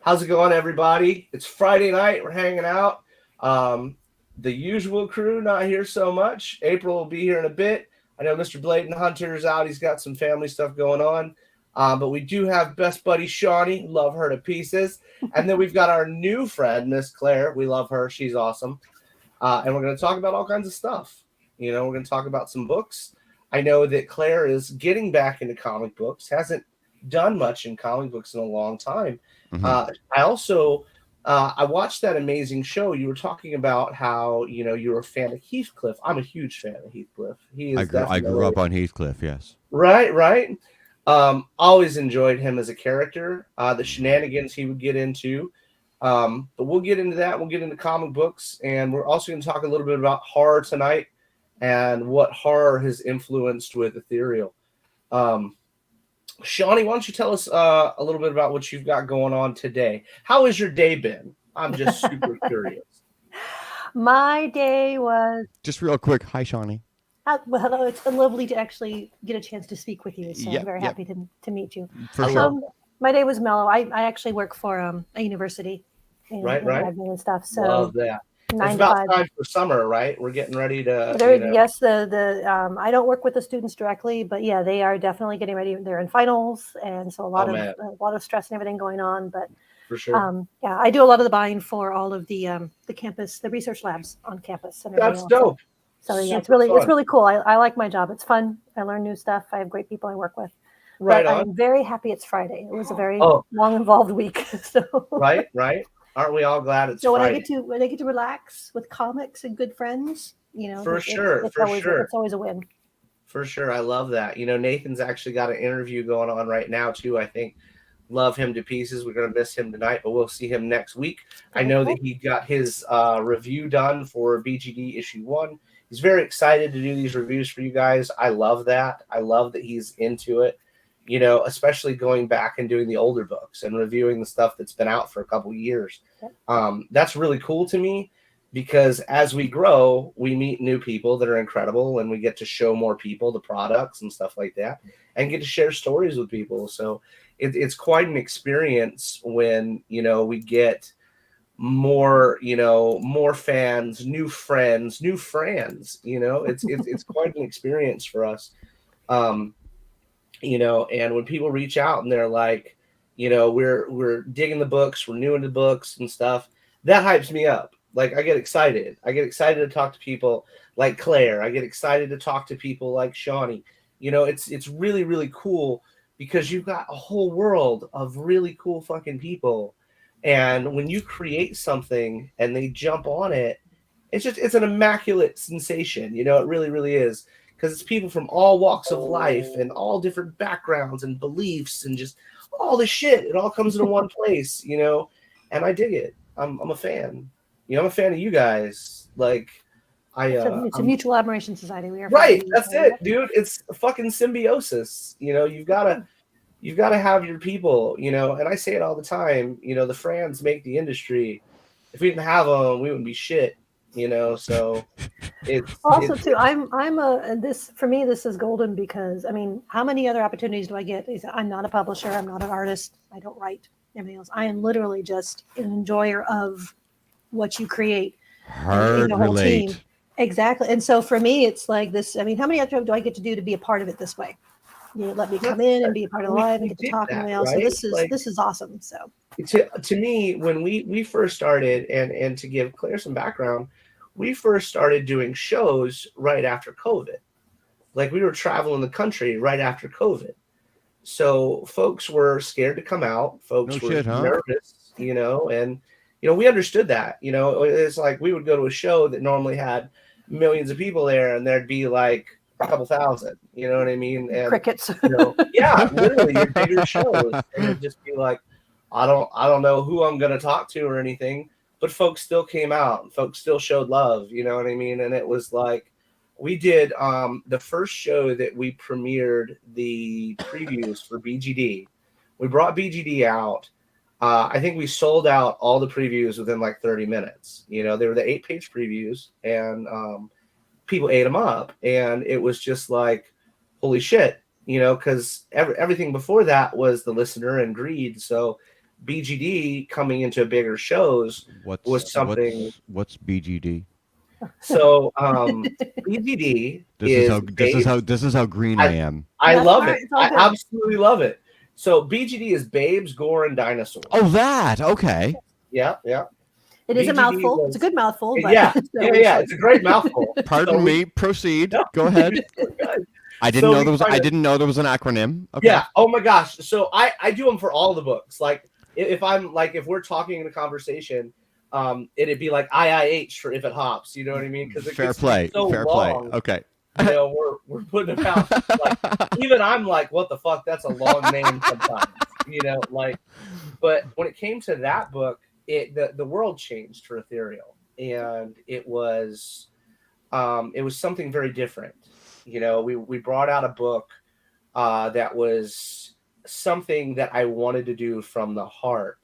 How's it going, everybody? It's Friday night. We're hanging out. The usual crew not here so much. April will be here in a bit. I know Mr. Bladen Hunter's out. He's got some family stuff going on. But we do have best buddy Shawnee. Love her to pieces. And then we've got our new friend, Miss Claire. We love her. She's awesome. And we're going to talk about all kinds of stuff. We're going to talk about some books. I know that Claire is getting back into comic books. Hasn't done much in comic books in a long time. I watched that amazing show. You were talking about how, you're a fan of Heathcliff. I'm a huge fan of Heathcliff. He is I grew up on Heathcliff, yes. Right. Always enjoyed him as a character, the shenanigans he would get into. But we'll get into that. We'll get into comic books. And we're also going to talk a little bit about horror tonight and what horror has influenced with Ethereal. Shawnee, why don't you tell us a little bit about what you've got going on today? How has your day been? I'm just super curious. My day was... Just real quick, hi, Shawnee. Well, hello. It's been lovely to actually get a chance to speak with you. So I'm very happy to meet you. For sure. My day was mellow. I actually work for a university. Right. And stuff. So love that. It's about time for summer, right? We're getting ready to. Yes, I don't work with the students directly, but yeah, they are definitely getting ready. They're in finals, and so a lot of stress and everything going on. But for sure, I do a lot of the buying for all of the campus, the research labs on campus. And that's dope. So yeah, it's really cool. I like my job. It's fun. I learn new stuff. I have great people I work with. Right but on. I'm very happy it's Friday. It was a very long, involved week. So right. Aren't we all glad it's Friday? When I get to relax with comics and good friends, for sure. It's always a win. For sure. I love that. Nathan's actually got an interview going on right now too. I think love him to pieces. We're going to miss him tonight, but we'll see him next week. I know that he got his review done for BGD issue 1. He's very excited to do these reviews for you guys. I love that. I love that he's into it. Especially going back and doing the older books and reviewing the stuff that's been out for a couple of years. That's really cool to me because as we grow, we meet new people that are incredible and we get to show more people the products and stuff like that and get to share stories with people. So it's quite an experience when, we get more fans, new friends. It's quite an experience for us. And when people reach out and they're like, we're digging the books, we're new into books and stuff, that hypes me up. Like I get excited. To talk to people like Claire. I get excited to talk to people like Shawnee. It's really, really cool because you've got a whole world of really cool fucking people. And when you create something and they jump on it, it's an immaculate sensation. It really, really is. Because it's people from all walks of life and all different backgrounds and beliefs and just all the shit. It all comes into one place, and I dig it. I'm a fan. I'm a fan of you guys. Like, it's a mutual admiration society. We are right. That's it, dude. It's a fucking symbiosis. You've got to have your people. And I say it all the time. The friends make the industry. If we didn't have them, we wouldn't be shit. So it's also too. For me this is golden because how many other opportunities do I get? I'm not a publisher. I'm not an artist. I don't write everything else. I am literally just an enjoyer of what you create. Hard the whole relate. Team. Exactly. And so for me, it's like this. How many other do I get to do to be a part of it this way? Let me come in and be a part of the live and get to talk to everyone else. Right? So this is awesome. So to me, when we first started, and to give Claire some background, we first started doing shows right after COVID. Like we were traveling the country right after COVID. So folks were scared to come out. Folks were nervous, and, we understood that, it's like we would go to a show that normally had millions of people there and there'd be like a couple thousand, you know what I mean? And crickets. Literally your bigger shows. And it'd just be like, I don't know who I'm going to talk to or anything. But folks still came out and folks still showed love, you know what I mean? And it was like, we did the first show that we premiered the previews for BGD. We brought BGD out. I think we sold out all the previews within like 30 minutes. They were the 8-page previews and people ate them up. And it was just like, holy shit, because everything before that was the listener and greed. So BGD coming into bigger shows was something. What's BGD? So BGD is This is how green I am. I That's love all right, it. it's all I good. absolutely love it. So BGD is Babes, Gore, and Dinosaurs. Oh, that okay. Yeah. It is a BGD mouthful. was- It's a good mouthful, but Yeah. so Yeah. It's a great mouthful. Pardon me. Proceed. No. Go ahead. Good. I didn't So know we there was. kinda- I didn't know there was an acronym. Okay. Yeah. Oh my gosh. So I do them for all the books. Like if I'm like if we're talking in a conversation, it'd be like IIH for if it hops. You know what I mean? Because it Fair gets play. so Fair long. play. Okay. You know, we're putting them out. Like even I'm like, what the fuck? That's a long name sometimes. You know, like. But when it came to that book, the world changed for Ethereal, and it was something very different. You know, we brought out a book that was something that I wanted to do from the heart.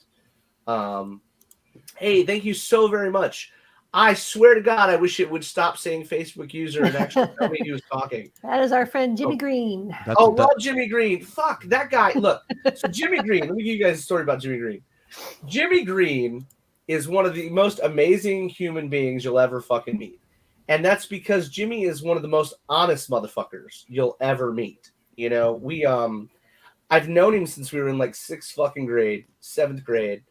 Hey, thank you so very much. I swear to God, I wish it would stop saying Facebook user and actually tell me he was talking. that is our friend Jimmy Green. Love Jimmy Green. Fuck that guy. Look, so Jimmy Green. Let me give you guys a story about Jimmy Green. Jimmy Green is one of the most amazing human beings you'll ever fucking meet. And that's because Jimmy is one of the most honest motherfuckers you'll ever meet. You know, I've known him since we were in like 7th grade.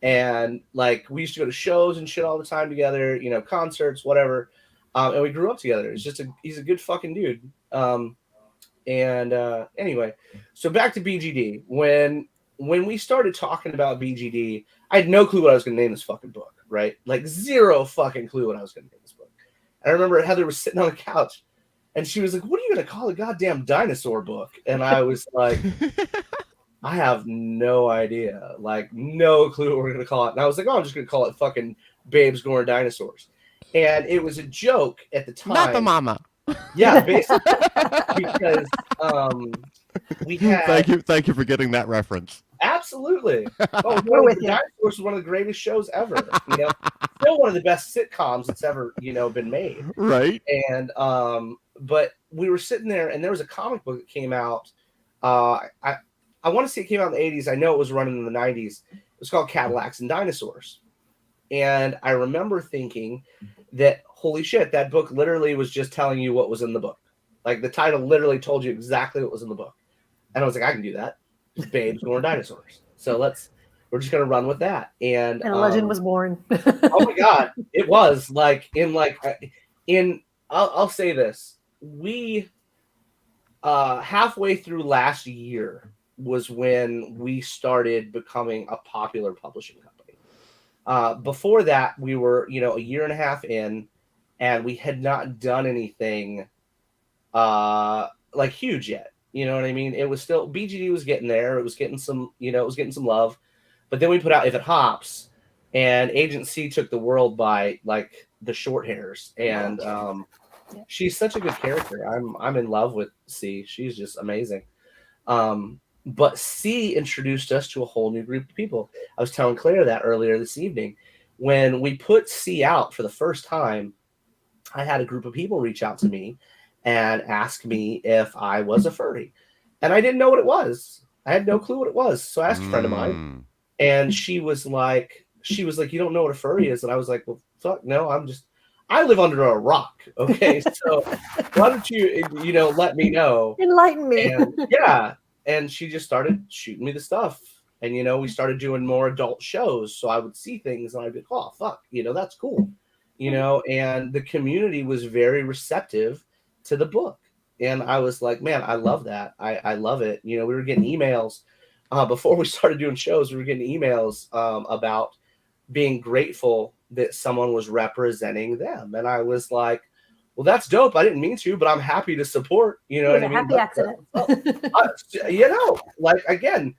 And like we used to go to shows and shit all the time together, you know, concerts, whatever. And we grew up together. He's a good fucking dude. Anyway, so back to BGD. When we started talking about BGD, I had no clue what I was going to name this fucking book, right? Like zero fucking clue what I was going to name this book. I remember Heather was sitting on the couch and she was like, what are you going to call a goddamn dinosaur book? And I was like, I have no idea, like no clue what we're going to call it. And I was like, oh, I'm just going to call it fucking Babes, Gore, and Dinosaurs. And it was a joke at the time. Not the mama. Yeah, basically. Because we had... Thank you for getting that reference. Absolutely. Oh, We're with you. Dinosaurs was one of the greatest shows ever. You know, still one of the best sitcoms that's ever, you know, been made. Right. And but we were sitting there, and there was a comic book that came out. I want to say it came out in the 80s. I know it was running in the 90s. It was called Cadillacs and Dinosaurs. And I remember thinking that, holy shit, that book literally was just telling you what was in the book. Like the title literally told you exactly what was in the book. And I was like, I can do that. Just Babes, Gore, and Dinosaurs. So we're just going to run with that. And a legend was born. Oh my God. It was I'll say this. We, halfway through last year, was when we started becoming a popular publishing company. Before that, we were, you know, a year and a half in, and we had not done anything like huge yet. You know what I mean? It was still BGD was getting there. It was getting some, you know, it was getting some love. But then we put out If It Hops, and Agent C took the world by like the short hairs. And she's such a good character. I'm in love with C. She's just amazing. But C introduced us to a whole new group of people. I was telling Claire that earlier this evening. When we put C out for the first time, I had a group of people reach out to me and ask me if I was a furry. And I didn't know what it was. I had no clue what it was. So I asked a friend of mine, and she was like, you don't know what a furry is? And I was like, well, fuck no, I live under a rock. Okay. So why don't you, you know, let me know. Enlighten me. And, yeah. And she just started shooting me the stuff. And, you know, we started doing more adult shows. So I would see things and I'd be like, oh, fuck, you know, that's cool. You know, and the community was very receptive to the book. And I was like, man, I love that. I love it. You know, we were getting emails before we started doing shows. We were getting emails about being grateful that someone was representing them. And I was like, well, that's dope. I didn't mean to, but I'm happy to support. You know what I mean? Happy accident. You know, like, again,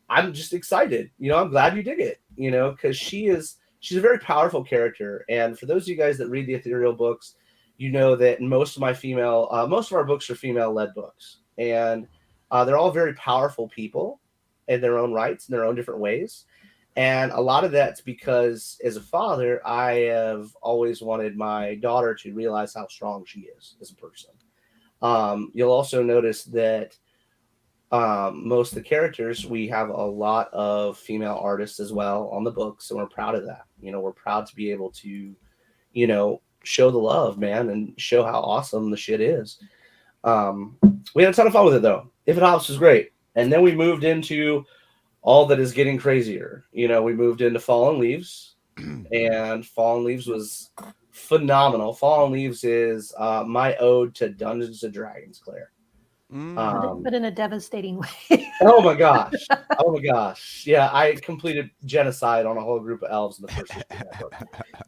I'm just excited. You know, I'm glad you dig it, you know, because she's a very powerful character. And for those of you guys that read the Ethereal books, you know that most of our books are female-led books. And they're all very powerful people in their own rights, in their own different ways. And a lot of that's because as a father, I have always wanted my daughter to realize how strong she is as a person. You'll also notice that most of the characters, we have a lot of female artists as well on the books, and we're proud of that. We're proud to be able to, show the love, man, and show how awesome the shit is. We had a ton of fun with it, though. If It Hops was great. And then we moved into all that is getting crazier. We moved into Fallen Leaves, and Fallen Leaves was phenomenal. Fallen Leaves is my ode to Dungeons and Dragons, Claire. But in a devastating way. Oh my gosh. Yeah, I completed genocide on a whole group of elves in the first issue of that book.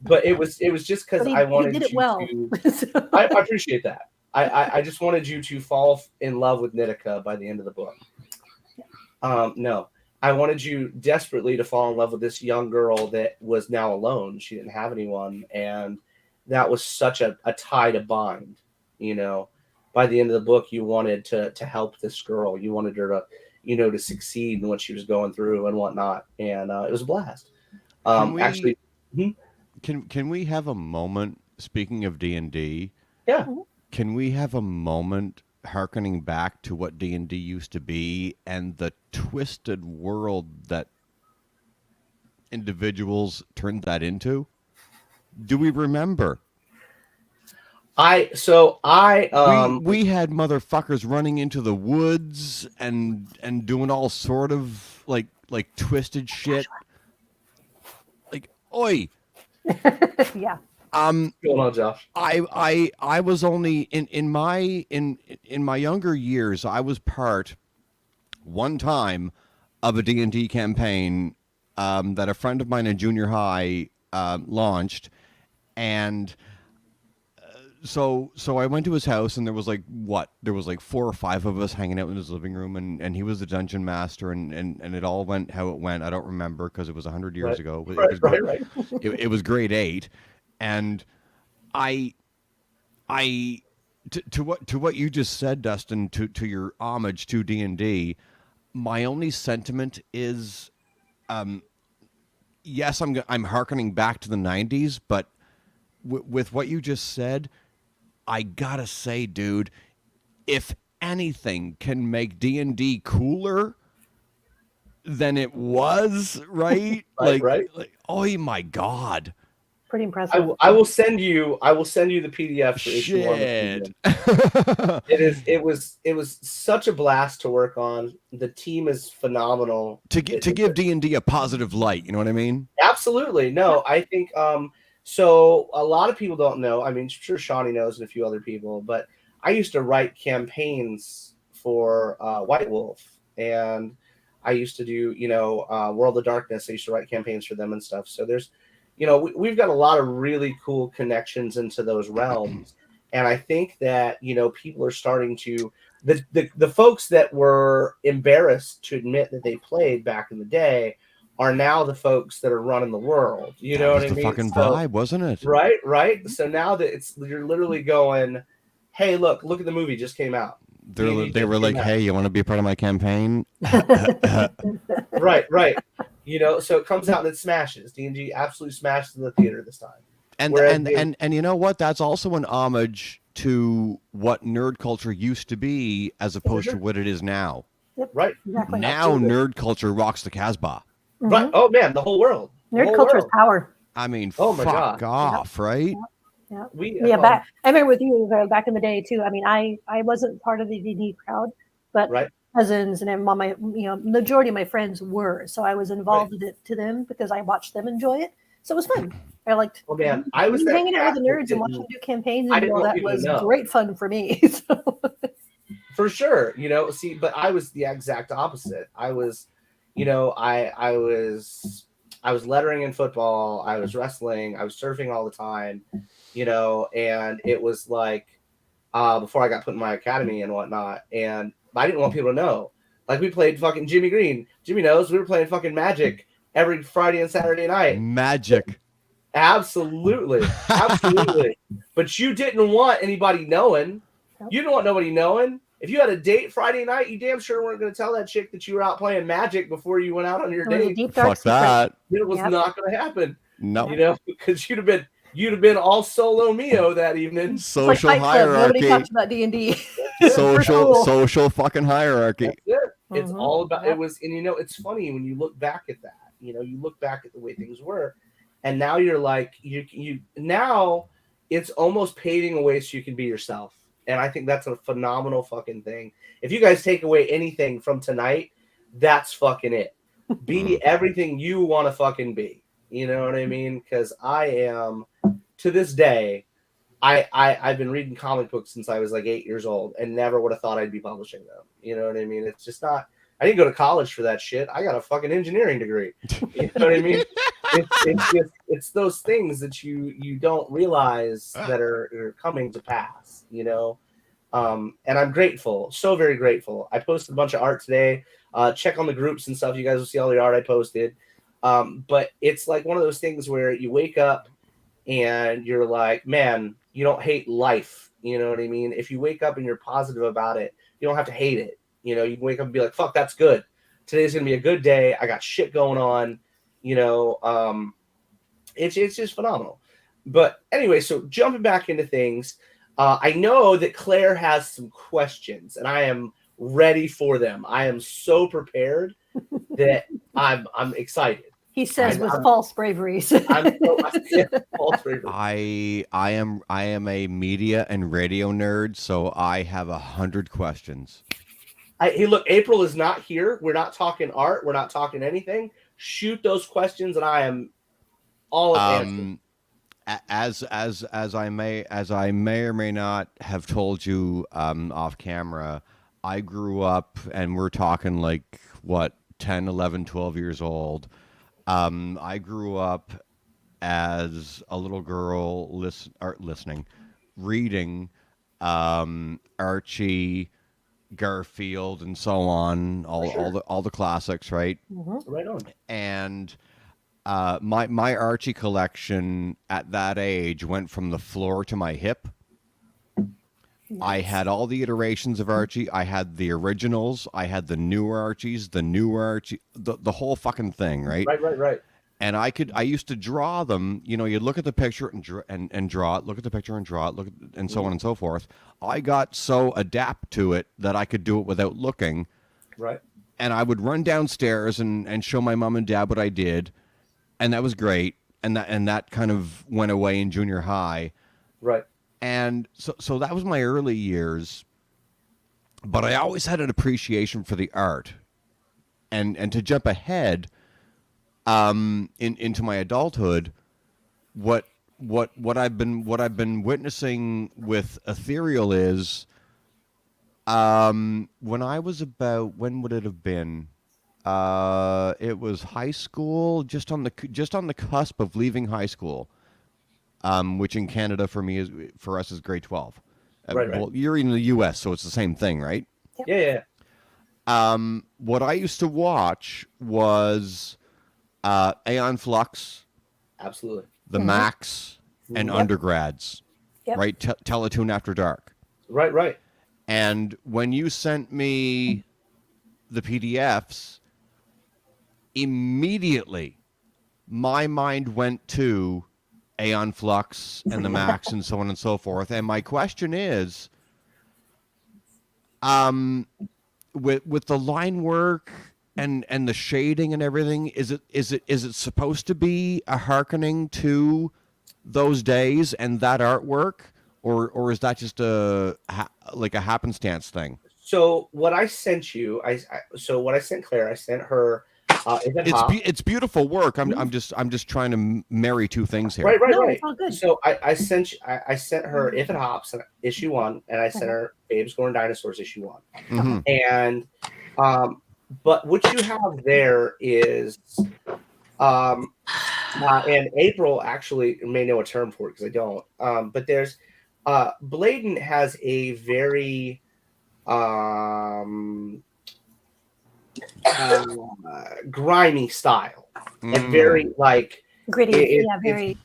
But it was just because I wanted he did it you well. to. I appreciate that. I just wanted you to fall in love with Nitika by the end of the book. No, I wanted you desperately to fall in love with this young girl that was now alone. She didn't have anyone, and that was such a tie to bind. By the end of the book, you wanted to help this girl. You wanted her to, to succeed in what she was going through and whatnot. And it was a blast. Actually, can we have a moment? Speaking of D&D, yeah. Can we have a moment hearkening back to what D&D used to be and the twisted world that individuals turned that into? Do we remember? We had motherfuckers running into the woods and doing all sort of like twisted shit. Like, oi. Yeah. What's going on, Josh? I was only in my younger years, I was part one time of a D&D campaign that a friend of mine in junior high launched, and so I went to his house, and there was like 4 or 5 of us hanging out in his living room, and he was the dungeon master, and it all went how it went. I don't remember because it was 100 years ago. But Right. It was grade 8, and to what you just said, Dustin, to your homage to D&D, my only sentiment is, yes, I'm hearkening back to the 90s, but with what you just said, I gotta say, dude, if anything can make D&D cooler than it was, right? Right. Oh my God. Pretty impressive. I will send you the PDF for issue 1. It was such a blast to work on. The team is phenomenal. To give D&D a positive light, you know what I mean? Absolutely. No, I think so a lot of people don't know. I mean, sure Shawnee knows and a few other people, but I used to write campaigns for White Wolf, and I used to do, World of Darkness. I used to write campaigns for them and stuff. So there's, we've got a lot of really cool connections into those realms. And I think that, people are starting to, the folks that were embarrassed to admit that they played back in the day are now the folks that are running the world. You know what I mean? That was the fucking vibe, wasn't it? Right. So now that you're literally going, hey, look at the movie just came out. They were like, hey, you want to be a part of my campaign? Right. So it comes out and it smashes. D&D absolutely smashed in the theater this time. And you know what? That's also an homage to what nerd culture used to be as opposed to what it is now. Yep. Right. Exactly. Now nerd culture rocks the Casbah. Mm-hmm. Right. Oh man, the whole world. Nerd culture is power. I mean, oh my fuck God. off, right? Yeah. I remember with you back in the day too. I mean, I wasn't part of the D&D crowd, but cousins and all my majority of my friends were. So I was involved with it to them because I watched them enjoy it. So it was fun. I liked. Oh man, I was hanging out with the nerds and watching them do campaigns and all that was great fun for me. So. For sure, see, but I was the exact opposite. I was, I was lettering in football, I was wrestling, I was surfing all the time, and it was like before I got put in my academy and whatnot, and I didn't want people to know. Like we played fucking Jimmy Green. Jimmy knows we were playing fucking Magic every Friday and Saturday night. Magic. Absolutely. But you didn't want anybody knowing. You didn't want nobody knowing. If you had a date Friday night, you damn sure weren't going to tell that chick that you were out playing Magic before you went out on your date. Fuck that. It was not going to happen. No. Because you'd have been all solo mio that evening. Social hierarchy. Nobody talks about D&D. Social fucking hierarchy. That's it. It's all about Yep. it was, and it's funny when you look back at that. You look back at the way things were, and now you're like you now it's almost paving a way so you can be yourself. And I think that's a phenomenal fucking thing. If you guys take away anything from tonight, that's fucking it. Be everything you want to fucking be. You know what I mean? Because I am, to this day, I've been reading comic books since I was like 8 years old and never would have thought I'd be publishing them. You know what I mean? It's just not. I didn't go to college for that shit. I got a fucking engineering degree. You know what I mean? It's those things that you don't realize that are coming to pass. And I'm grateful, so very grateful. I posted a bunch of art today. Check on the groups and stuff. You guys will see all the art I posted. But it's like one of those things where you wake up and you're like, man, you don't hate life. You know what I mean? If you wake up and you're positive about it, you don't have to hate it. You can wake up and be like, fuck, that's good. Today's going to be a good day. I got shit going on. It's just phenomenal. But anyway, so jumping back into things, I know that Claire has some questions, and I am ready for them. I am so prepared that I'm excited. He says with false braveries. False bravery. I am a media and radio nerd, so I have 100 questions. Hey, look, April is not here. We're not talking art. We're not talking anything. Shoot those questions, and I am all answers. As I may or may not have told you off camera, I grew up, and we're talking like what, 10, 11, 12 years old. I grew up as a little girl reading Archie, Garfield, and so on, all the classics, right? Mm-hmm. Right on. And my Archie collection at that age went from the floor to my hip. Nice. I had all the iterations of Archie. I had the originals. I had the newer Archies, the newer Archie, the whole fucking thing, right? Right. And I used to draw them. You'd look at the picture and draw it. Look at the picture and draw it. And so on and so forth. I got so adapt to it that I could do it without looking. Right. And I would run downstairs and show my mom and dad what I did, and that was great. And that kind of went away in junior high. Right. And so that was my early years, but I always had an appreciation for the art. And to jump ahead into my adulthood, what I've been witnessing with Ethereal is when I was about, when would it have been? It was high school, just on the cusp of leaving high school. Which in Canada for us is grade 12. Right. Well, you're in the U.S., so it's the same thing, right? Yeah. What I used to watch was Aeon Flux, Absolutely. the Max, and undergrads, Yep. right? Teletoon After Dark. Right. And when you sent me the PDFs, immediately my mind went to Aeon Flux and the Max and so on and so forth. And my question is, with the line work and the shading and everything, is it supposed to be a hearkening to those days and that artwork, or is that just like a happenstance thing? So what I sent you, what I sent Claire, I sent her. It's beautiful work. I'm just trying to marry two things here. Right. It's all good. So I sent her If It Hops issue 1, and I sent her Babes Going Dinosaurs issue 1. Mm-hmm. And but what you have there is and April actually may know a term for it because I don't. But there's Bladen has a very grimy style and very like gritty. Very.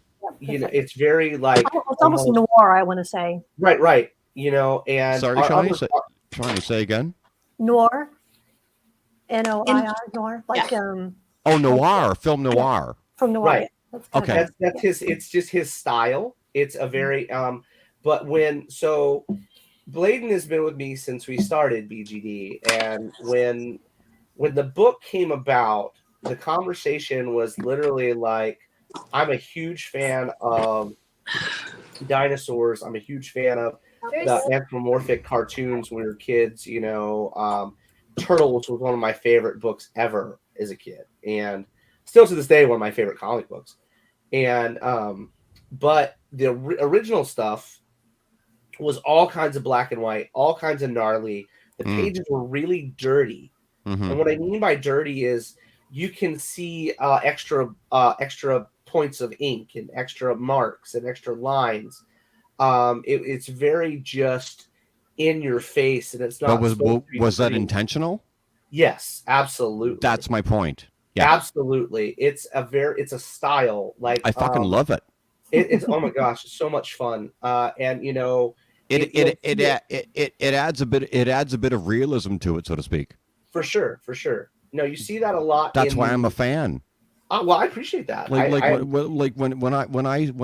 It's very like It's almost noir, I want to say. Right. And sorry, Shawnee, say again. Noir. Noir. Noir. Like noir, film noir. From noir. Right. Okay. That's his. It's just his style. It's a very But Bladen has been with me since we started BGD, and when when the book came about, the conversation was literally like, I'm a huge fan of dinosaurs. I'm a huge fan of the anthropomorphic cartoons when we were kids. Turtles was one of my favorite books ever as a kid, and still to this day one of my favorite comic books. And but the original stuff was all kinds of black and white, all kinds of gnarly. The pages were really dirty. Mm-hmm. And what I mean by dirty is you can see extra points of ink and extra marks and extra lines. It's very just in your face, and it's not. But was that intentional? Yes, absolutely. That's my point. Yeah, absolutely. It's a style. Like I fucking love it. It's oh my gosh, it's so much fun. And it adds a bit of realism to it, so to speak. For sure. No, you see that a lot. That's why I'm a fan. Well, I appreciate that. When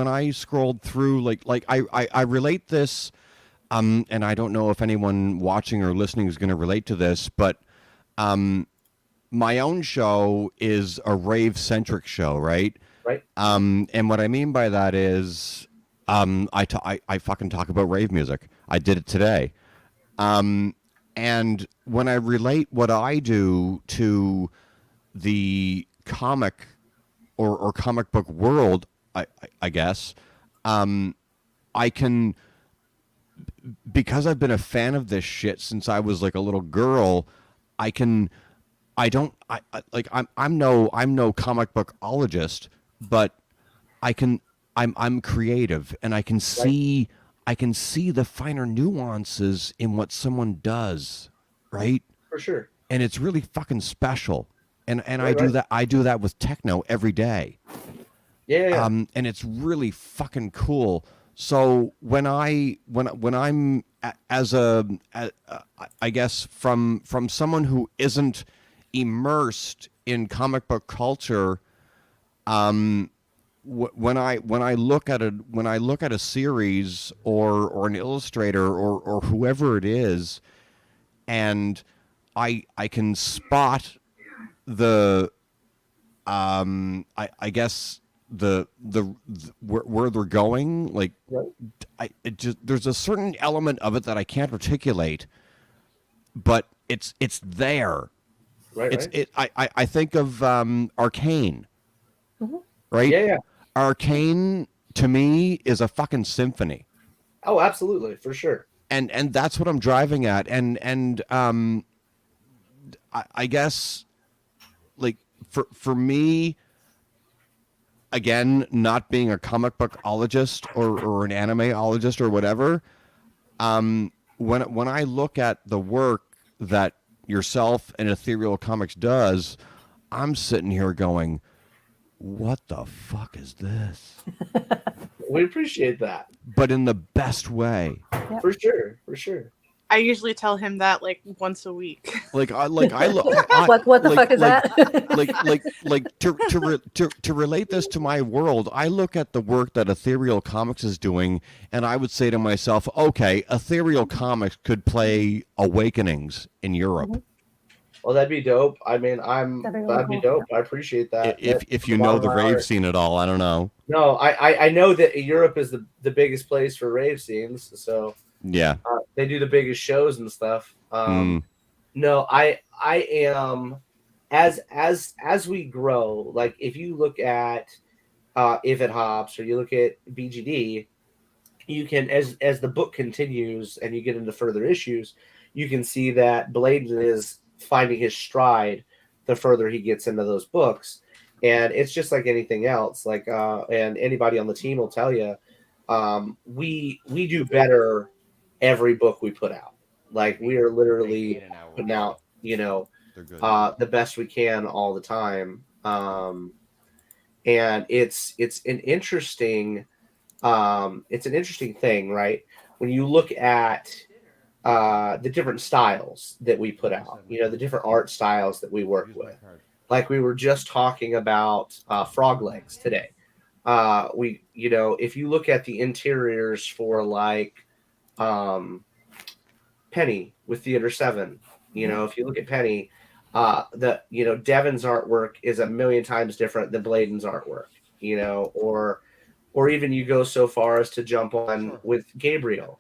I scrolled through, I relate this, and I don't know if anyone watching or listening is going to relate to this, but my own show is a rave-centric show, right? Right. And what I mean by that is, I fucking talk about rave music. I did it today. And when I relate what I do to the comic or comic book world, I guess, I can, because I've been a fan of this shit since I was like a little girl, I'm no comic bookologist, but I'm creative, and I can see the finer nuances in what someone does, right? For sure. And it's really fucking special. And I do that with techno every day. Yeah. And it's really fucking cool. So when I'm I guess from someone who isn't immersed in comic book culture, when I look at a series or an illustrator or whoever it is, and I can spot the I guess the where they're going, like there's a certain element of it that I can't articulate, but it's there. Right. I think of Arcane. Mm-hmm. Right? Yeah. Arcane to me is a fucking symphony. Oh, absolutely, for sure. And that's what I'm driving at. And I guess, like, for me, again, not being a comic bookologist or an animeologist or whatever, when I look at the work that yourself and Ethereal Comics does, I'm sitting here going, what the fuck is this? We appreciate that, but in the best way. Yep. For sure. I usually tell him that like once a week. What the fuck is that? To relate this to my world, I look at the work that Ethereal Comics is doing, and I would say to myself, okay, Ethereal Comics could play Awakenings in Europe. Mm-hmm. Well, that'd be dope. I mean, that'd be dope. I appreciate that. If you know the rave scene at all, I don't know. No, I know that Europe is the biggest place for rave scenes. So yeah, they do the biggest shows and stuff. No, I am as we grow. Like if you look at If It Hops or you look at BGD, you can as the book continues and you get into further issues, you can see that Bladen is finding his stride the further he gets into those books. And it's just like anything else, like and anybody on the team will tell you, we do better every book we put out. Like we are literally putting out the best we can all the time. And it's an interesting thing, right? When you look at the different styles that we put out, the different art styles that we work with. Like we were just talking about frog legs today. If you look at the interiors for like Penny with Theater 7, if you look at Penny, Devin's artwork is a million times different than Bladen's artwork, or even you go so far as to jump on with Gabriel.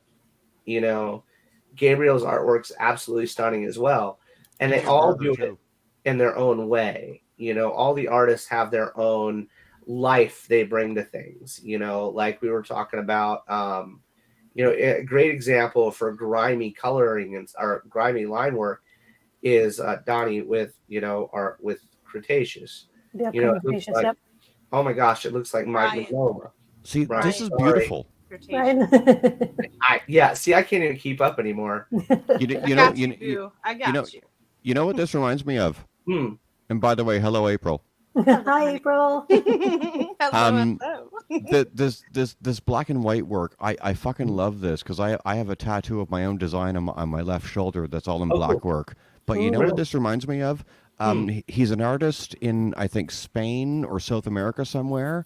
Gabriel's artwork's absolutely stunning as well, and they all do it in their own way. All the artists have their own life they bring to things. Like we were talking about. A great example for grimy coloring or grimy line work is Donnie with with Cretaceous. Yeah, It looks like, oh my gosh, it looks like Mike Magnoma. See, Right. this is beautiful. Right. See, I can't even keep up anymore. I got you. You know what this reminds me of? Hmm. And by the way, hello, April. Hi, April. Hello. This black and white work, I fucking love this because I have a tattoo of my own design on my left shoulder that's all in black work. But you know what this reminds me of? He's an artist in, I think, Spain or South America somewhere.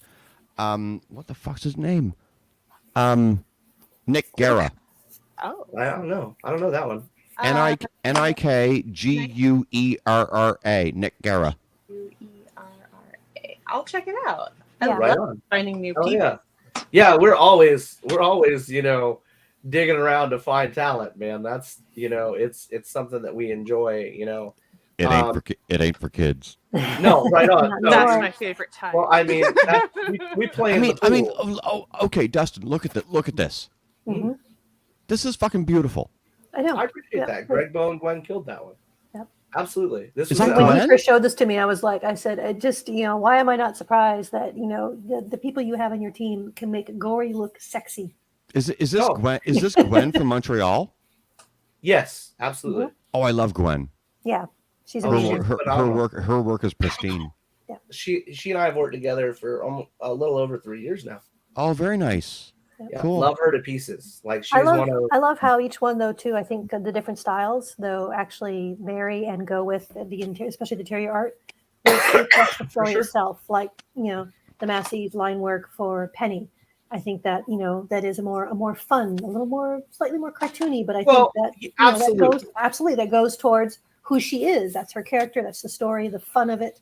What the fuck's his name? Nick Guerra. Oh, I don't know that one. Nikeguerra. Nick Guerra. I'll check it out. Yeah. I Right love on. finding new Oh, people. yeah, we're always digging around to find talent, man. That's it's something that we enjoy. It ain't for kids. No, right on. No. That's my favorite type. Well, I mean, we play. Okay, Dustin, look at this. Mm-hmm. This is fucking beautiful. I know. I appreciate that. Greg Bow and Gwen killed that one. Yep. Absolutely. This Is was that When Gwen? you first showed this to me, I said, it just, why am I not surprised that, the people you have on your team can make gory look sexy? Is this Gwen? Is this Gwen from Montreal? Yes, absolutely. Oh, I love Gwen. Yeah. She's Her amazing. work is pristine. She and I have worked together for a little over 3 years now. Oh, very nice. Yeah, Cool. love her to pieces. Like she's I love, one of. I love how each one, though, too, I think the different styles, though, actually vary and go with the interior, especially the interior art. That's the story itself. Like, the Massey's line work for Penny. I think that, that is a more fun, a little more, slightly more cartoony, but I think that, that goes towards who she is. That's her character. That's the story, the fun of it.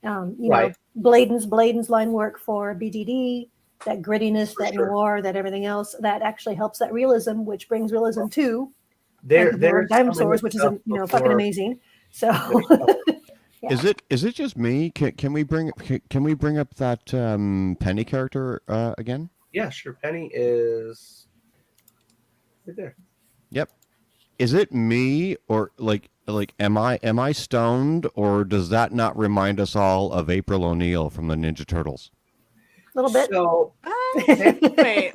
Right. Bladen's line work for BDD, that grittiness, that noir, that everything else, that actually helps that realism, which brings realism to There's dinosaurs, which is fucking amazing. So, yeah. Is it just me? Can we bring up that Penny character again? Yeah, sure. Penny is right there. Yep. Is it me or like am I stoned, or does that not remind us all of April O'Neil from the Ninja Turtles? a little bit. So Wait.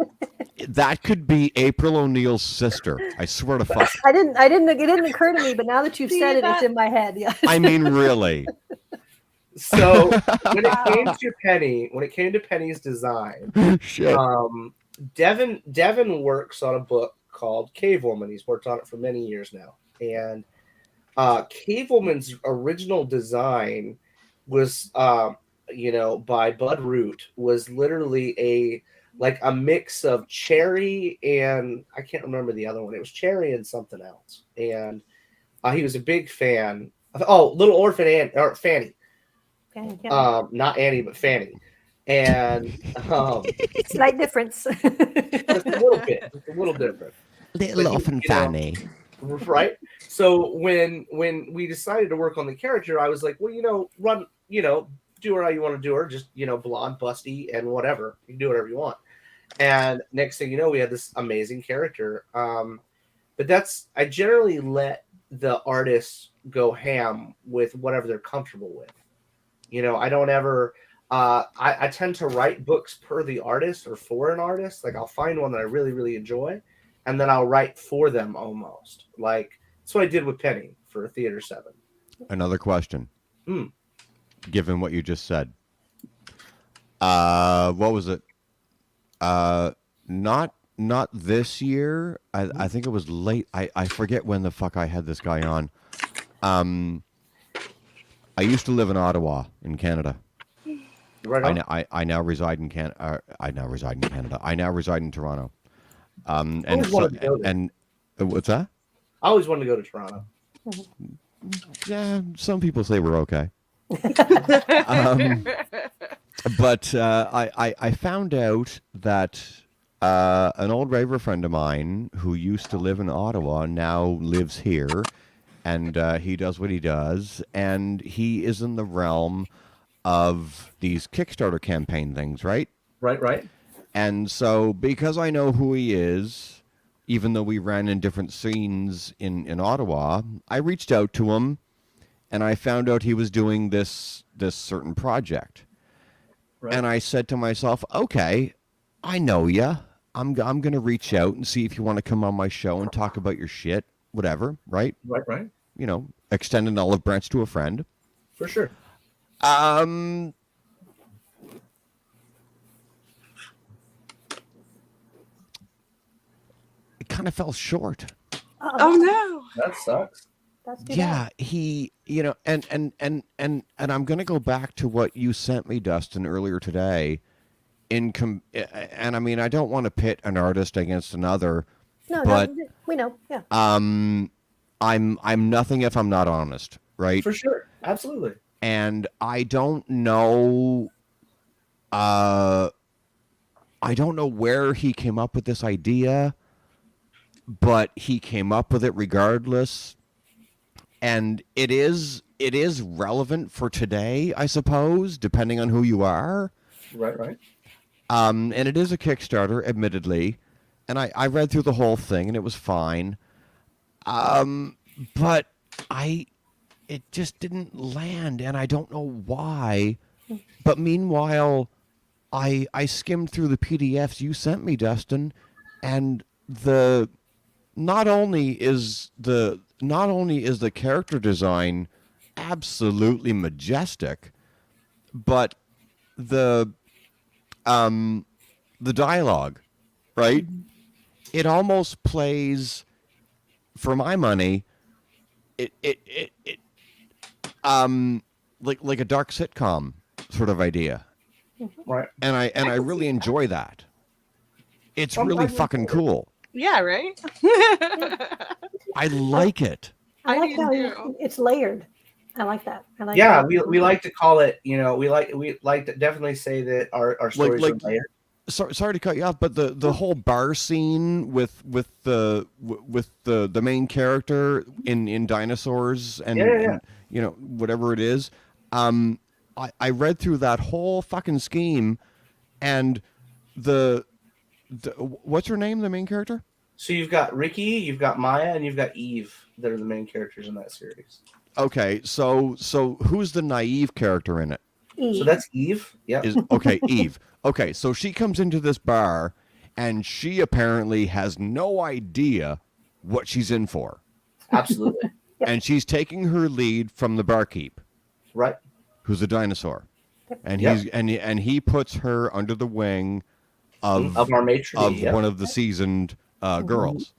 That could be April O'Neil's sister. I swear to fuck. It didn't occur to me, but now that you've said it, it's in my head. Yeah. I mean, really. So when it came to Penny's design, Shit. Devin works on a book called Cave Woman. He's worked on it for many years now, and Cave Woman's original design was by Bud Root, was literally a mix of cherry and I can't remember the other one. It was cherry and something else. And he was a big fan of Little Orphan Fanny. Okay, yeah. Not Annie, but Fanny. And Slight difference. just a little different. Little Orphan Fanny. Right. So when we decided to work on the character, I was like, well, do her how you want to do her, just blonde, busty, and whatever. You can do whatever you want. And next thing you know, we had this amazing character. But I generally let the artists go ham with whatever they're comfortable with. I don't ever I tend to write books per the artist or for an artist. Like I'll find one that I really, really enjoy, and then I'll write for them almost. Like that's what I did with Penny for Theater 7. Another question. Given what you just said. What was it? Not this year. I think it was late. I forget when the fuck I had this guy on. I used to live in Ottawa in Canada. Right on. I now reside in Canada. I now reside in Canada. I now reside in Toronto. And what's that? I always wanted to go to Toronto. Yeah, some people say we're okay. Um, but I found out that an old raver friend of mine who used to live in Ottawa now lives here, and he does what he does, and he is in the realm of these Kickstarter campaign things, right? Right. And so, because I know who he is, even though we ran in different scenes in Ottawa, I reached out to him, and I found out he was doing this certain project. Right. And I said to myself, okay, I know ya. I'm going to reach out and see if you want to come on my show and talk about your shit, whatever, right? Right. You know, extend an olive branch to a friend. For sure. Um, it kind of fell short. Oh no. That sucks. That's too Yeah, he, you know, and I'm going to go back to what you sent me, Dustin, earlier today. And I mean, I don't want to pit an artist against another, bad. but No, we know. Yeah. I'm nothing if I'm not honest, right? For sure. Absolutely. And I don't know where he came up with this idea, but he came up with it regardless. And it is relevant for today, I suppose, depending on who you are. Right. And it is a Kickstarter, admittedly. And I read through the whole thing, and it was fine. But it just didn't land, and I don't know why. But meanwhile, I skimmed through the PDFs you sent me, Dustin, and not only is the character design absolutely majestic, but the dialogue, right? It almost plays, for my money, it like a dark sitcom sort of idea, Right. and I really enjoy that. It's really fucking cool. Yeah, right? I like it. I like do how too. it's layered. I like that. I like Yeah, how- we like to call it, we like to definitely say that our stories Like- are layered. Sorry to cut you off, but the whole bar scene with the main character in Dinosaurs and, Yeah. and you know whatever it is, I read through that whole fucking scheme, and the what's her name, the main character? So you've got Ricky, you've got Maya, and you've got Eve that are the main characters in that series. Okay, so who's the naive character in it? E. So that's Eve. Yeah. Okay, Eve. Okay, so she comes into this bar, and she apparently has no idea what she's in for. Absolutely. And she's taking her lead from the barkeep, Right. who's a dinosaur, and Yep. he puts her under the wing of Of our matron. of Yep. one of the seasoned girls.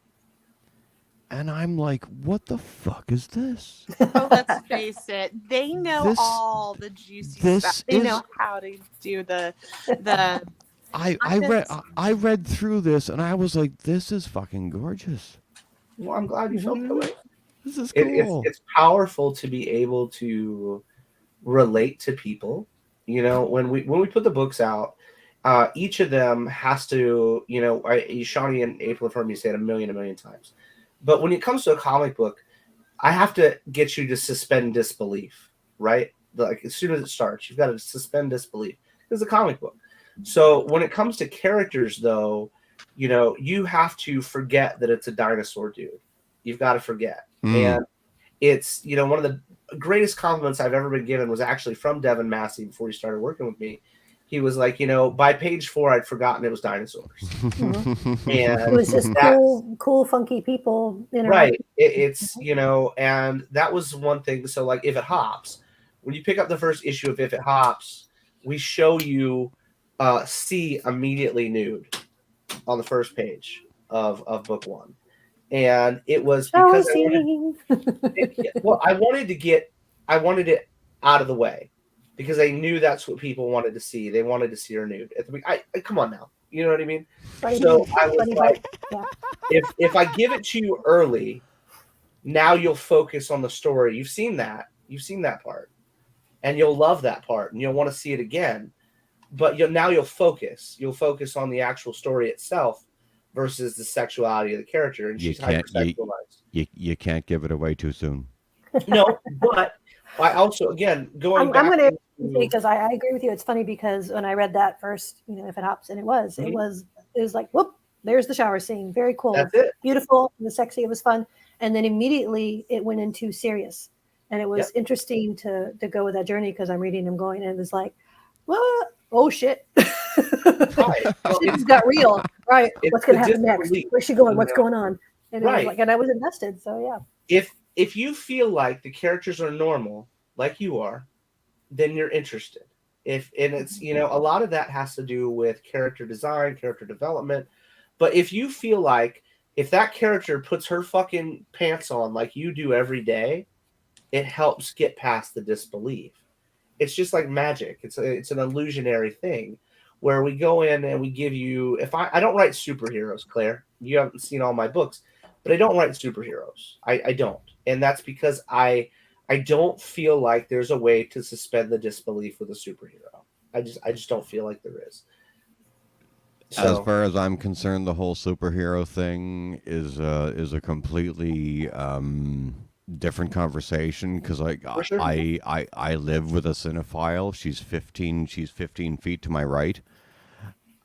And I'm like, what the fuck is this? Oh, let's face it. They know This- all the juicy this stuff. They is- know how to do the I read through this, and I was like, this is fucking gorgeous. Well, I'm glad you felt that way. This is It, cool. it's powerful to be able to relate to people. You know, when we put the books out, each of them has to, Shawnee and April have heard me say it a million times. But when it comes to a comic book, I have to get you to suspend disbelief, right? Like as soon as it starts, you've got to suspend disbelief. It's a comic book. So when it comes to characters, though, you have to forget that it's a dinosaur dude. You've got to forget. And it's, one of the greatest compliments I've ever been given was actually from Devin Massey before he started working with me. He was like, by page 4, I'd forgotten it was dinosaurs. And It was just cool, funky people. right. It's, and that was one thing. So like If It Hops, when you pick up the first issue of If It Hops, we show you C immediately nude on the first page of book 1. And it was because I wanted it out of the way because I knew that's what people wanted to see. They wanted to see her nude. I come on now. You know what I mean? So I was like, if I give it to you early, now you'll focus on the story. You've seen that part, and you'll love that part, and you'll want to see it again. But you'll focus on the actual story itself versus the sexuality of the character, and she's hypersexualized. You can't give it away too soon. No, but I also, again, I'm going to because I agree with you. It's funny because when I read that first, if it hops, and it was like, whoop, there's the shower scene. Very cool. That's it. Beautiful. It was sexy. It was fun. And then immediately it went into serious. And it was interesting to go with that journey because I'm reading and going, and it was like, what? Oh, shit. Right. Well, shit got real. Right. What's going to happen next? Where's she going? What's going on? And it was like, and I was invested. So, yeah. If you feel like the characters are normal, like you are, then you're interested. And it's, a lot of that has to do with character design, character development. But if you feel like if that character puts her fucking pants on like you do every day, it helps get past the disbelief. It's just like magic. It's an illusionary thing where we go in and we give you, I don't write superheroes, Claire. You haven't seen all my books, but I don't write superheroes. I don't. And that's because I don't feel like there's a way to suspend the disbelief with a superhero. I just don't feel like there is. So, as far as I'm concerned, the whole superhero thing is a completely different conversation because sure. I live with a cinephile. She's 15 feet to my right.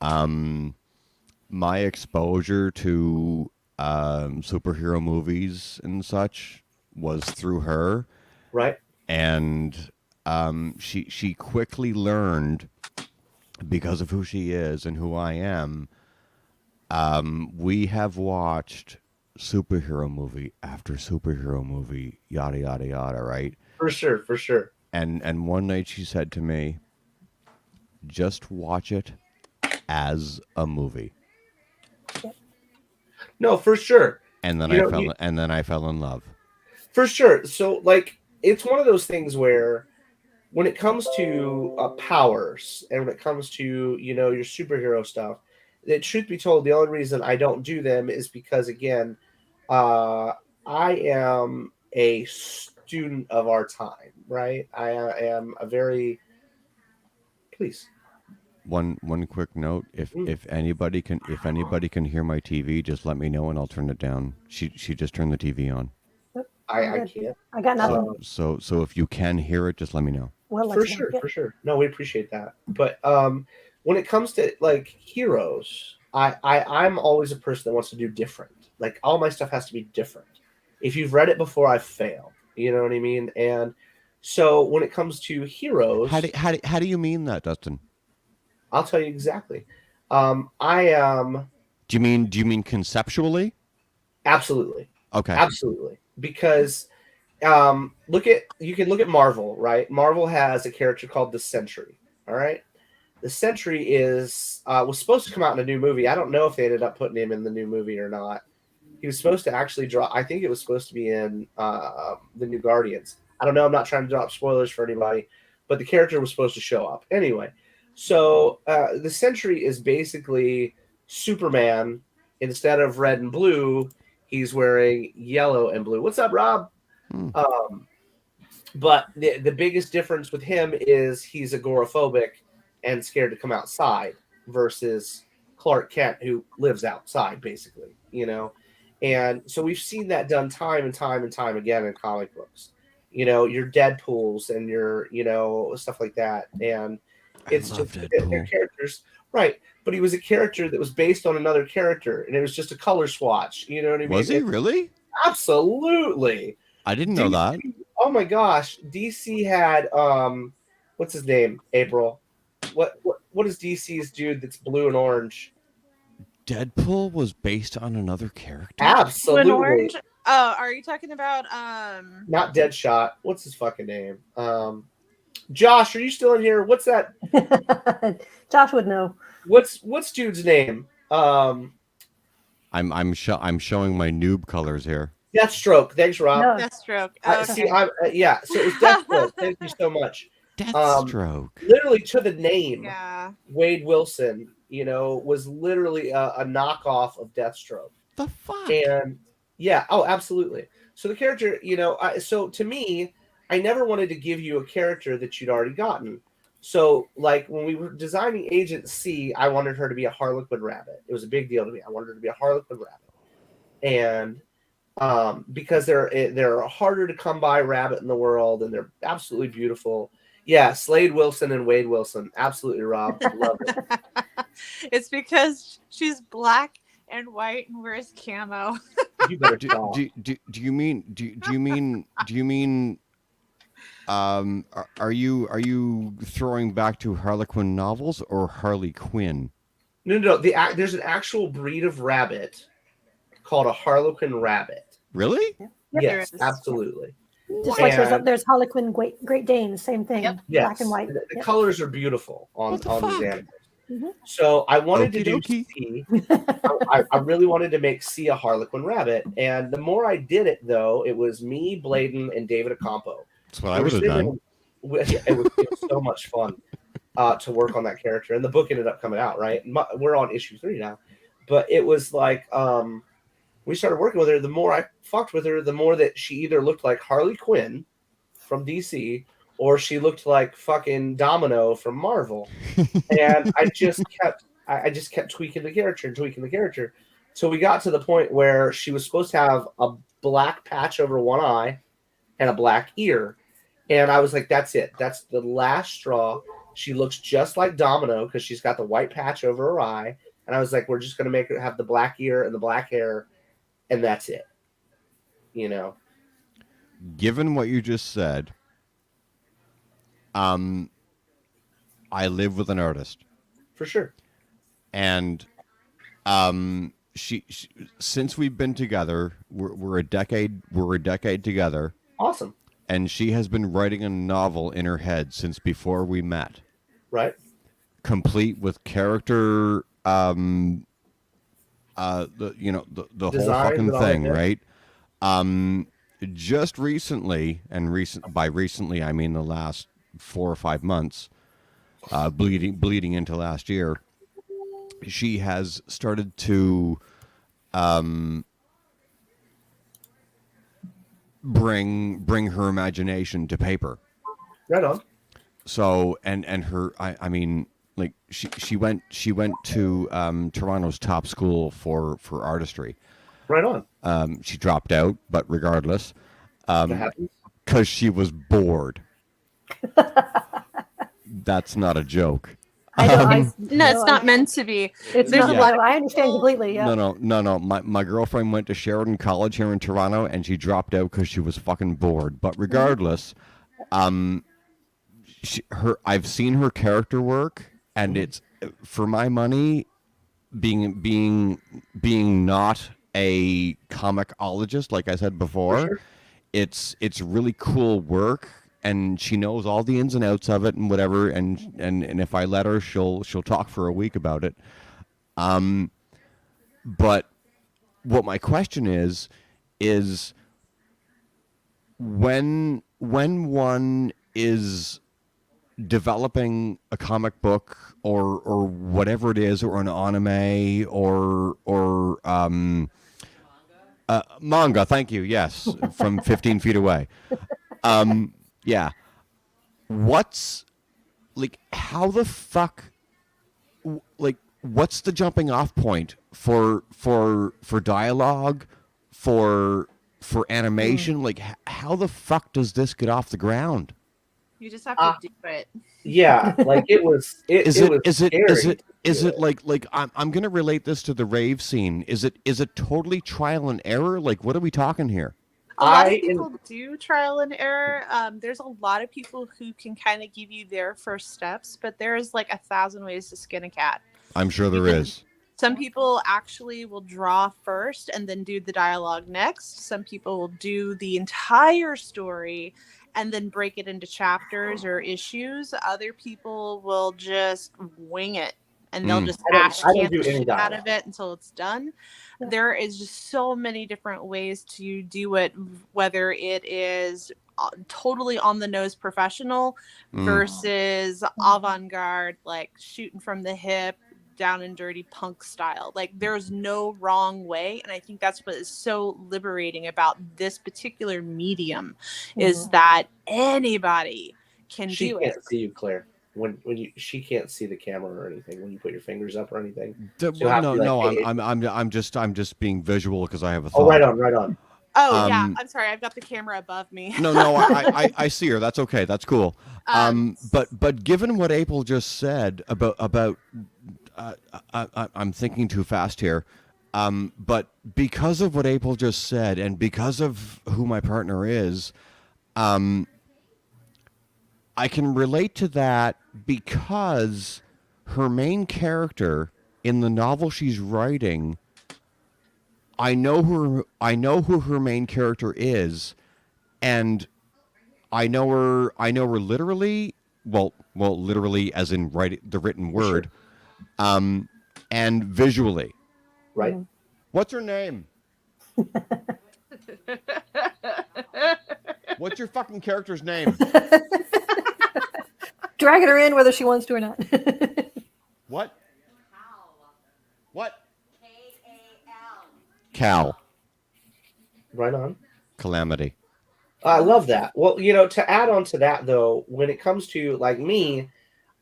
My exposure to superhero movies and such was through her, right? And she quickly learned, because of who she is and who I am. We have watched superhero movie after superhero movie, yada yada yada, right? For sure. And one night she said to me, just watch it as a movie. No, for sure. And then I fell in love. For sure. So like it's one of those things where when it comes to powers and when it comes to your superhero stuff, truth be told, the only reason I don't do them is because, again, I am a student of our time, right? I am a very... Please. One quick note: if anybody can hear my TV, just let me know and I'll turn it down. She just turned the TV on. I can't. I got nothing. So if you can hear it, just let me know. Well, for sure. No, we appreciate that. But when it comes to like heroes, I'm always a person that wants to do different. Like all my stuff has to be different. If you've read it before, I fail. You know what I mean? And so when it comes to heroes, how do you mean that, Dustin? I'll tell you exactly. I am. Do you mean conceptually? Absolutely. Okay. Absolutely. Because you can look at Marvel, right? Marvel has a character called the Sentry. All right. The Sentry was supposed to come out in a new movie. I don't know if they ended up putting him in the new movie or not. He was supposed to actually I think it was supposed to be in the new Guardians. I don't know. I'm not trying to drop spoilers for anybody, but the character was supposed to show up anyway. So the Sentry is basically Superman. Instead of red and blue, he's wearing yellow and blue. What's up, Rob? But the biggest difference with him is he's agoraphobic and scared to come outside versus Clark Kent, who lives outside, basically, And so we've seen that done time and time again in comic books. Your Deadpools and your, stuff like that. And it's just their characters. Right. But he was a character that was based on another character, and it was just a color swatch. You know what I mean? Was he really? Absolutely. I didn't know that. Oh my gosh. DC had what's his name? April. What is DC's dude that's blue and orange? Deadpool was based on another character? Absolutely. Blue and orange? Oh, are you talking about not Deadshot. What's his fucking name? Josh, are you still in here? What's that? Josh would know. What's dude's name? I'm showing my noob colors here. Deathstroke. Thanks, Rob. No. Deathstroke? Okay. So it was Deathstroke. Thank you so much. Deathstroke. Literally to the name. Yeah. Wade Wilson, was literally a knockoff of Deathstroke. The fuck? And yeah, oh, absolutely. So the character, so to me, I never wanted to give you a character that you'd already gotten. So, like when we were designing Agent C, I wanted her to be a Harlequin rabbit. It was a big deal to me. I wanted her to be a Harlequin rabbit, and because they're a harder to come by rabbit in the world, and they're absolutely beautiful. Yeah, Slade Wilson and Wade Wilson, absolutely, Rob, love it. It's because she's black and white and wears camo. You better Do, stop. do you mean are you throwing back to Harlequin novels or Harley Quinn? No. There's an actual breed of rabbit called a Harlequin rabbit. Really? Yep. There Yes, is. absolutely. Just like And- there's Harlequin Great Danes, same thing, Yep. Yes, black and white. The Yep. colors are beautiful on What the these fuck? animals. Mhm. So I wanted to do Okie C. I really wanted to make C a Harlequin rabbit, and the more I did it, though, it was me, Bladen, and David Acampo. That's what I would have done. It was so much fun to work on that character, and the book ended up coming out. Right, we're on issue 3 now, but it was like we started working with her. The more I fucked with her, the more that she either looked like Harley Quinn from DC or she looked like fucking Domino from Marvel. And I just kept tweaking the character. So we got to the point where she was supposed to have a black patch over one eye and a black ear. And I was like, that's it. That's the last straw. She looks just like Domino because she's got the white patch over her eye. And I was like, we're just going to make her have the black ear and the black hair. And that's it. Given what you just said, I live with an artist, For sure. and she since we've been together, we're a decade together, Awesome. and she has been writing a novel in her head since before we met, Right? complete with character, the whole Designs fucking and all thing, that, yeah. right? Just recently, and by recently I mean the last 4 or 5 months, bleeding into last year, she has started to bring her imagination to paper. Right on. So and her, I mean, like she went to Toronto's top school for artistry. Right on. She dropped out, but regardless, That happens. because she was bored. That's not a joke. I know. No, it's not meant to be. It's There's not. a lot No, I understand completely. Yeah. No. My girlfriend went to Sheridan College here in Toronto, and she dropped out because she was fucking bored. But regardless, I've seen her character work, and it's, for my money, being not a comicologist, like I said before, For sure. it's really cool work, and she knows all the ins and outs of it and whatever, and if I let her, she'll talk for a week about it. But what my question is when one is developing a comic book or whatever it is, or an anime or manga, thank you, yes, from 15 feet away. Yeah. What's, like, how the fuck, like, what's the jumping off point for dialogue, for animation? Like, how the fuck does this get off the ground? You just have to do it. Yeah, like it was. Is scary. it like I'm gonna relate this to the rave scene? Is it totally trial and error? Like, what are we talking here? A lot of people do trial and error. There's a lot of people who can kind of give you their first steps, but there's like 1,000 ways to skin a cat. I'm sure there is. Some people actually will draw first and then do the dialogue next. Some people will do the entire story and then break it into chapters or issues. Other people will just wing it, and they'll just I ash don't can do the any shit out dialogue. of it until it's done. There is just so many different ways to do it, whether it is totally on the nose professional versus avant-garde, like shooting from the hip, down and dirty punk style. Like there's no wrong way, and I think that's what is so liberating about this particular medium is that anybody can She do can't it. see you, Claire. When she can't see the camera or anything when you put your fingers up or anything. I'm just being visual because I have a thought. Oh, right on. Oh yeah, I'm sorry. I've got the camera above me. No, I see her. That's okay. That's cool. But given what April just said about I'm thinking too fast here. But because of what April just said, and because of who my partner is, I can relate to that because her main character in the novel she's writing, I know who her main character is, and I know her literally, well literally as in the written word, and visually. Right. What's her name? What's your fucking character's name? Dragging her in whether she wants to or not. What? What? K-A-L. Cal. Right on. Calamity. I love that. Well, to add on to that though, when it comes to like me,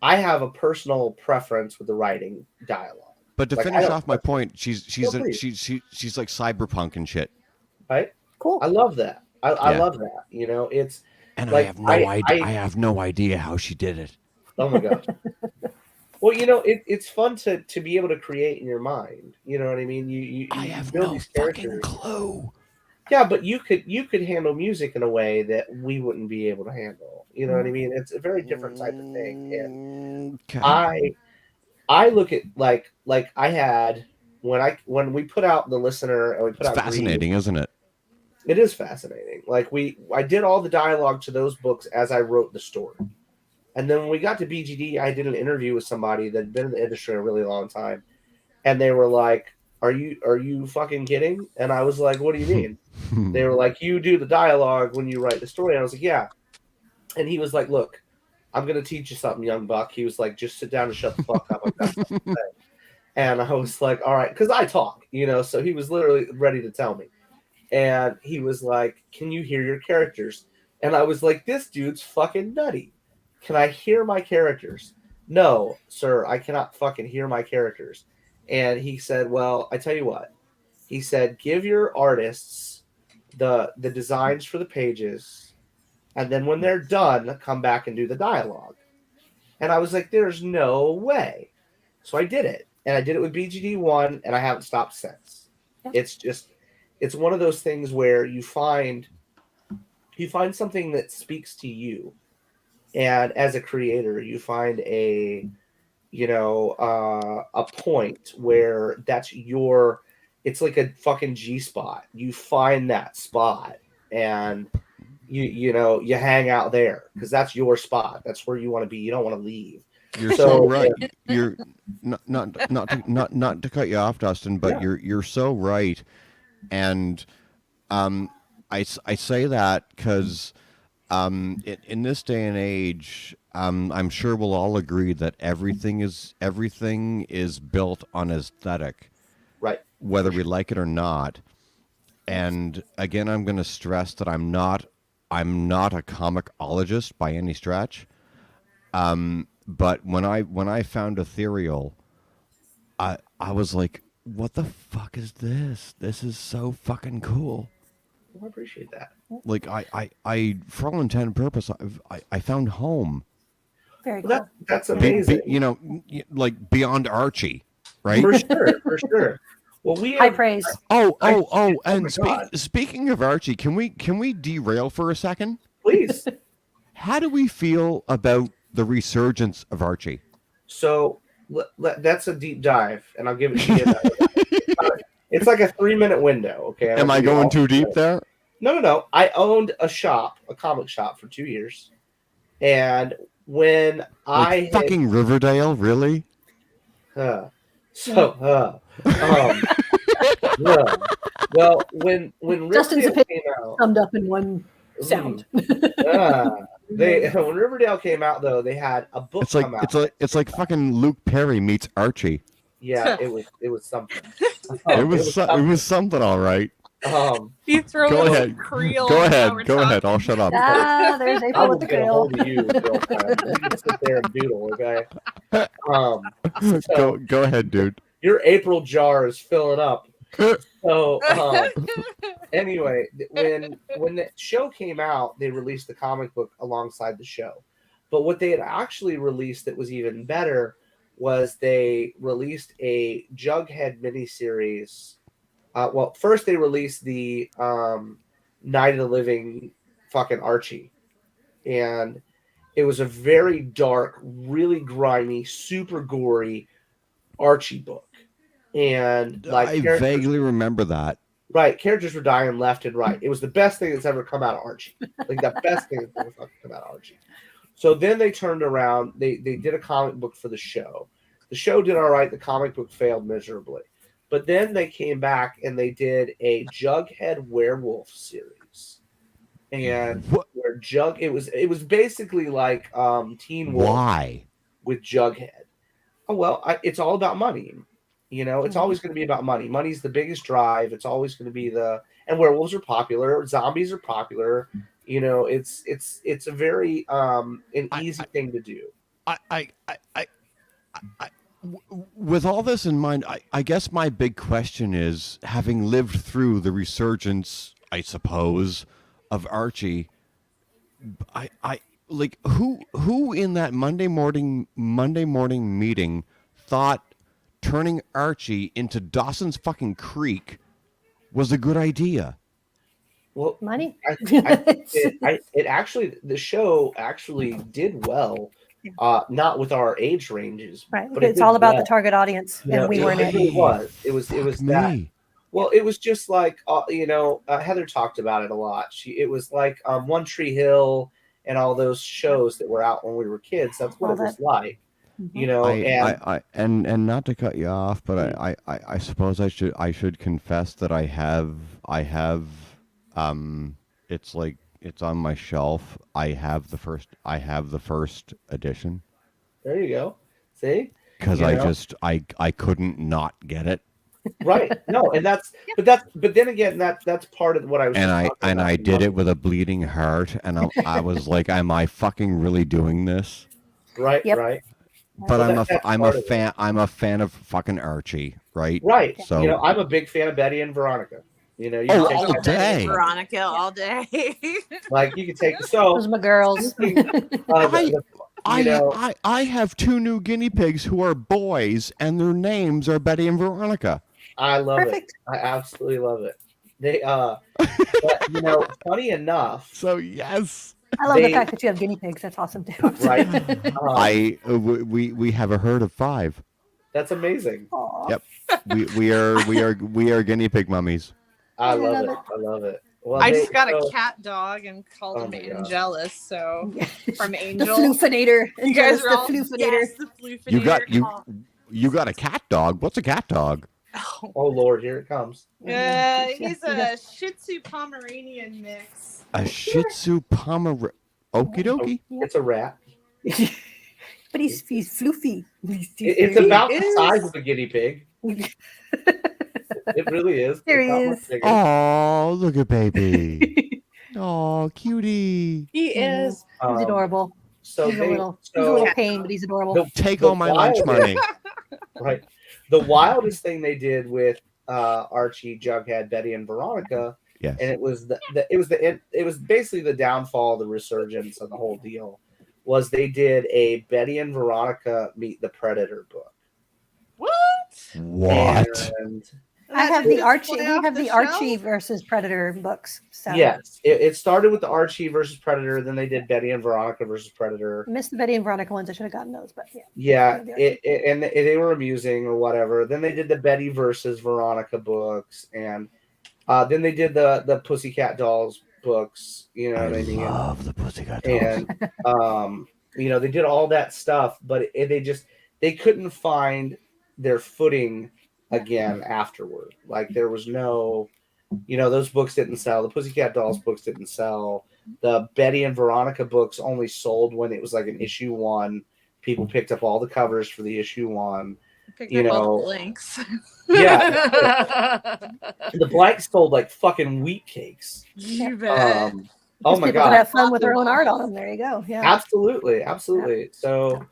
I have a personal preference with the writing dialogue. But to finish off my point, she's like cyberpunk and shit. Right? Cool. I love that. I love that. It's and like, I have no idea. I have no idea how she did it. Oh my gosh. Well, it's fun to be able to create in your mind. You know what I mean? You I have build no these fucking characters. clue. Yeah, but you could handle music in a way that we wouldn't be able to handle. You know what I mean? It's a very different type of thing. And Okay. I look at like I had when we put out The Listener and we put It's out fascinating, Greed, isn't it? it is fascinating. Like I did all the dialogue to those books as I wrote the story. And then when we got to BGD, I did an interview with somebody that had been in the industry a really long time. And they were like, Are you fucking kidding? And I was like, what do you mean? They were like, you do the dialogue when you write the story. And I was like, yeah. And he was like, look, I'm going to teach you something, young buck. He was like, just sit down and shut the fuck up. I've got something to say. And I was like, all right, because I talk, so he was literally ready to tell me. And he was like, can you hear your characters? And I was like, this dude's fucking nutty. Can I hear my characters? No, sir, I cannot fucking hear my characters. And he said, well, I tell you what. He said, give your artists the designs for the pages, and then when they're done, come back and do the dialogue. And I was like, there's no way. So I did it. And I did it with BGD 1, and I haven't stopped since. Yeah. It's one of those things where you find something that speaks to you. And as a creator, you find a point where that's it's like a fucking G spot. You find that spot and you hang out there because that's your spot. That's where you want to be. You don't want to leave. You're so right. You're not to cut you off, Dustin, but yeah. You're so right. And I say that because in this day and age, I'm sure we'll all agree that everything is built on aesthetic, right? Whether we like it or not. And again, I'm going to stress that I'm not a comicologist by any stretch. But when I found Ethereal, I was like, what the fuck is this? This is so fucking cool. I appreciate that. Like I for all intent and purpose, I found home. Very cool. That's amazing. Like beyond Archie, right? For sure. Well, we have, high praise. And speaking of Archie, can we derail for a second? Please. How do we feel about the resurgence of Archie? So that's a deep dive, and I'll give it to you. It's like a 3-minute window. Okay. Am I going too deep there? No. I owned a comic shop for 2 years, and when fucking Riverdale, really? Well, when Riverdale came out, summed up in one sound. When Riverdale came out, though, they had a book come out. It's like fucking Luke Perry meets Archie. Yeah, it was something. It was something, all right. You throw Go in ahead. Creole. Go and now ahead. we're Go ahead. talking. I'll shut up. Ah, there's I April will with the get a grill. hold of you, girlfriend. You can sit there and doodle, okay? So Go ahead, dude. your April jar is filling up. So anyway, when the show came out, they released the comic book alongside the show. But what they had actually released that was even better was they released a Jughead miniseries. Well, first they released the Night of the Living fucking Archie, and it was a very dark, really grimy, super gory Archie book, and like I vaguely remember that. right, characters were dying left and right. It was the best thing that's ever come out of Archie, like the best thing that's ever fucking come out of Archie. So then they turned around. They did a comic book for the show. The show did all right. The comic book failed miserably. But then they came back and they did a Jughead werewolf series. And What? where it was basically like Teen Wolf Why? with Jughead. Oh well, it's all about money. You know, it's always going to be about money. Money's the biggest drive. It's always going to be and werewolves are popular. Zombies are popular. You know, it's a very an easy thing to do. With all this in mind, I guess my big question is, having lived through the resurgence, I suppose, of Archie, I like who in that Monday morning meeting thought turning Archie into Dawson's fucking Creek was a good idea? Well, Money. it actually, the show actually did well. Not with our age ranges, Right. but It's all about the target audience, You know, and we weren't it in. really was. It was Fuck that. me. Well, it was just like Heather talked about it a lot. It was like One Tree Hill and all those shows that were out when we were kids. That's what All it was that. like, you know. And not to cut you off, but I suppose I should confess that I have it's like it's on my shelf. I have the first edition There you go. See, because You I know? just I couldn't not get it, right? No, and but then again, that's part of what I was. and just I talking and about. I did it with a bleeding heart, and I was like, am I fucking really doing this? Right, Yep. right, But Well, I'm that's a part of it. fan. I'm a fan of fucking Archie, right? right. So You know, I'm a big fan of Betty and Veronica. You know, you Oh, can take all that- day. Veronica all day. like you can take Those so. are my girls. I have two new guinea pigs who are boys, and their names are Betty and Veronica. I love Perfect. it. I absolutely love it. They but you know, funny enough, So yes, I love the They- fact that you have guinea pigs. That's awesome too. right? we have a herd of 5. That's amazing. Aw. Yep. We are guinea pig mummies. I I love love it. it. I love it. Well, I just got a so- cat dog and called Oh him my God. Angelus. So from The Angel, floofinator. you guys are the all floofinator. yes, the floofinator. You got a cat dog. What's a cat dog? Oh. Oh Lord, here it comes. He's a Shih Tzu Pomeranian mix. A Shih Tzu Pomeranian. Okie dokie. It's a rat. But he's floofy. It's about the is. size of a guinea pig. It really is. There It's he not much is. bigger. Oh, look at baby. Oh, cutie. He is. He's adorable. So He's a they, little so pain, but he's adorable. Take the all my lunch wildest- money. Right. The wildest thing they did with Archie, Jughead, Betty, and Veronica, Yes. and it was it was basically the downfall, the resurgence of the whole deal. Was they did a Betty and Veronica Meet the Predator book. What? What? And I have the Just Archie. fly We off have the the shelf? Archie versus Predator books. So yes, it started with the Archie versus Predator. Then they did Betty and Veronica versus Predator. I missed the Betty and Veronica ones. I should have gotten those, but yeah. Yeah, Yeah, and they were amusing or whatever. Then they did the Betty versus Veronica books, and then they did the Pussycat Dolls books. You know I what I mean? love the Pussycat Dolls. And you know, they did all that stuff, but they couldn't find their footing again afterward. Like there was no, you know, those books didn't sell. The Pussycat Dolls books didn't sell. The Betty and Veronica books only sold when it was like an issue 1. People picked up all the covers for the issue 1. Picked You up all know, the blanks. yeah, the blanks sold like fucking wheat cakes. You bet. Oh Because my people could god, have fun Lots with their of own art on balls. them. There you go. Yeah. absolutely, absolutely. So,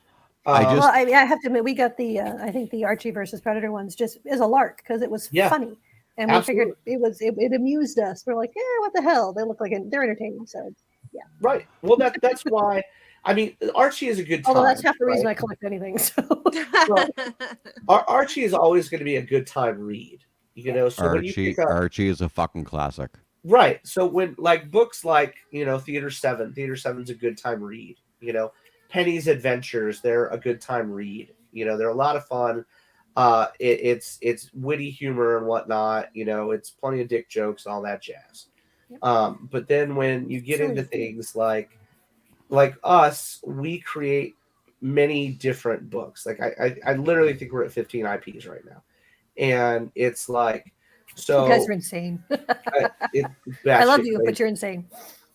I Well, just- I have to admit, we got the I think the Archie versus Predator ones just as a lark because it was Yeah, funny, and we figured absolutely. it amused us. We're like, yeah, what the hell? They look like they're entertaining. So yeah. Right. Well, that's why. I mean, Archie is a good Although time, that's half the reason right? I collect anything. So Well, Archie is always going to be a good time read. You know, so when you pick up Archie is a fucking classic. right, so when like books like Theater 7's a good time read. Penny's Adventures, they're a good time read. They're a lot of fun. It's witty humor and whatnot. It's plenty of dick jokes and all that jazz. Yep. But then when you get Silly. into things like us, we create many different books. Like I literally think we're at 15 IPs right now, and it's like you guys so. are insane. It's I love batshit you, crazy. but you're insane.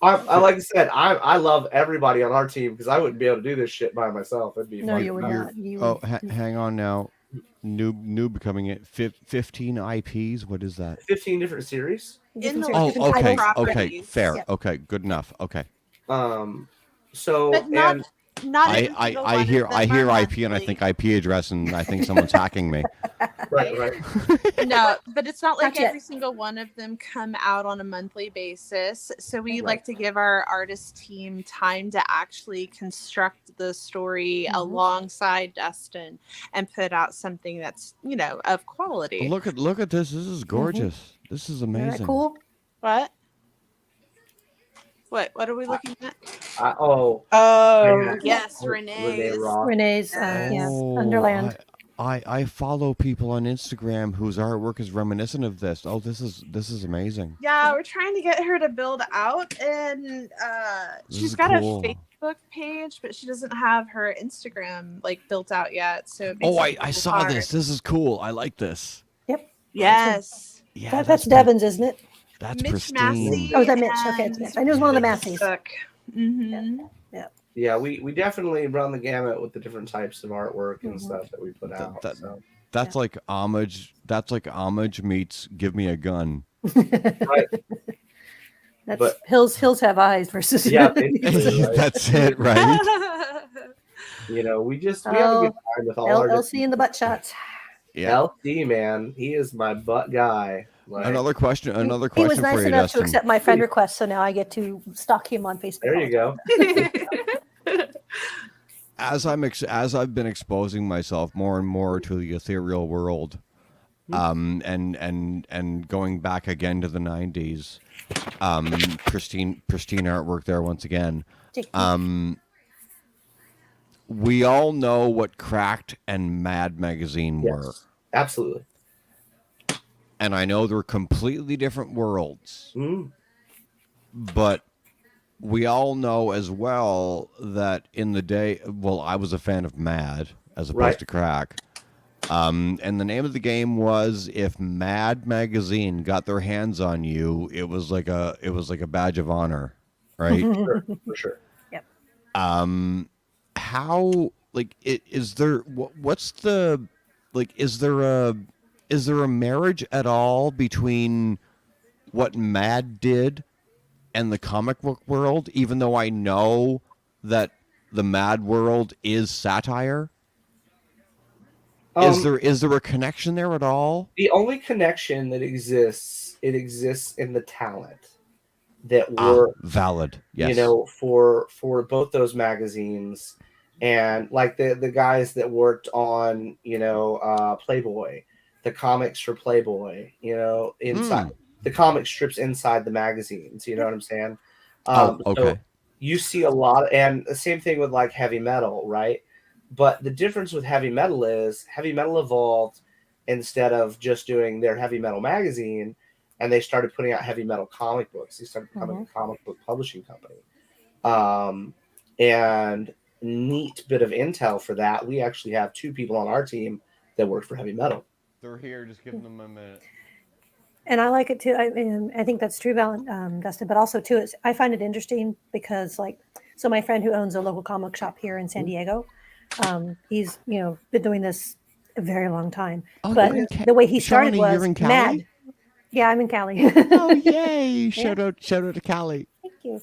I like I said, I love everybody on our team because I wouldn't be able to do this shit by myself. It'd be No, fucking you would nuts. not. You Oh, would. hang on now. Noob coming in. 15 IPs. What is that? 15 different series. In the Oh, different okay, titles. okay, fair. Yeah. Okay, good enough. Okay. So But not and not every single one I of hear them are IP and I monthly. think IP address and I think someone's hacking me. right. No, but it's not like Not yet. every single one of them come out on a monthly basis. So we Right. like to give our artist team time to actually construct the story alongside Dustin and put out something that's, of quality. Look at this. This is gorgeous. This is Isn't that amazing. cool? What? What are we looking at? Oh, Oh, yeah. yes, Renee Renee's. Roth. Renee's, yes, Oh, Underland. I follow people on Instagram whose artwork is reminiscent of this. Oh, this is amazing. Yeah, we're trying to get her to build out, and This she's is got cool. a Facebook page, but she doesn't have her Instagram built out yet. So it makes Oh, it a I little saw hard. this. This is cool. I like this. Yep. Yes. Yeah, That's Devon's, isn't it? That's Mitch pristine. Massey. Oh, is that Mitch? Okay, it's and Mitch. I knew it was one of the Mitch's Masseys. book. Mm-hmm. Yeah, we definitely run the gamut with the different types of artwork and stuff that we put out. So. That's like homage. That's like homage meets give me a gun. Right. That's But- Hills have eyes versus Yeah, basically, right? That's it, right? We have a good time with all our LC in the butt shots. Yeah. LC, man, he is my butt guy. Like, Another question. Another He was question nice for you, enough to Dustin. accept my friend request, so now I get to stalk him on Facebook. there you go. As I've been exposing myself more and more to the ethereal world, and going back again to the 90s, pristine artwork there once again. We all know what Cracked and Mad Magazine were, Yes, absolutely. and I know they're completely different worlds, but we all know as well that in the day, well, I was a fan of Mad as opposed to Crack. And the name of the game was if Mad Magazine got their hands on you, it was like a badge of honor, right? For sure. Yep. How is there what's the is there a marriage at all between what Mad did and the comic book world, even though I know that the Mad world is satire? Is there a connection there at all? The only connection that exists, it exists in the talent that work. Valid. Yes. For both those magazines, and like the guys that worked on Playboy, the comics for Playboy, inside the comic strips inside the magazines. You know what I'm saying? Okay. So you see a lot, and the same thing with like heavy metal, right? But the difference with heavy metal is heavy metal evolved instead of just doing their heavy metal magazine, and they started putting out heavy metal comic books. They started becoming a comic book publishing company. And neat bit of intel for that, we actually have 2 people on our team that work for heavy metal. They're here. Just give them a minute. And I like it too. I think that's true, Dustin. But also too, I find it interesting because, so my friend who owns a local comic shop here in San Diego, he's been doing this a very long time. Oh, But you're in Ca- the way he started Shawnee, was you're in Cali? mad. Yeah, I'm in Cali. Oh, yay! Shout out to Cali. Thank you.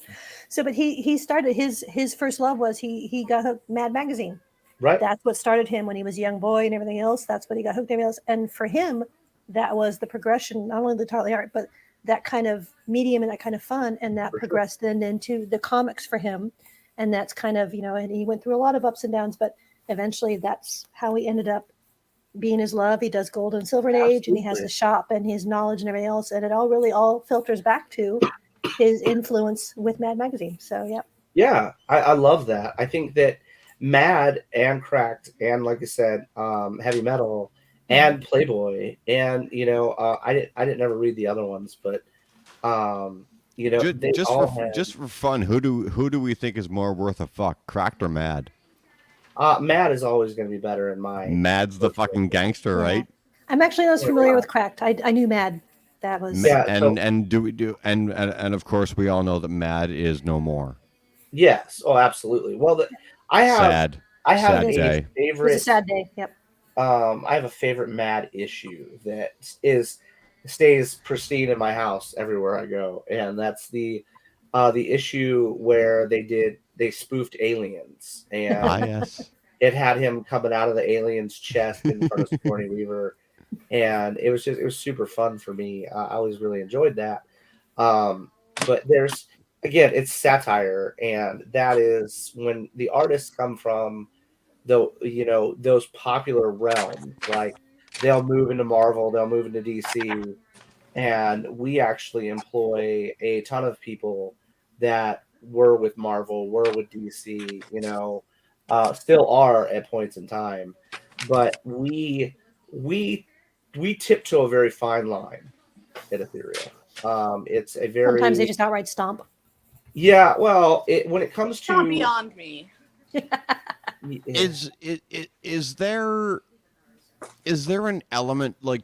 So, but he started his first love was he got hooked Mad Magazine. Right. That's what started him when he was a young boy and everything else. That's what he got hooked on. Everything else. And for him, that was the progression, not only the Tartly art, but that kind of medium and that kind of fun. And that progressed then into the comics for him. And that's kind of, and he went through a lot of ups and downs, but eventually that's how he ended up being his love. He does Gold and Silver Age, and he has the shop and his knowledge and everything else. And it all really all filters back to his influence with Mad Magazine. So, yeah. Yeah, I love that. I think that Mad and Cracked and, like I said, Heavy Metal and Playboy and I didn't ever read the other ones, but they all had, just for fun, who do we think is more worth a fuck, Cracked or Mad? Mad is always going to be better in my. Mad's the fucking gangster, Yeah. right? I'm actually not as familiar with Cracked. I knew Mad. That was Yeah, and do we do and of course we all know that Mad is no more. Yes. Oh, absolutely. Well, I have Sad a day. It was favorite. a sad day. Yep. I have a favorite Mad issue that stays pristine in my house everywhere I go, and that's the issue where they spoofed aliens, and yes. it had him coming out of the alien's chest in front of Sigourney Weaver, and it was super fun for me. I always really enjoyed that. But there's again, it's satire, and that is when the artists come from those popular realms. Like they'll move into Marvel, they'll move into DC, and we actually employ a ton of people that were with Marvel, were with DC, still are at points in time, but we tiptoe a very fine line at Ethereal. It's a very Sometimes they just outright stomp. yeah. Well, when it comes Not to beyond me. Is there an element like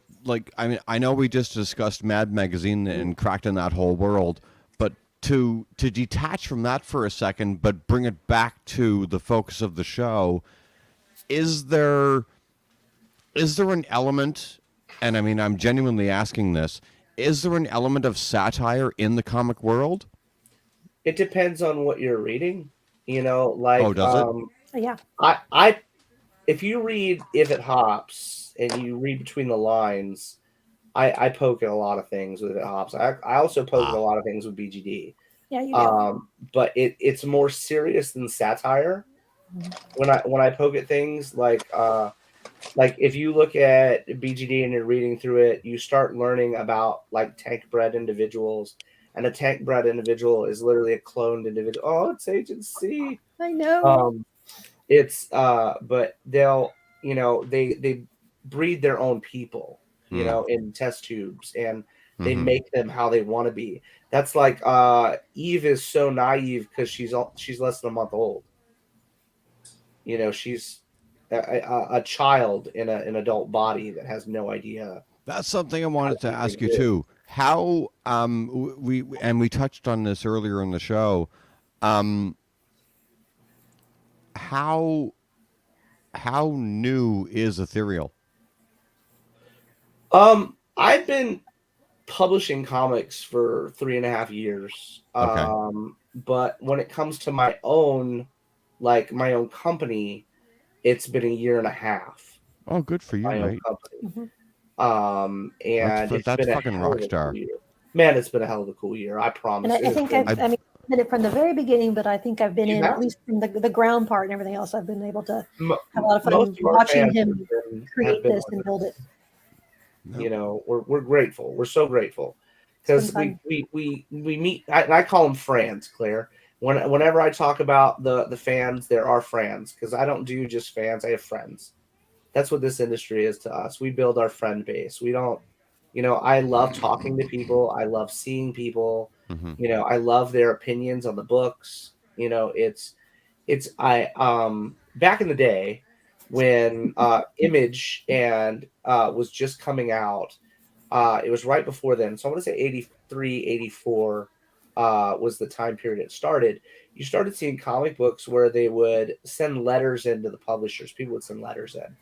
I mean, I know we just discussed Mad Magazine and Cracked in that whole world, but to detach from that for a second but bring it back to the focus of the show, is there an element, and I mean I'm genuinely asking this, is there an element of satire in the comic world? It depends on what you're reading, like Oh, does it? Yeah. I if you read If It Hops and you read between the lines, I poke at a lot of things with If It Hops. I also poke at a lot of things with BGD. Yeah, you do. But it's more serious than satire. When I poke at things like if you look at BGD and you're reading through it, you start learning about like tank bred individuals, and a tank bred individual is literally a cloned individual. Oh, it's Agent C. I know. It's but they'll they breed their own people, in test tubes, and they make them how they want to be. That's like Eve is so naive because she's less than a month old. She's a child in an adult body that has no idea. That's something I wanted to ask you too. How we touched on this earlier in the show. How new is Ethereal? I've been publishing comics for 3.5 years. Okay. But when it comes to my own company, it's been 1.5 years. Oh, good for you, My own mate. company. That's And it's been fucking a hell of rock a star. cool year. Man, it's been a hell of a cool year. I promise. And I think I've been it from the very beginning, but I think I've been You in have? at least from the ground part and everything else. I've been able to Most have a lot of fun of our watching fans him have create been this with and us. build it. We're grateful. We're so grateful because been we meet. I call them friends, Claire. Whenever I talk about the fans, there are friends, because I don't do just fans. I have friends. That's what this industry is to us. We build our friend base. We don't. I love talking to people. I love seeing people. I love their opinions on the books. Back in the day when Image and was just coming out. It was right before then. So I want to say 83, 84. was the time period it started. You started seeing comic books where they would send letters into the publishers. People would send letters in,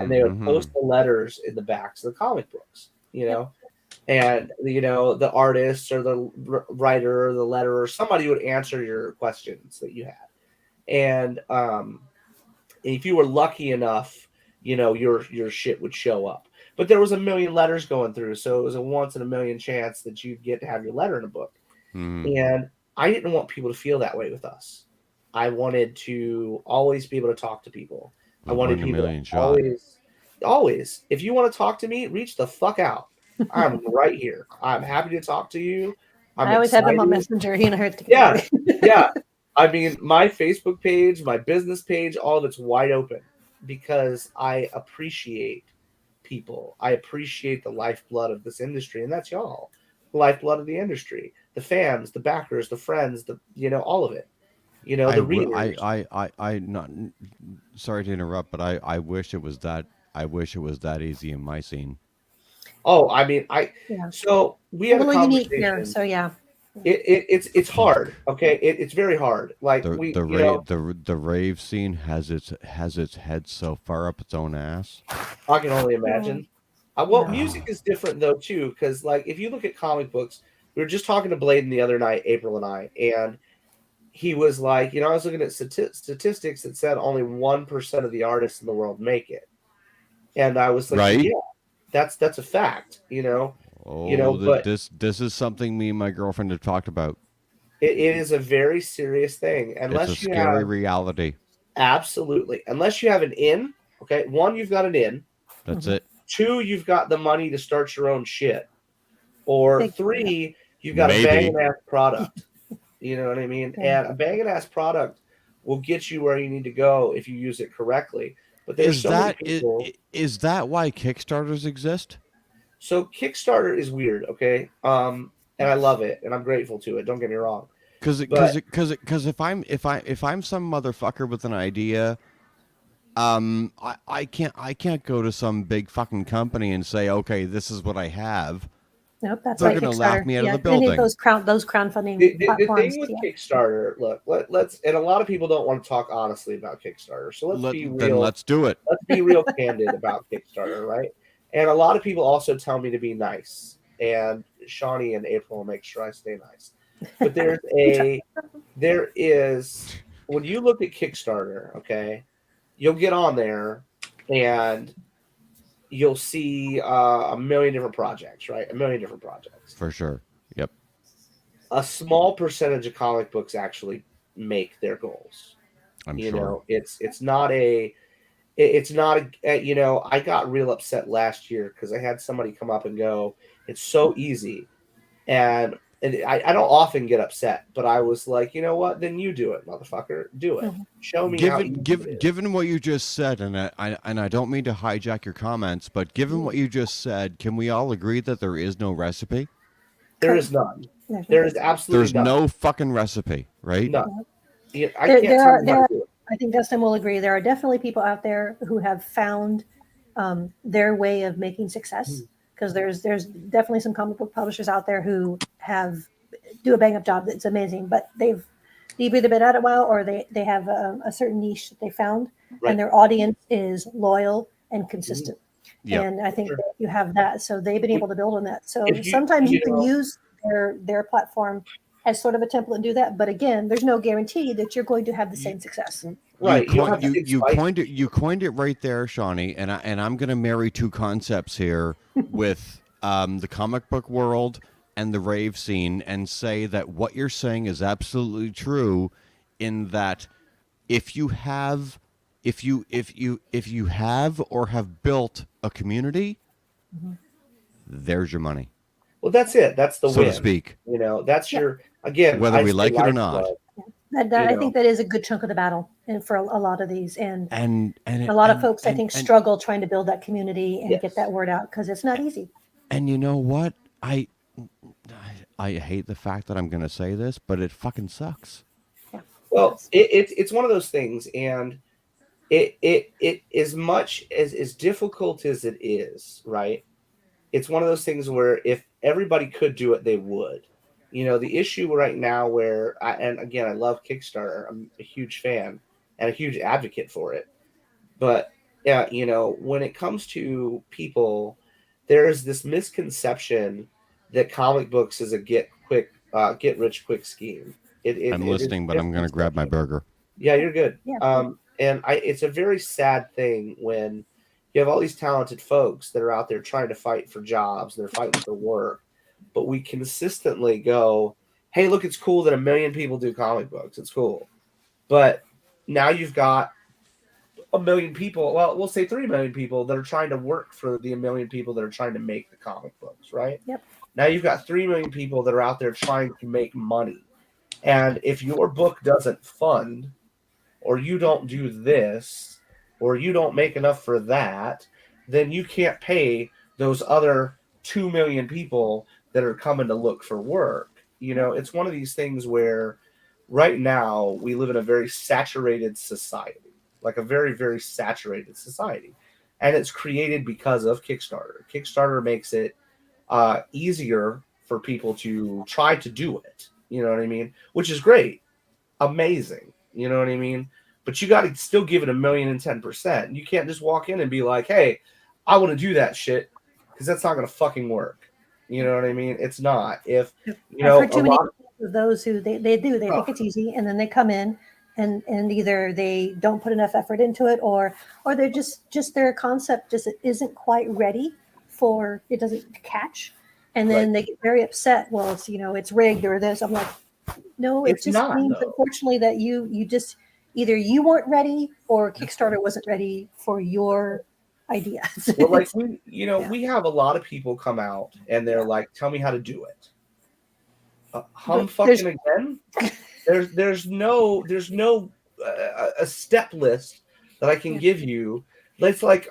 and they would post the letters in the backs of the comic books. And the artist or the writer or the letterer, somebody would answer your questions that you had. And if you were lucky enough, your shit would show up. But there was a million letters going through, so it was a once in a million chance that you'd get to have your letter in a book. And I didn't want people to feel that way with us. I wanted to always be able to talk to people. I wanted people to always, if you want to talk to me, reach the fuck out. I'm right here. I'm happy to talk to you. I always have him on Messenger. He and I heard together. Yeah. I mean, my Facebook page, my business page, all of it's wide open because I appreciate people. I appreciate the lifeblood of this industry, and that's y'all. The lifeblood of the industry. The fans, the backers, the friends, all of it. The readers. I not sorry to interrupt, but I wish it was that easy in my scene. Oh, I mean, so we had a conversation. Unique here, so yeah. It's hard. Okay, it's very hard. Like the rave scene has its head so far up its own ass. I can only imagine. Music is different though too, because like if you look at comic books, we were just talking to Bladen the other night, April and I, and he was like, I was looking at statistics that said only 1% of the artists in the world make it, and I was like, right? Yeah, that's a fact, but this is something me and my girlfriend have talked about. It is a very serious thing. Unless it's a scary reality. Absolutely. Unless you have an in, okay? 1, you've got an in. That's it. 2, you've got the money to start your own shit. Or 3, you've got a banging ass product. You know what I mean? And a banging ass product will get you where you need to go if you use it correctly. But there's many people. Is that why Kickstarters exist? So Kickstarter is weird, okay? And I love it, and I'm grateful to it. Don't get me wrong. Because if I'm some motherfucker with an idea, I can't go to some big fucking company and say, okay, this is what I have. Nope, that's they're going to laugh me out of the building. Any of those crowdfunding The platforms. thing with Kickstarter, look, let's, and a lot of people don't want to talk honestly about Kickstarter, so let's be real. Then let's do it. Let's be real candid about Kickstarter, right? And a lot of people also tell me to be nice, and Shawnee and April will make sure I stay nice. But there is, when you look at Kickstarter, okay, you'll get on there and you'll see a million different projects, right? A million different projects. For sure. Yep. A small percentage of comic books actually make their goals. I'm sure. It's not a, I got real upset last year because I had somebody come up and go, it's so easy. And I don't often get upset, but I was like, you know what? Then you do it, motherfucker. Do it. Show me how you do it. Given what you just said, and I don't mean to hijack your comments, but given what you just said, can we all agree that there is no recipe? There is none. There is absolutely none. No fucking recipe, right? None. I think Dustin will agree. There are definitely people out there who have found their way of making success. Because there's definitely some comic book publishers out there who do a bang up job that's amazing, but they've either been at it a while or they have a certain niche that they found, and their audience is loyal and consistent. Yep. And I think that you have that, so they've been able to build on that. So sometimes you can use their platform as sort of a template and do that, but again, there's no guarantee that you're going to have the same success. Right. You coined it right there, Shawnee, and I'm going to marry two concepts here with the comic book world and the rave scene, and say that what you're saying is absolutely true, in that if you have or have built a community, there's your money. Well, that's it. That's the so win, to speak. That's your, again, whether we like it or not. I think that is a good chunk of the battle, and for a lot of these, and a lot of folks, I think, struggle trying to build that community and get that word out, because it's not easy. And you know what? I hate the fact that I'm going to say this, but it fucking sucks. Yeah. Well, it's one of those things, and it as much as difficult as it is, right? It's one of those things where if everybody could do it, they would. You know, the issue right now and again, I love Kickstarter. I'm a huge fan and a huge advocate for it. But yeah, you know, when it comes to people, there's this misconception that comic books is a get rich quick scheme. I'm It is listening, a but I'm going to grab my misconception. burger. Yeah, you're good. Yeah. And it's a very sad thing when you have all these talented folks that are out there trying to fight for jobs, they're fighting for work, but we consistently go, "Hey, look, it's cool that 1 million people do comic books. It's cool." But now you've got 1 million people, well, we'll say 3 million people that are trying to work for the 1 million people that are trying to make the comic books, right? Yep. Now you've got 3 million people that are out there trying to make money. And if your book doesn't fund, or you don't do this, or you don't make enough for that, then you can't pay those other 2 million people that are coming to look for work. You know, it's one of these things where right now we live in a very saturated society, like a very, very saturated society. And it's created because of Kickstarter. Kickstarter makes it easier for people to try to do it. You know what I mean? Which is great, amazing. You know what I mean? But you got to still give it 1,010%. You can't just walk in and be like, "Hey, I want to do that shit," because that's not going to fucking work. You know what I mean? It's not. If you I've know heard a too many lot. of those who they think it's easy, and then they come in and either they don't put enough effort into it, or they're just their concept just isn't quite ready for it, doesn't catch, and then Right. they get very upset. Well, it's it's rigged or this. I'm like, no, it It's just not means though. unfortunately that you just either you weren't ready or Kickstarter wasn't ready for your ideas. Well, like It's- yeah. we have a lot of people come out and they're Yeah. like, "Tell me how to do it." Hum But there's fucking again. There's no a step list that I can yeah. give you. It's like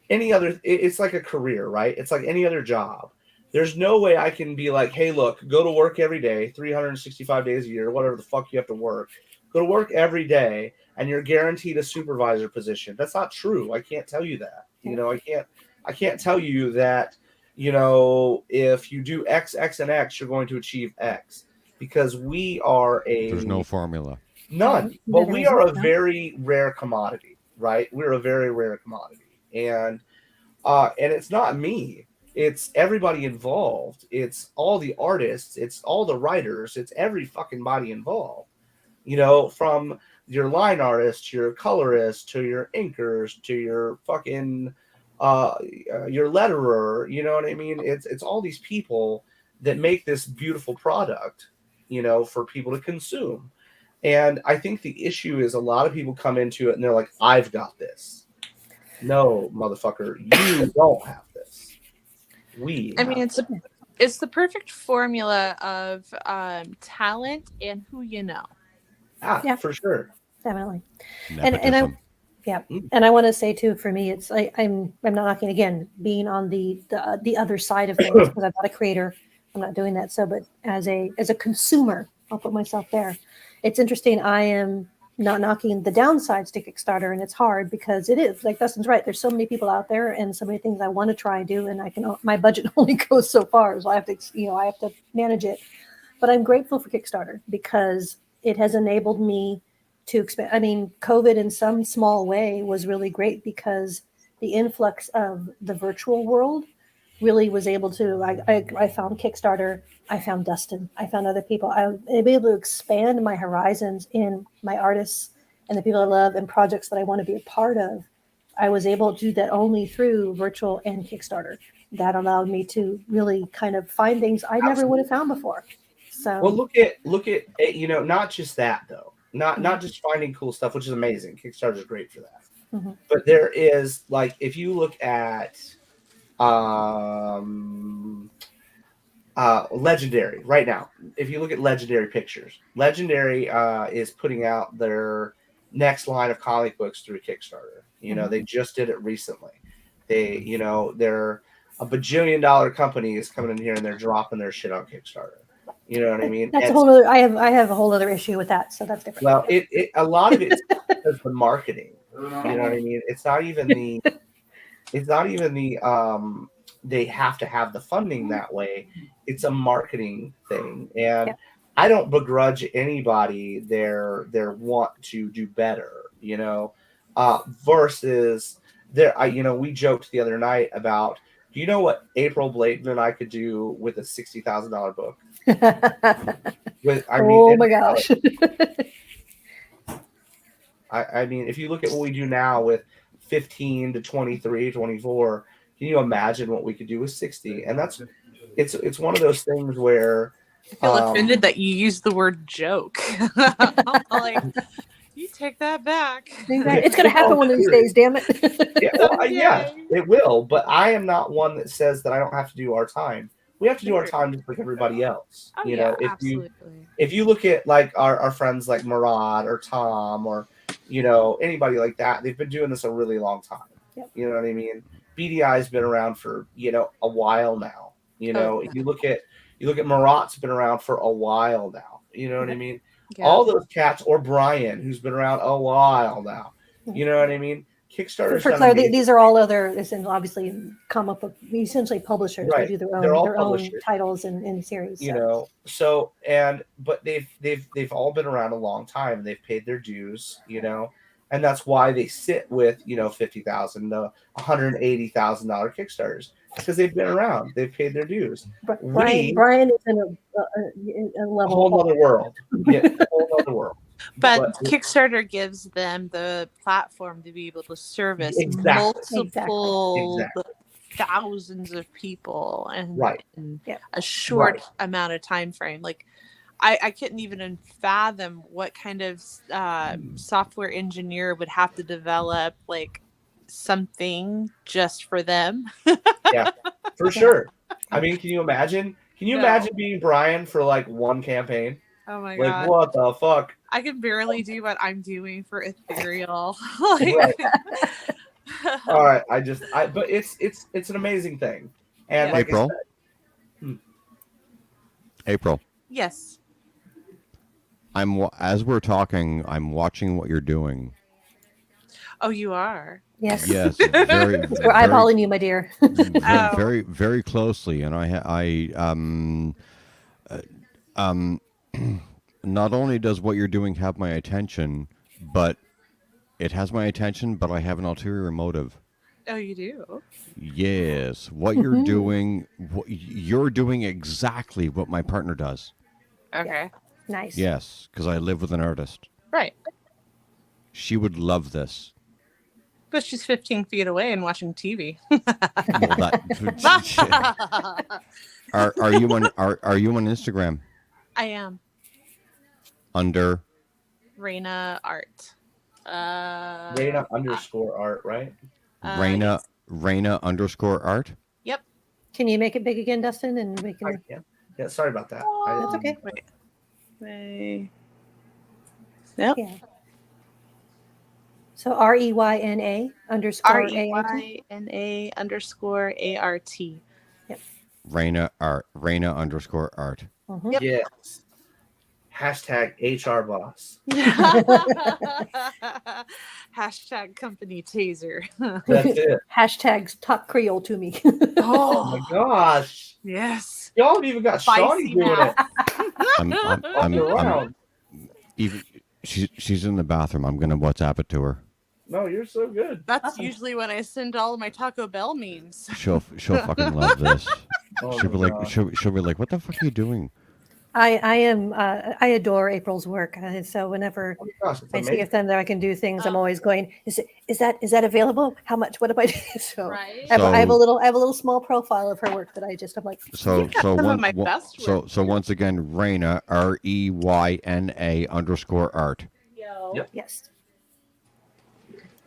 any other. It's like a career, right? It's like any other job. There's no way I can be like, "Hey, look, go to work every day, 365 days a year, whatever the fuck you have to work. Go to work every day, and you're guaranteed a supervisor position." That's not true. I can't tell you that. You Yeah. know, I can't tell you that. You know, if you do X, X, and X, you're going to achieve X, because we are There's no a formula. none, No, but there we are isn't. a No. very rare commodity, right? We're a very rare commodity, and it's not me. It's everybody involved. It's all the artists. It's all the writers. It's every fucking body involved. You know, from your line artist to your colorist to your inkers to your fucking your letterer. You know what I mean? It's all these people that make this beautiful product. You know, for people to consume. And I think the issue is a lot of people come into it and they're like, "I've got this." No, motherfucker, you don't have this. We I mean, have. it's the perfect formula of talent and who you know. Yeah. For sure. Definitely. Nepotism. Yeah, Mm. and I want to say too, for me, it's I'm not knocking again being on the other side of things because I'm not a creator. I'm not doing that. So, but as a consumer, I'll put myself there. It's interesting. I am not knocking the downsides to Kickstarter, and it's hard because it is like Dustin's right. There's so many people out there, and so many things I want to try and do, and my budget only goes so far, so I have to I have to manage it. But I'm grateful for Kickstarter because it has enabled me to expand. I mean, COVID in some small way was really great because the influx of the virtual world really was able to. I found Kickstarter, I found Dustin, I found other people. I was able to expand my horizons in my artists and the people I love and projects that I want to be a part of. I was able to do that only through virtual and Kickstarter. That allowed me to really kind of find things I never would have found before. So, Well, look at not just that though. Not just finding cool stuff, which is amazing. Kickstarter is great for that. mhm. But there is, like, if you look at um Legendary right now. If you look at Legendary Pictures, Legendary is putting out their next line of comic books through Kickstarter. You know, they just did it recently. They're a bajillion-dollar company is coming in here and they're dropping their shit on Kickstarter. You know what I mean? That's a And whole other. I have a whole other issue with that, so that's different. well, it a lot of it's because the marketing. You know what I mean? It's not even the they have to have the funding that way. It's a marketing thing, and Yeah. I don't begrudge anybody their want to do better, versus we joked the other night about, do you know what April Blayton and I could do with a $60,000 book? Oh my gosh. I mean, if you look at what we do now with 15 to 23, 24, can you imagine what we could do with 60? And it's one of those things where I feel offended that you used the word joke. I'm like, you take that back. It's going to happen one of these days, damn it. Yeah, it will. But I am not one that says that I don't have to do our time. We have to do our time just like everybody else. Oh, absolutely. If you look at like our friends like Murad or Tom or anybody like that, they've been doing this a really long time. Yep. You know what I mean? BDI's been around for a while now. If you look at Murat's been around for a while now. You know what I mean? Yeah. All those cats, or Brian, who's been around a while now. You know what I mean? Kickstarter. For clarity, these are all other, obviously, come up with essentially publishers. Right. They do They're their all own titles and series. But they've all been around a long time. They've paid their dues, and that's why they sit with $50,000 to $180,000 Kickstarters, because they've been around. They've paid their dues. Brian is in a level, a whole other world. Yeah, a whole other world. But Kickstarter gives them the platform to be able to service multiple thousands of people in a short amount of time frame. Like, I couldn't even fathom what kind of software engineer would have to develop like something just for them. Yeah, for sure. I mean, can you imagine? Can you imagine being Brian for like one campaign? Oh my God! Like, what the fuck? I can barely do what I'm doing for Ethereal. All right, but it's an amazing thing. And like April. April. Yes. As we're talking, I'm watching what you're doing. Oh, you are? Yes. Yes. We're eyeballing you, my dear. Very, very closely, and not only does what you're doing have my attention, but it has my attention, but I have an ulterior motive. Oh, you do? Yes. What you're doing, you're doing exactly what my partner does. Okay. Nice. Yes, because I live with an artist. Right. She would love this. But she's 15 feet away and watching TV. Are you on Instagram? I am. Under Raina Art. Raina _art, right? Raina _art. Yep. Can you make it big again, Dustin? And we can. Yeah. Sorry about that. That's okay. Wait. Yep. Yeah. So REYNA _ REYNA _ ART. Yep. Raina _art. Mm-hmm. Yep. Yes. Hashtag HR boss. Hashtag company taser. That's it. Hashtags talk Creole to me. Oh my gosh. Yes. Y'all even got Shawnee doing it. I'm even she's in the bathroom. I'm gonna WhatsApp it to her. No, you're so good. That's usually when I send all of my Taco Bell memes. She'll fucking love this. Oh she'll be like, what the fuck are you doing? I adore April's work. So whenever I see a thing that I can do things, I'm always going, is that available? How much? What am I doing? So right. I have a little small profile of her work that I'm like. So once again, Raina REYNA _art. Yep. Yes.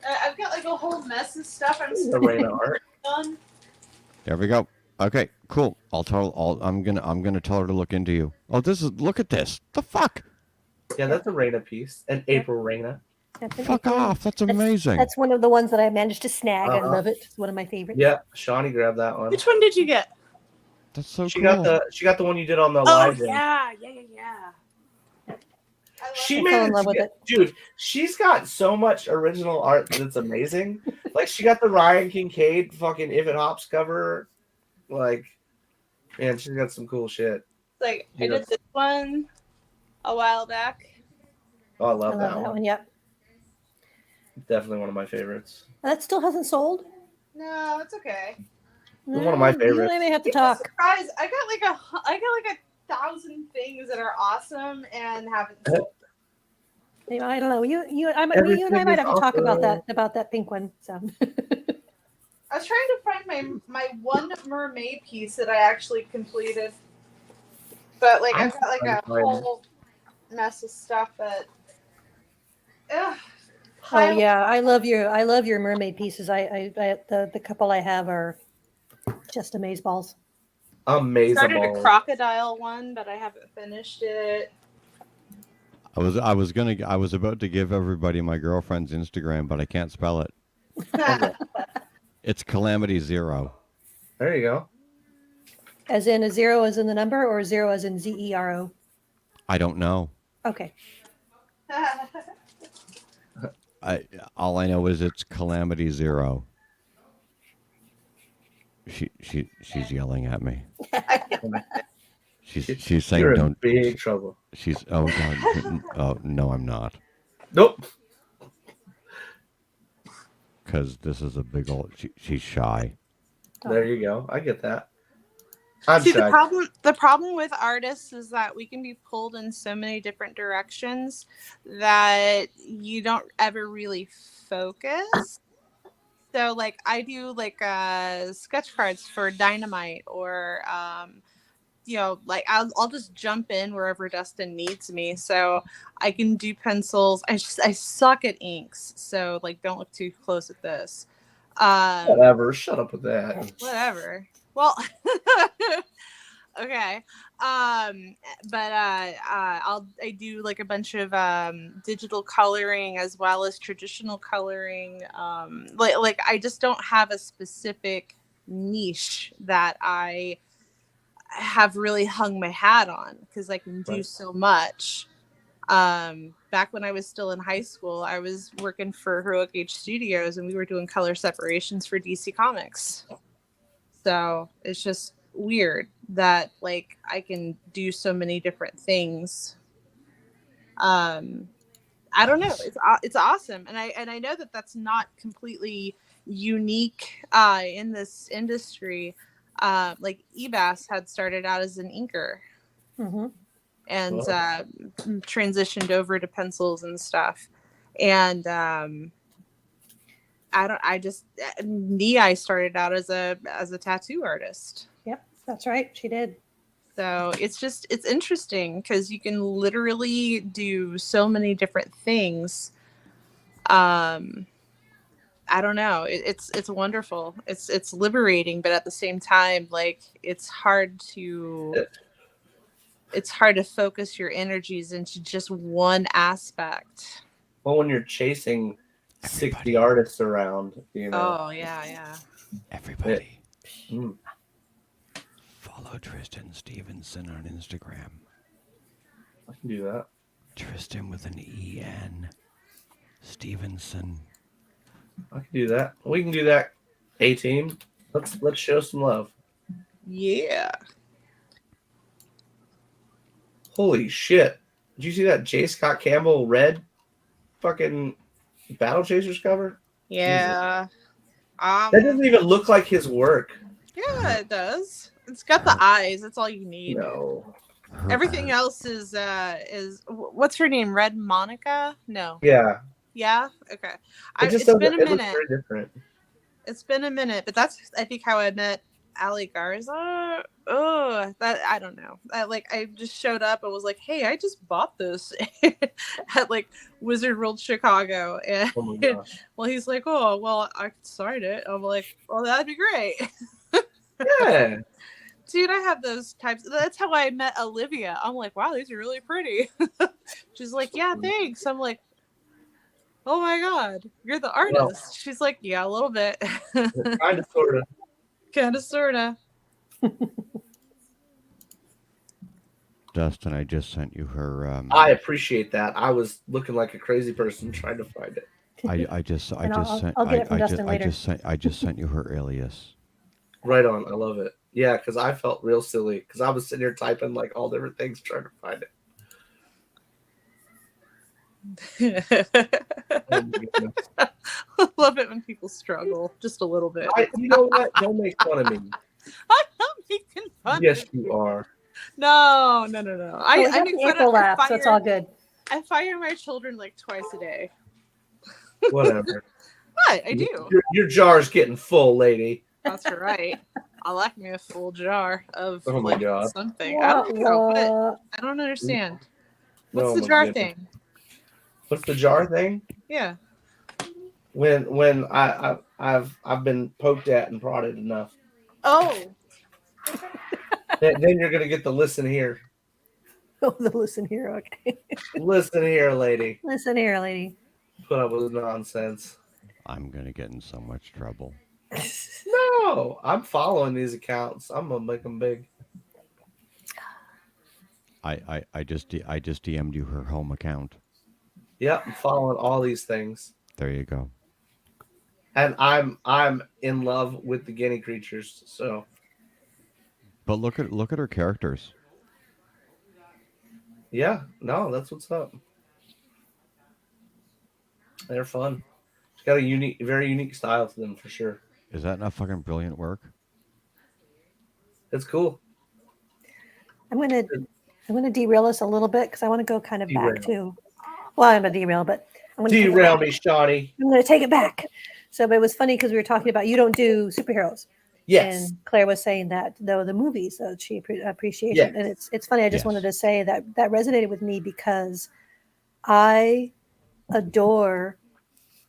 I've got like a whole mess of stuff. I'm still Raina art. done. There we go. Okay, cool. I'm gonna tell her to look into you. Oh, look at this. The fuck? Yeah, that's a Raina piece. An April Raina. Fuck off. That's amazing. That's one of the ones that I managed to snag. I love it. It's one of my favorites. Yeah, Shawnee grabbed that one. Which one did you get? That's so she cool. She got the one you did on the live. Yeah. She made it, dude. She's got so much original art that's amazing. Like she got the Ryan Kincaid fucking If It Hops cover. Like, man, she's got some cool shit. Like I Yeah. did this one a while back. Oh, I I love love that that one. one. Yep. Definitely one of my favorites. That still hasn't sold. No, it's okay. It's one of my You favorites. and I may have to It's a talk. surprise. I got like 1,000 things that are awesome and haven't sold. I don't know. You and I Everything might is have to talk about awesome. that pink one. So I was trying to find my one mermaid piece that I actually completed, but like I've got like a whole mess of stuff. But oh yeah, I love your mermaid pieces. The couple I have are just amazeballs. started a Amazing. crocodile one, but I haven't finished it. I was about to give everybody my girlfriend's Instagram, but I can't spell it. Okay. It's Calamity Zero. There you go. As in a zero as in the number, or zero as in ZERO? I don't know. Okay. All I know is it's Calamity Zero. She's yelling at me. She's saying You're in don't. big trouble. She's oh god. Oh no, I'm not. Nope. Because this is a big old. She's shy. There you go. I get that. I'm See, shy. the problem with artists is that we can be pulled in so many different directions that you don't ever really focus. So like I do like sketch cards for Dynamite, or like I'll just jump in wherever Dustin needs me. So I can do pencils. I suck at inks, so like don't look too close at this. Whatever. Shut up with that. Whatever. Well, okay. But I do like a bunch of digital coloring as well as traditional coloring. Like I just don't have a specific niche that I have really hung my hat on, because I can do Right. so much. Back when I was still in high school, I was working for Heroic Age Studios, and we were doing color separations for DC Comics. So it's just weird that like I can do so many different things. I don't know. It's awesome, and I know that that's not completely unique in this industry. Like Ebass had started out as an inker, Mm-hmm. and transitioned over to pencils and stuff. And I started out as a tattoo artist. Yep, that's right. She did. So it's interesting because you can literally do so many different things. I don't know. It's wonderful. It's liberating, but at the same time, like it's hard to focus your energies into just one aspect. Well, when you're chasing 60 Everybody. artists around, you know. Oh yeah. Everybody, Mm. follow Tristan Stevenson on Instagram. I can do that. Tristan with an E-N. Stevenson. I can do that. We can do that. A-team. Let's show some love. Yeah. Holy shit. Did you see that J. Scott Campbell red fucking Battle Chasers cover? Yeah. That doesn't even look like his work. Yeah, it does. It's got the eyes. That's all you need. No. Everything else is what's her name? Red Monica? No. Yeah. Yeah. Okay. It's been a it looks minute. very different. It's been a minute, but that's I think how I met Ali Garza. Oh, that I don't know. I just showed up and was like, "Hey, I just bought this at like Wizard World Chicago," and Oh my gosh. well, he's like, "Oh, well, I could sign it." I'm like, "Well, that'd be great." Yeah. Dude, I have those types. That's how I met Olivia. I'm like, "Wow, these are really pretty." She's like, "Yeah, thanks." I'm like, "Oh my god, you're the artist." Well, she's like, "Yeah, a little bit." kind of, sort of. Kind of, sorta. Dustin, I just sent you her. I appreciate that. I was looking like a crazy person trying to find it. I I'll get it from Dustin later. I just sent you her alias. Right on. I love it. Yeah, because I felt real silly because I was sitting here typing like all different things trying to find it. Oh my goodness. Love it when people struggle just a little bit. You know what? Don't make fun of me. I'm not making fun. Yes, of you are. No. Well, we I got make the fun April of. laugh, so it's all good. I fire my children like twice a day. Whatever. What? I do. Your jar's getting full, lady. That's right. I like me a full jar of Oh my like God. something. I don't know. What? What? I don't understand. What's Oh the my jar goodness. thing? What's the jar thing? Yeah. When I've been poked at and prodded enough, Oh. then you're gonna get the listen here. Oh, the listen here. Okay. Listen here, lady. Listen here, lady. Put up with nonsense. I'm gonna get in so much trouble. No, I'm following these accounts. I'm gonna make them big. I just DM'd you her home account. Yep, I'm following all these things, There you go. and I'm in love with the guinea creatures. So But look at her characters. yeah, no, that's what's up. They're fun. It's got a very unique style to them for sure. Is that not fucking brilliant work? It's cool. I'm gonna derail us a little bit because I want to go kind of back Derail. to. Well, I'm gonna derail, but I'm gonna Derail me, Shawnee. I'm gonna take it back. So, but it was funny because we were talking about you don't do superheroes. Yes. And Claire was saying that though the movies, she appreciates Yes. it, and it's funny. I just Yes. wanted to say that resonated with me because I adore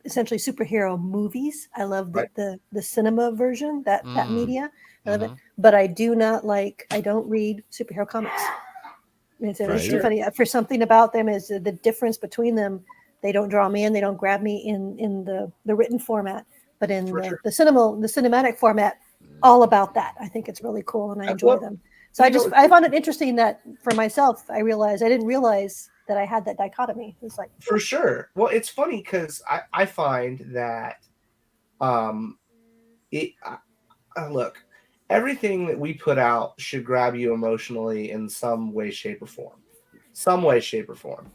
essentially superhero movies. I love Right. the cinema version that Mm. media. I love it, Mhm. but I don't read superhero comics. It's Right. too funny for something about them is the difference between them. They don't draw me in. They don't grab me in the written format, but in For the sure. the cinematic format, all about that. I think it's really cool and I enjoy Well, them. So I found it interesting that for myself, I didn't realize that I had that dichotomy. It's like For sure. Well, it's funny because I find that um it look, everything that we put out should grab you emotionally in some way, shape, or form. Some way, shape, or form.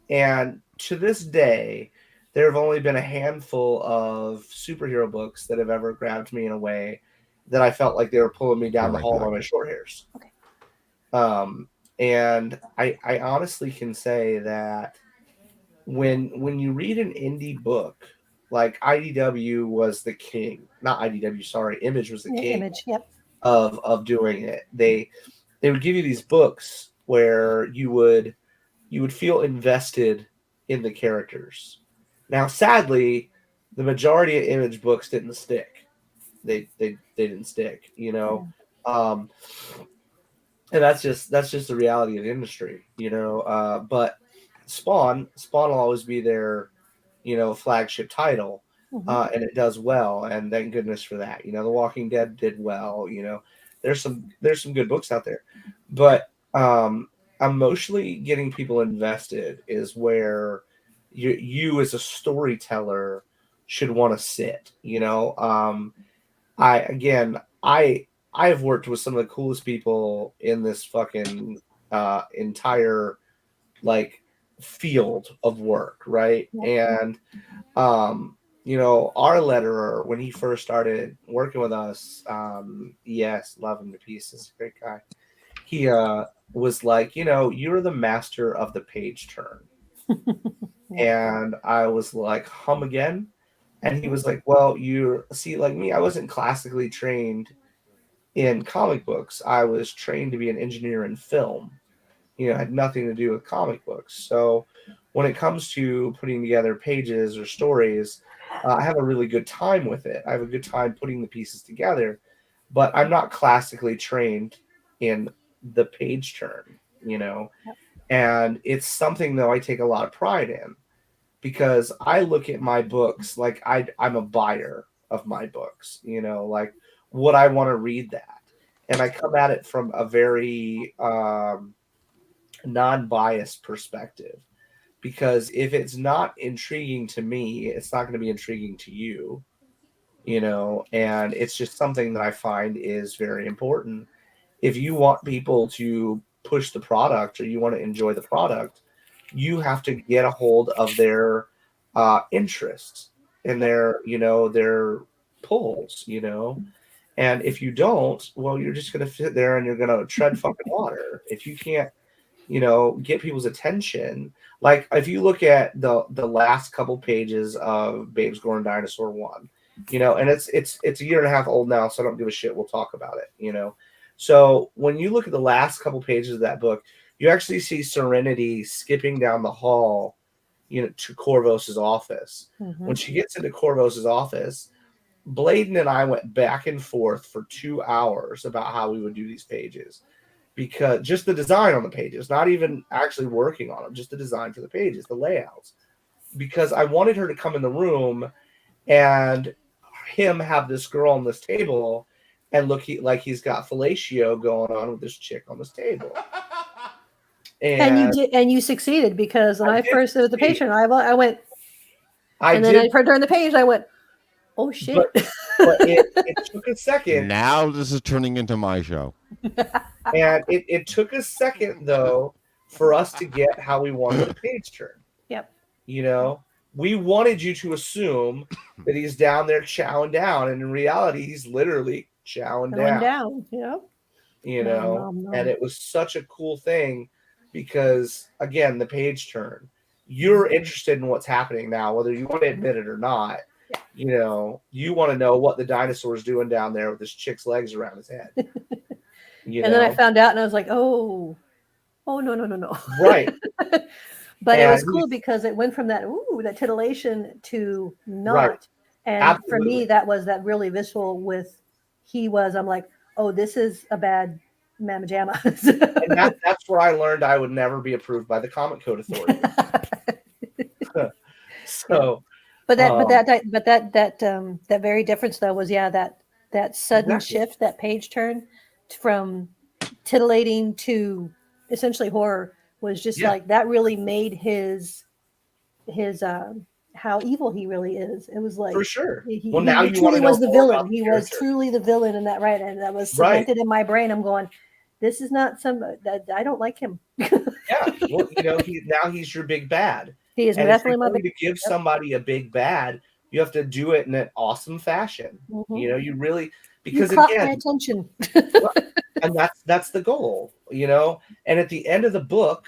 And to this day, there have only been a handful of superhero books that have ever grabbed me in a way that I felt like they were pulling me down the Right hall back. by my short hairs. Okay. And I honestly can say that when you read an indie book, like IDW was the king, not IDW, sorry, Image was the yeah, king image. Yep. of doing it. They would give you these books where you would feel invested in the characters. Now, sadly, the majority of Image books didn't stick. They didn't stick, you know. And that's just the reality of the industry, you know. But Spawn will always be their, you know, flagship title, Mhm. and it does well, and thank goodness for that. You know, The Walking Dead did well. You know, there's some good books out there, but emotionally getting people invested is where you as a storyteller should want to sit. You know, I've worked with some of the coolest people in this fucking entire like field of work, right? Yep. And you know, our letterer when he first started working with us, yes, love him to pieces, great guy. He was like, you know, you're the master of the page turn. And I was like, hum again. And he was like, well, you see, like me, I wasn't classically trained in comic books. I was trained to be an engineer in film. You know, it had nothing to do with comic books. So when it comes to putting together pages or stories, I have a really good time with it. I have a good time putting the pieces together, but I'm not classically trained in the page turn, you know. Yep. And it's something though I take a lot of pride in because I look at my books like I'm a buyer of my books, you know, like would I want to read that? And I come at it from a very non-biased perspective because if it's not intriguing to me, it's not going to be intriguing to you. and it's just something that I find is very important. If you want people to push the product or you want to enjoy the product, you have to get a hold of their interests and their pulls, and if you don't, well, you're just going to sit there and you're going to tread fucking water. If you can't, get people's attention. Like if you look at the last couple pages of Babes Going Dinosaur 1, and it's a year and a half old now, so I don't give a shit. We'll talk about it. So when you look at the last couple pages of that book, you actually see Serenity skipping down the hall, to Corvus's office. Mm-hmm. When she gets into Corvus's office, Bladen and I went back and forth for 2 hours about how we would do these pages, because just the design on the pages, not even actually working on them, just the design for the pages, the layouts, because I wanted her to come in the room and him have this girl on this table and look like he's got fellatio going on with this chick on this table. And you did, and you succeeded, because when I first did the patron, I went, then during the page, I went, oh shit. But it took a second. Now this is turning into my show. And it took a second, though, for us to get how we wanted the page turn. Yep. We wanted you to assume that he's down there chowing down, and in reality, he's literally chowing down. And it was such a cool thing, because, again, the page turn. You're interested in what's happening now, whether you want to admit it or not. Yeah. You want to know what the dinosaur's doing down there with this chick's legs around his head. And then I found out, and I was like, oh no. Right. But it was cool because it went from that titillation to not. Right. And absolutely. For me, that was that really visceral I'm like, oh, this is a bad mamma jamma. And that's where I learned I would never be approved by the Comic Code Authority. So, but that very difference though was that sudden shift, that page turn from titillating to essentially horror was just like that really made his how evil he really is. It was like, for sure. He truly was the villain. He was truly the villain in that, right? And that was cemented in my brain. I'm going, this is not that I don't like him. Well, he's your big bad. He is definitely my big. To give somebody a big bad, you have to do it in an awesome fashion. Mm-hmm. You really, because you caught my attention. And that's the goal, And at the end of the book,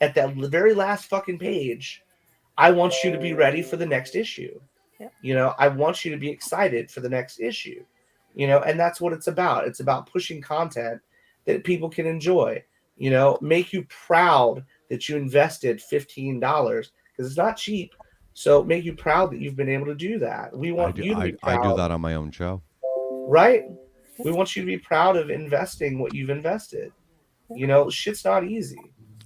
at that very last fucking page, I want you to be ready for the next issue. Yeah. I want you to be excited for the next issue. And that's what it's about. It's about pushing content that people can enjoy. Make you proud that you invested $15, because it's not cheap. So make you proud that you've been able to do that. We want you to be proud. I do that on my own show. Right? We want you to be proud of investing what you've invested. Shit's not easy.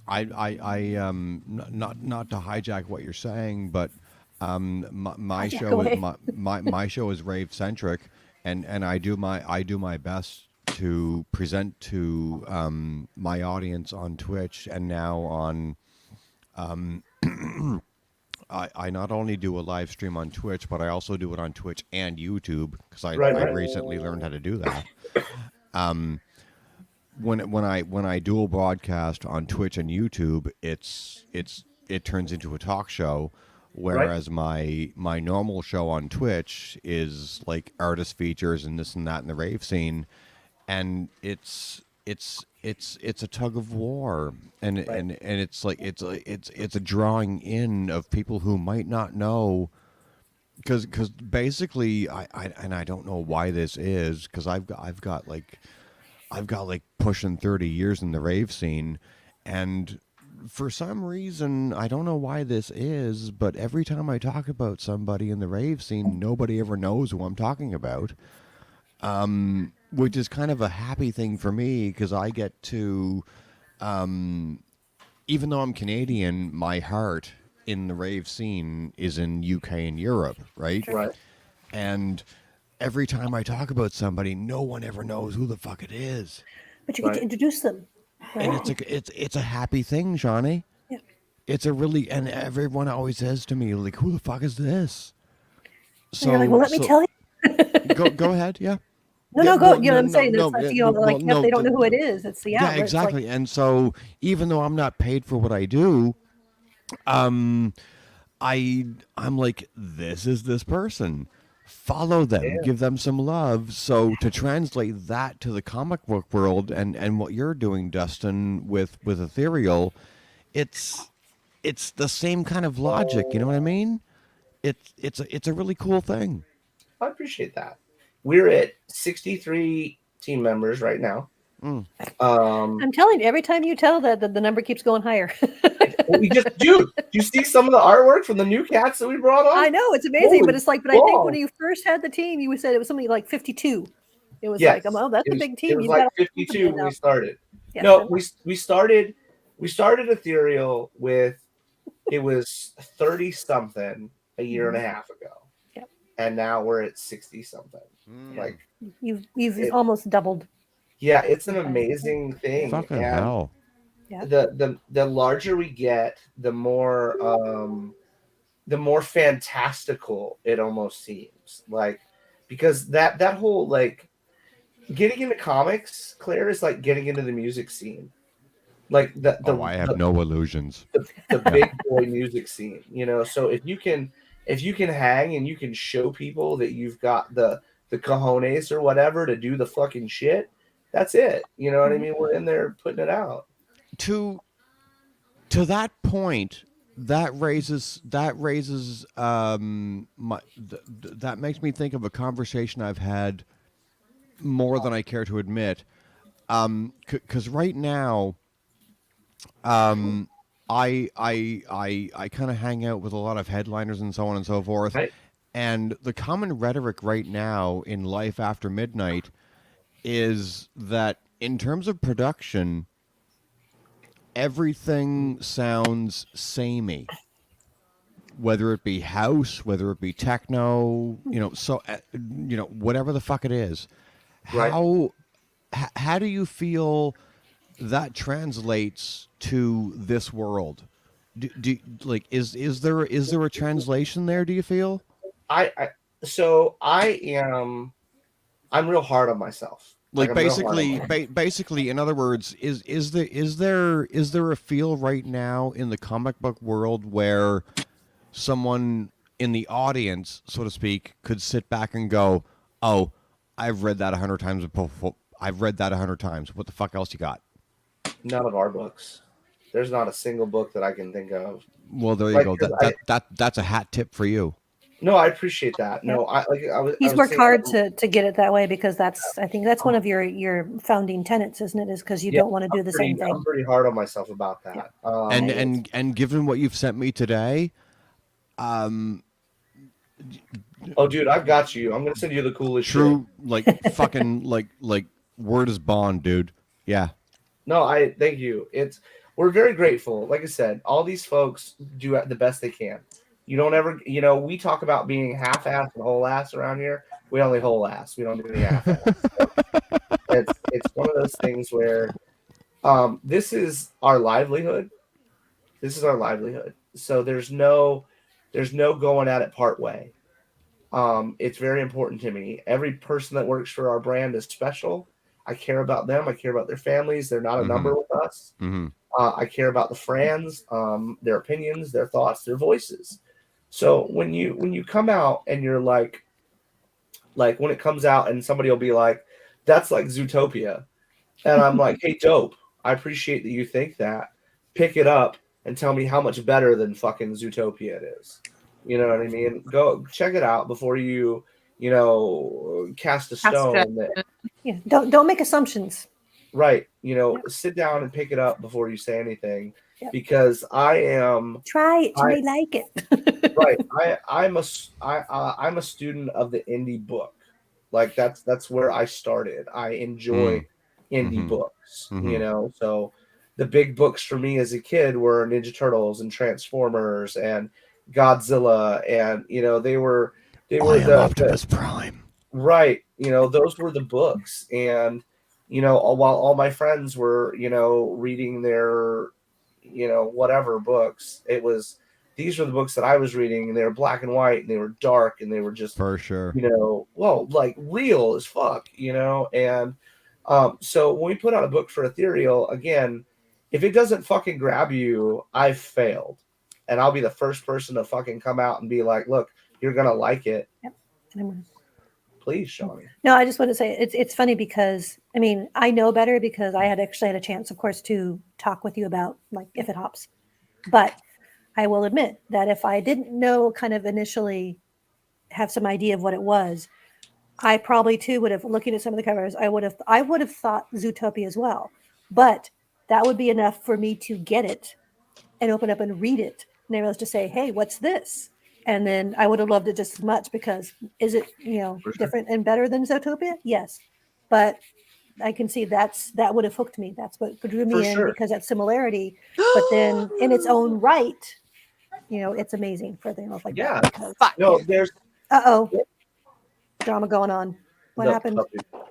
I not to hijack what you're saying, but my show is rave centric, and I do my best to present to my audience on Twitch, and now on I not only do a live stream on Twitch, but I also do it on Twitch and YouTube, because I recently learned how to do that. When I dual broadcast on Twitch and YouTube, it turns into a talk show, whereas my normal show on Twitch is like artist features and this and that in the rave scene, and it's a tug of war, and it's like it's a drawing in of people who might not know, because basically I don't know why this is, because I've got like pushing 30 years in the rave scene, and for some reason, I don't know why this is, but every time I talk about somebody in the rave scene, nobody ever knows who I'm talking about, which is kind of a happy thing for me, because I get to, even though I'm Canadian, my heart in the rave scene is in UK and Europe, right? Right. And every time I talk about somebody, no one ever knows who the fuck it is. But you get to introduce them. Right? And it's a happy thing, Johnny. Yeah. It's a really, and everyone always says to me, like, who the fuck is this? So you're like, well, let me tell you. Go ahead. Yeah. No, Yeah, no, go. well, You know what no, I'm no, saying? It's no, like, well, like if no. they don't know who it is, it's the Yeah, outlet. It's like, exactly. And so, even though I'm not paid for what I do, um, I'm like, this is this person. Follow them, Yeah. give them some love. So to translate that to the comic book world and what you're doing, Dustin, with Ethereal, it's it's the same kind of logic. You know what I mean? It's a really cool thing. I appreciate that. We're at 63 team members right now. Mm. I'm telling you, every time you tell that, the number keeps going higher. We just, dude, do you see some of the artwork from the new cats that we brought on? I know it's amazing, Holy but it's like, but I think when balls. you first had the team, you said it was something like 52. It was like, Yes, oh, that's it a was. big It team. was You've like got a 52 when we started. Yes, No, we started Ethereal with, it was 30 something a year and a half ago. Yep. And now we're at 60 something. Like you've it, almost doubled. yeah, it's an amazing thing. Fucking And hell. Yeah. the larger we get, the more fantastical it almost seems. Like, because that whole, like, getting into comics, Claire, is like getting into the music scene. Like Oh, I have no illusions. the big boy music scene, you know. So if you can hang and you can show people that you've got the cojones or whatever to do the fucking shit, that's it. You know what I mean? We're in there putting it out. To that point, that raises that makes me think of a conversation I've had more than I care to admit. Because right now, I kind of hang out with a lot of headliners and so on and so forth. Right. And the common rhetoric right now in life after midnight is that in terms of production, everything sounds samey. Whether it be house, whether it be techno, whatever the fuck it is. Right. How do you feel that translates to this world? Is there a translation there? Do you feel? I'm real hard on myself. Like I'm real hard on myself. basically, in other words, is there a feel right now in the comic book world where someone in the audience, so to speak, could sit back and go, "Oh, I've read that 100 times before. I've read that 100 times. What the fuck else you got?" None of our books. There's not a single book that I can think of. Well, there you go. That's a hat tip for you. No, I appreciate that. No, He's worked hard to get it that way, because I think that's one of your founding tenets, isn't it? Is because you don't want to do the same thing. I'm pretty hard on myself about that. Yeah. And given what you've sent me today, oh, dude, I've got you. I'm gonna send you the coolest true, shit. like fucking like word is bond, dude. Yeah. No, I thank you. We're very grateful. Like I said, all these folks do the best they can. You don't ever, we talk about being half-ass and whole-ass around here. We only whole-ass. We don't do any half-ass. It's one of those things where this is our livelihood. This is our livelihood. So there's no going at it part way. It's very important to me. Every person that works for our brand is special. I care about them. I care about their families. They're not a number with us. Mm-hmm. I care about the fans, their opinions, their thoughts, their voices. So when you come out and you're like when it comes out and somebody will be like, "That's like Zootopia," and I'm like, "Hey, dope. I appreciate that you think that. Pick it up and tell me how much better than fucking Zootopia it is." You know what I mean? Go check it out before you cast a stone. Yeah, don't make assumptions. Right. Sit down and pick it up before you say anything, because I am. Try it. You may like it. Right. I'm a student of the indie book. Like that's where I started. I enjoy indie books. So the big books for me as a kid were Ninja Turtles and Transformers and Godzilla, and they were Optimus Prime. Right. Those were the books. And while all my friends were reading their whatever books, it was these were the books that I was reading, and they were black and white, and they were dark, and they were just, For sure. well, like real as fuck, and so when we put out a book for Ethereal, again, if it doesn't fucking grab you, I've failed. And I'll be the first person to fucking come out and be like, look, you're going to like it. Yep. Please, Shawnee. No, I just want to say it's funny because, I mean, I know better because I had actually had a chance, of course, to talk with you about like if it hops. But I will admit that if I didn't know kind of initially have some idea of what it was, I probably too would have, looking at some of the covers, I would have thought Zootopia as well. But that would be enough for me to get it and open up and read it. And they was to say, hey, what's this? And then I would have loved it just as much because is it, different and better than Zootopia? Yes. But I can see that would have hooked me. That's what drew me in because that similarity. But then in its own right, it's amazing for things like that. Because, no, there's drama going on. What happened?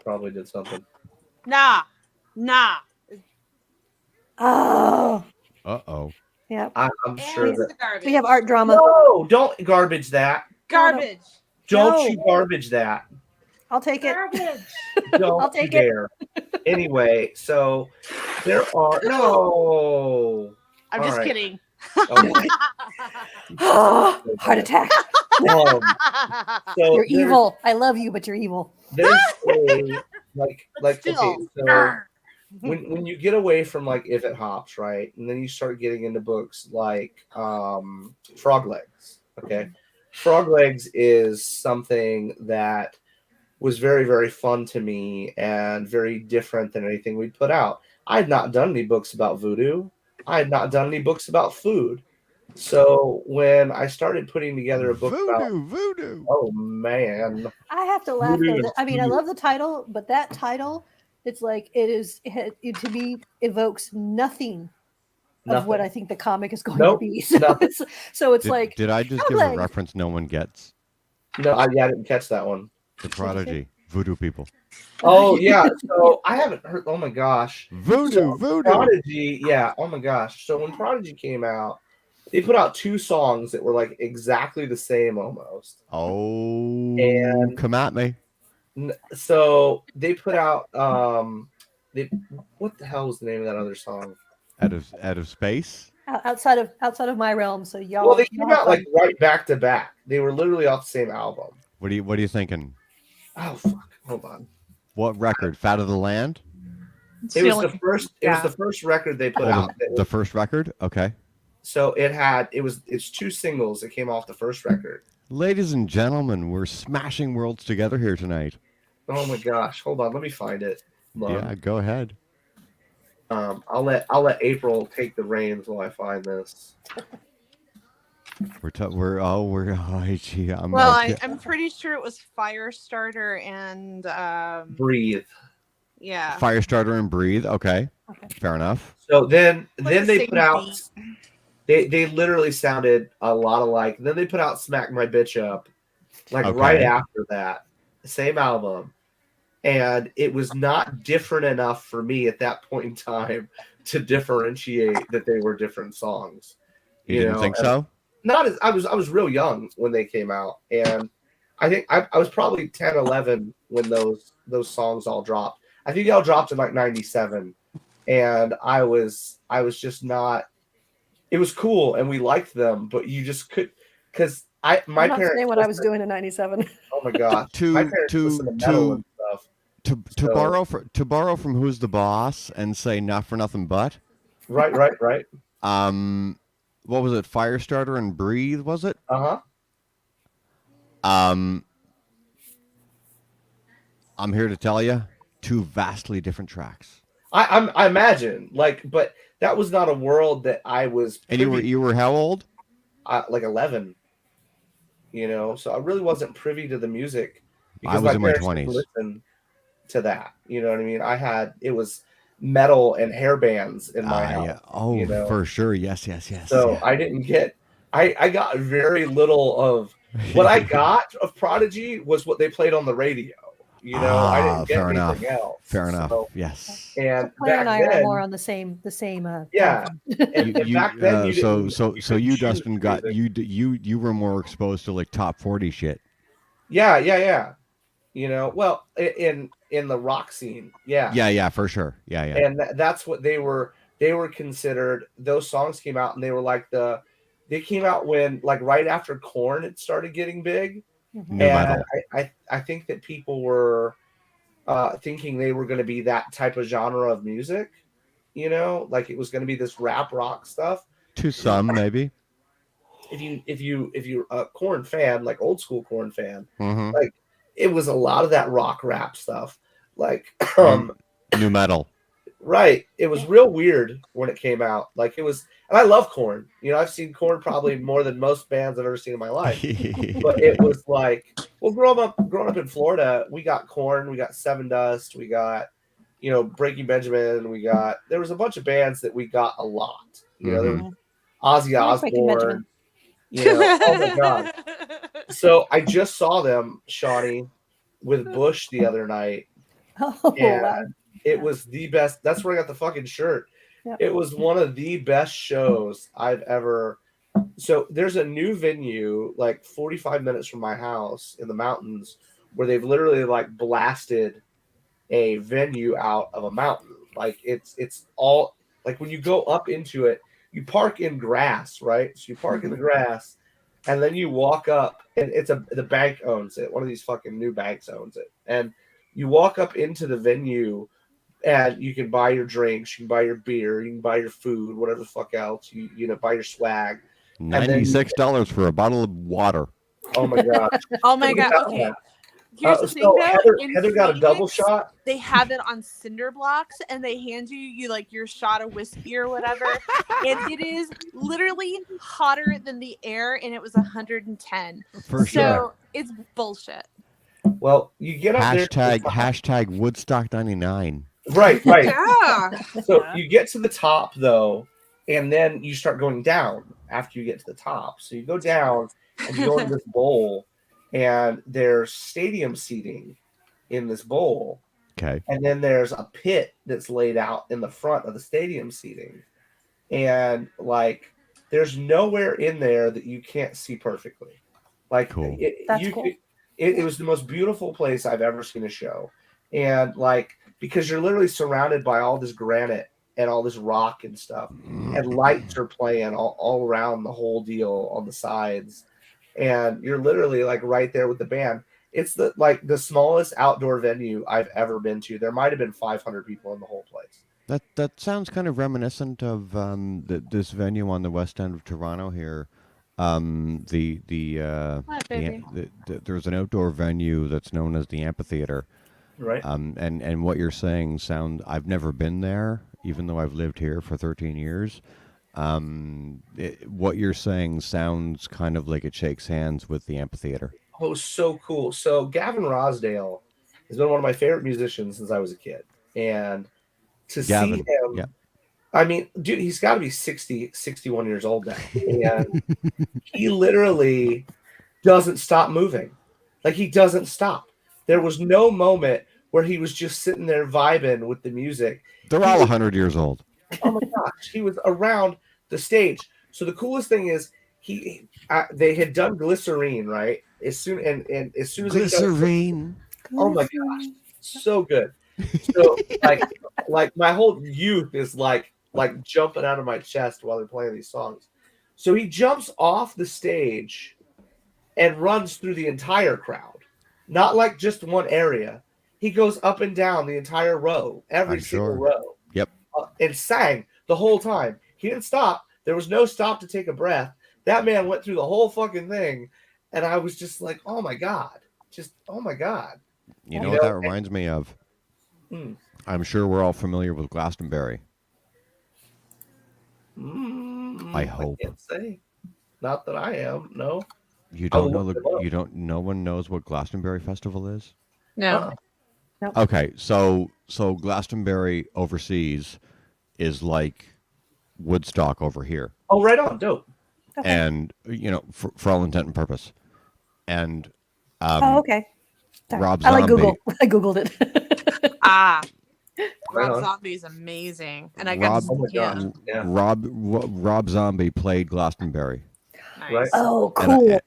Probably did something. Nah. Oh. Uh-oh. Yeah. I'm sure that we have art drama. No, don't garbage that. Garbage. Don't you garbage that. I'll take it. Garbage. Don't I'll take dare. Anyway, so there are no. I'm just kidding. Okay. Heart attack. So you're evil. I love you, but you're evil. There's a like Still. okay, so when you get away from like If It Hops, right, and then you start getting into books like Frog Legs. Okay, Frog Legs is something that was very, very fun to me and very different than anything we'd put out. I had not done any books about voodoo. I had not done any books about food. So when I started putting together a book about voodoo, oh man, I have to laugh. I mean, I love the title, but that title, it's like it to me evokes nothing of what I think the comic is going to be. So it's like. Did I just give a reference no one gets? No, I didn't catch that one. The Prodigy, voodoo people. Oh yeah, so I haven't heard. Oh my gosh, voodoo. Prodigy, yeah. Oh my gosh. So when Prodigy came out, they put out 2 songs that were like exactly the same almost. Oh, and come at me. So they put out what the hell was the name of that other song? Out of space. Outside of my realm. So y'all. Well, they came out like right back to back. They were literally off the same album. What are you thinking? Oh fuck! Hold on. What record? Fat of the Land? It was the first. It was the first record they put out. The first record. Okay. So it's 2 singles that came off the first record. Ladies and gentlemen, we're smashing worlds together here tonight. Oh my gosh! Hold on, let me find it. Yeah, go ahead. I'll let April take the reins while I find this. I'm pretty sure it was Firestarter and Breathe. Yeah. Firestarter and Breathe. Okay. Fair enough. So then they put out. They literally sounded a lot alike. Then they put out Smack My Bitch Up, right after that, same album, and it was not different enough for me at that point in time to differentiate that they were different songs. You didn't think so? Not as I was real young when they came out, and I think I was probably 10, 11 when those songs all dropped. I think they all dropped in like 97, and I was just not. It was cool, and we liked them, but you just could because my I'm not parents. saying what I was doing in '97. Oh my god! My parents listened to metal and stuff. To borrow from Who's the Boss and say not for nothing but. Right. What was it? Firestarter and Breathe, was it? Uh-huh. I'm here to tell you, 2 vastly different tracks. I imagine, but that was not a world that I was. And you were how old? Like 11. So I really wasn't privy to the music. I was in my 20s. Listen to that, you know what I mean? It was metal and hair bands in my house. Yeah. Oh, for sure. Yes. So I didn't get. I got very little of what I got of Prodigy was what they played on the radio. I didn't get fair enough. anything else. Fair enough. So, Yes. and Claire back and I are then, more on the same yeah. And You, back then, you so didn't. so You so couldn't you choose Dustin got music. you were more exposed to like top 40 shit. Yeah. Well, in the rock scene, yeah. Yeah, for sure. Yeah. And that's what they were considered. Those songs came out, and they were like they came out when, like, right after Korn had started getting big. New And metal. I think that people were thinking they were going to be that type of genre of music, like it was going to be this rap rock stuff. To some, maybe. If you're a Korn fan, like old school Korn fan, Mm-hmm. like it was a lot of that rock rap stuff, like New metal. right. It was real weird when it came out. Like it was, and I love Korn. I've seen Korn probably more than most bands I've ever seen in my life. But it was like, well, growing up in Florida, we got Korn, we got Seven Dust, we got, Breaking Benjamin, there was a bunch of bands that we got a lot. There was Ozzy I like Breaking Osbourne, Benjamin. oh my God. So I just saw them, Shawnee, with Bush the other night. Oh, And wow. it was the best. That's where I got the fucking shirt. Yep. It was one of the best shows I've ever. So there's a new venue like 45 minutes from my house in the mountains where they've literally like blasted a venue out of a mountain. Like it's all like when you go up into it, you park in grass, right? So you park in the grass and then you walk up, and the bank owns it. One of these fucking new banks owns it. And you walk up into the venue and you can buy your drinks, you can buy your beer, you can buy your food, whatever the fuck else, buy your swag. $96 for a bottle of water. Oh my god. Oh my god. Okay. Here's the thing, So though. Heather got a double Phoenix, shot. They have it on cinder blocks, and they hand you like your shot of whiskey or whatever, and it is literally hotter than the air, and it was 110. For sure. So it's bullshit. Well, you get up Hashtag Woodstock 99. Right. Yeah. So you get to the top though, and then you start going down after you get to the top. So you go down and you go into this bowl, and there's stadium seating in this bowl. Okay. And then there's a pit that's laid out in the front of the stadium seating. And like there's nowhere in there that you can't see perfectly. Like cool. It was the most beautiful place I've ever seen a show. And like, because you're literally surrounded by all this granite and all this rock and stuff, and lights are playing all around the whole deal on the sides. And you're literally like right there with the band. It's the smallest outdoor venue I've ever been to. There might have been 500 people in the whole place. That sounds kind of reminiscent of this venue on the west end of Toronto here. There's an outdoor venue that's known as the amphitheater. Right. And what you're saying I've never been there, even though I've lived here for 13 years. What you're saying sounds kind of like it shakes hands with the amphitheater. Oh, so cool. So Gavin Rosdale has been one of my favorite musicians since I was a kid. And to see him, I mean, dude, he's got to be 60, 61 years old now. And he literally doesn't stop moving. Like, he doesn't stop. There was no moment where he was just sitting there vibing with the music. They're all 100 years old. Oh my gosh. He was around the stage. So the coolest thing is they had done Glycerine, right? As soon as Glycerine. Oh my gosh. So good. So like my whole youth is like jumping out of my chest while they're playing these songs. So he jumps off the stage and runs through the entire crowd, not like just one area. He goes up and down the entire row, every single row. Yep. And sang the whole time. He didn't stop. There was no stop to take a breath. That man went through the whole fucking thing, and I was just like, oh my god, oh my god. You know what that reminds me of? I'm sure we're all familiar with Glastonbury. I hope. I can't say. Not that I am. No. You don't know no one knows what Glastonbury Festival is? No. Nope. Okay, so Glastonbury overseas is like Woodstock over here. Oh, right on. Dope. Okay. And for all intent and purpose. And okay. Sorry. Rob I like Zombie. Google. I Googled it. Right Rob on. Zombie is amazing, and I Rob- got Oh my to see gosh. him. Yeah. Rob Zombie played Glastonbury. Nice. Right. Oh, And cool. I-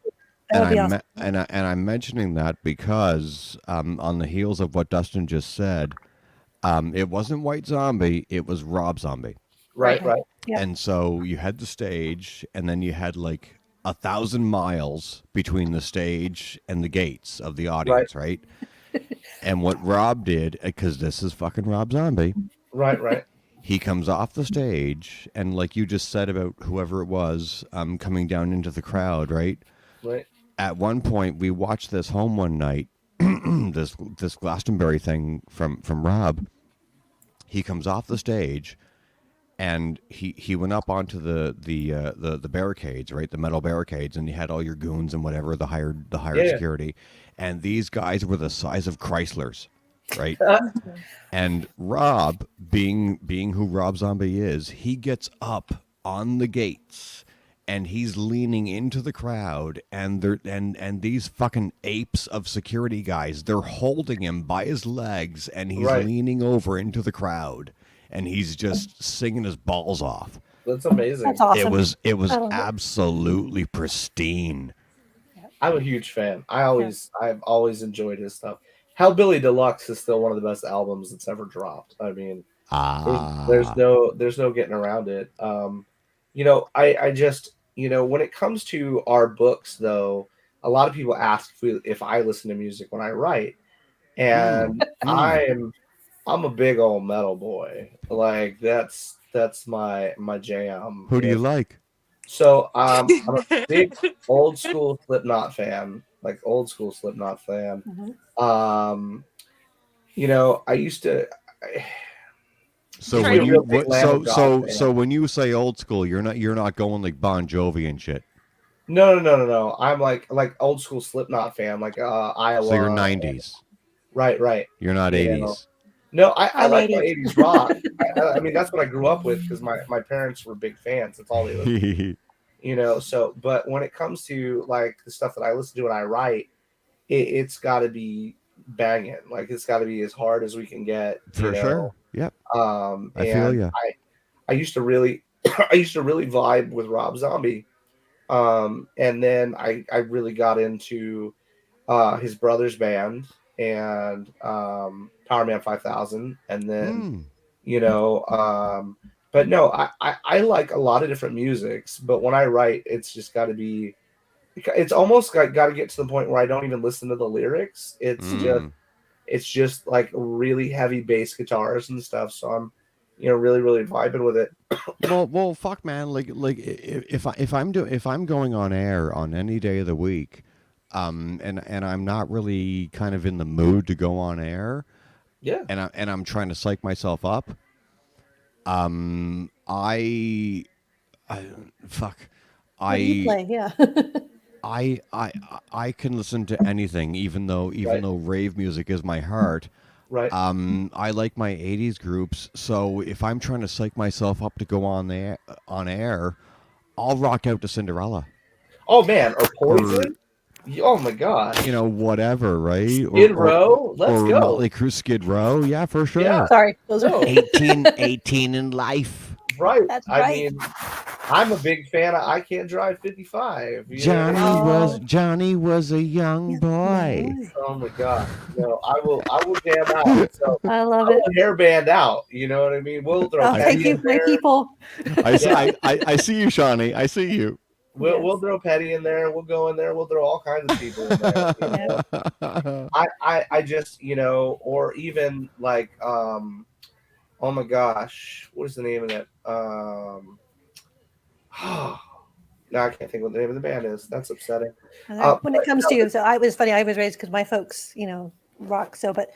That would be awesome. and I'm mentioning that because on the heels of what Dustin just said, it wasn't White Zombie, it was Rob Zombie. Right. Okay. Right. Yeah. And so you had the stage, and then you had like 1,000 miles between the stage and the gates of the audience, right? And what Rob did, because this is fucking Rob Zombie, Right. Right. he comes off the stage, and like you just said about whoever it was coming down into the crowd, right? Right. At one point, we watched this home one night, this Glastonbury thing from Rob. He comes off the stage, and he went up onto the barricades, right, the metal barricades, and you had all your goons and whatever, the hired Yeah. security, and these guys were the size of Chryslers, right? And Rob, being who Rob Zombie is, he gets up on the gates and he's leaning into the crowd, and these fucking apes of security guys, they're holding him by his legs, and he's Right. leaning over into the crowd, and he's just singing his balls off. That's amazing. That's awesome. It was I love it. absolutely pristine. I'm a huge fan. I've always enjoyed his stuff. Hellbilly Deluxe is still one of the best albums that's ever dropped. I mean, there's no getting around it. I just, when it comes to our books, though, a lot of people ask if I listen to music when I write, and I'm a big old metal boy. Like that's my jam. Who do you like? So I'm a big old school Slipknot fan. Like old school Slipknot fan. Mhm. I used to. So Sure, when you're you a big Lamb of God fan. so when you say old school, you're not going like Bon Jovi and shit. No. I'm like old school Slipknot fan, like Iowa. So you're 90s. Right. You're not You 80s. No, I I'm like my 80s. 80s rock. I mean, that's what I grew up with because my parents were big fans. That's all they listened to. So, but when it comes to like the stuff that I listen to when I write, it's got to be banging. Like it's got to be as hard as we can get. For sure. Yep. I feel And you. I used to really, I used to really vibe with Rob Zombie. And then I really got into his brother's band and Power Man 5000, and then but no, I like a lot of different musics, but when I write, it's just got to be, it's almost got to get to the point where I don't even listen to the lyrics. It's just like really heavy bass guitars and stuff, so I'm really vibing with it. Well, fuck, man. Like if I'm going on air on any day of the week, and I'm not really kind of in the mood to go on air, Yeah. and I'm trying to psych myself up, I fuck, What do you I play? Yeah. I can listen to anything, even though rave music is my heart. Right. I like my 80s groups, so if I'm trying to psych myself up to go on air, I'll rock out to Cinderella. Oh man, or Poison. Oh my god. Whatever, right? Skid Row. Let's or go. Motley Crue, Skid Row. Yeah, for sure. Yeah. Sorry. Those are 18 in life. Right. That's I right. mean, I'm a big fan of I Can't Drive 55. You know what I mean? Johnny was a young boy. Oh my god. No, I will jam out. So I love I it. will hairband out. You know what I mean? We'll throw Oh, thank Petty you, in my there. people. I see you, Shawnee. I see you. We'll throw Petty in there. We'll go in there. We'll throw all kinds of people in there. I just, or even like oh my gosh, what is the name of that? Now I can't think what the name of the band is. That's upsetting. When it comes to, so I was funny. I was raised because my folks, rock. So, but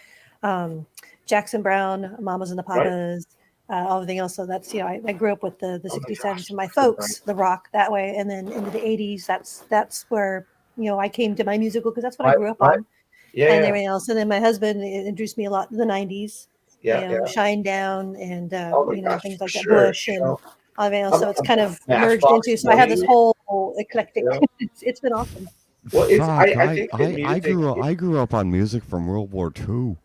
Jackson Brown, Mamas and the Papas, everything else. So that's I grew up with the 60s, 70s, and my folks, the rock that way, and then into the 80s. That's where I came to my musical because that's what I grew up on. Yeah. And everything else. And then my husband introduced me a lot to the 90s. Yeah. Shine Down and things like that, sure. Bush and everything else. So it's kind of Matchbox merged into. So I have this Twenty. whole eclectic. It's been awesome. Well, it's Fuck, I think that I grew up on music from World War II.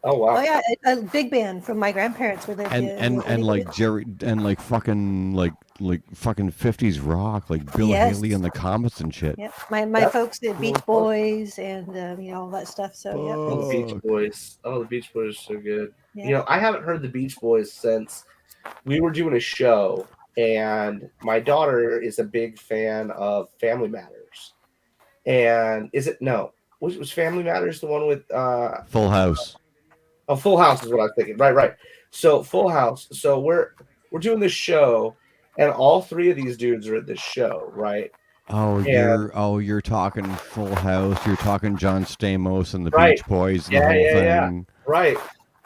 Oh wow. Oh yeah, a big band from my grandparents. We lived And like Jerry and like fucking 50s rock, like Bill Yes. Haley and the Comets and shit. Yeah, my That's folks did Beach cool. Boys and all that stuff. So yeah, Oh, the Beach Fuck. Boys. Oh, the Beach Boys are so good. Yeah. I haven't heard the Beach Boys since we were doing a show, and my daughter is a big fan of Family Matters. And was Family Matters the one with Full House. oh, Full House is what I was thinking. Right. So Full House. So we're doing this show, and all three of these dudes are at this show, right? Oh, And you're talking Full House. You're talking John Stamos and the right. Beach Boys and Yeah, the whole yeah. thing. Right.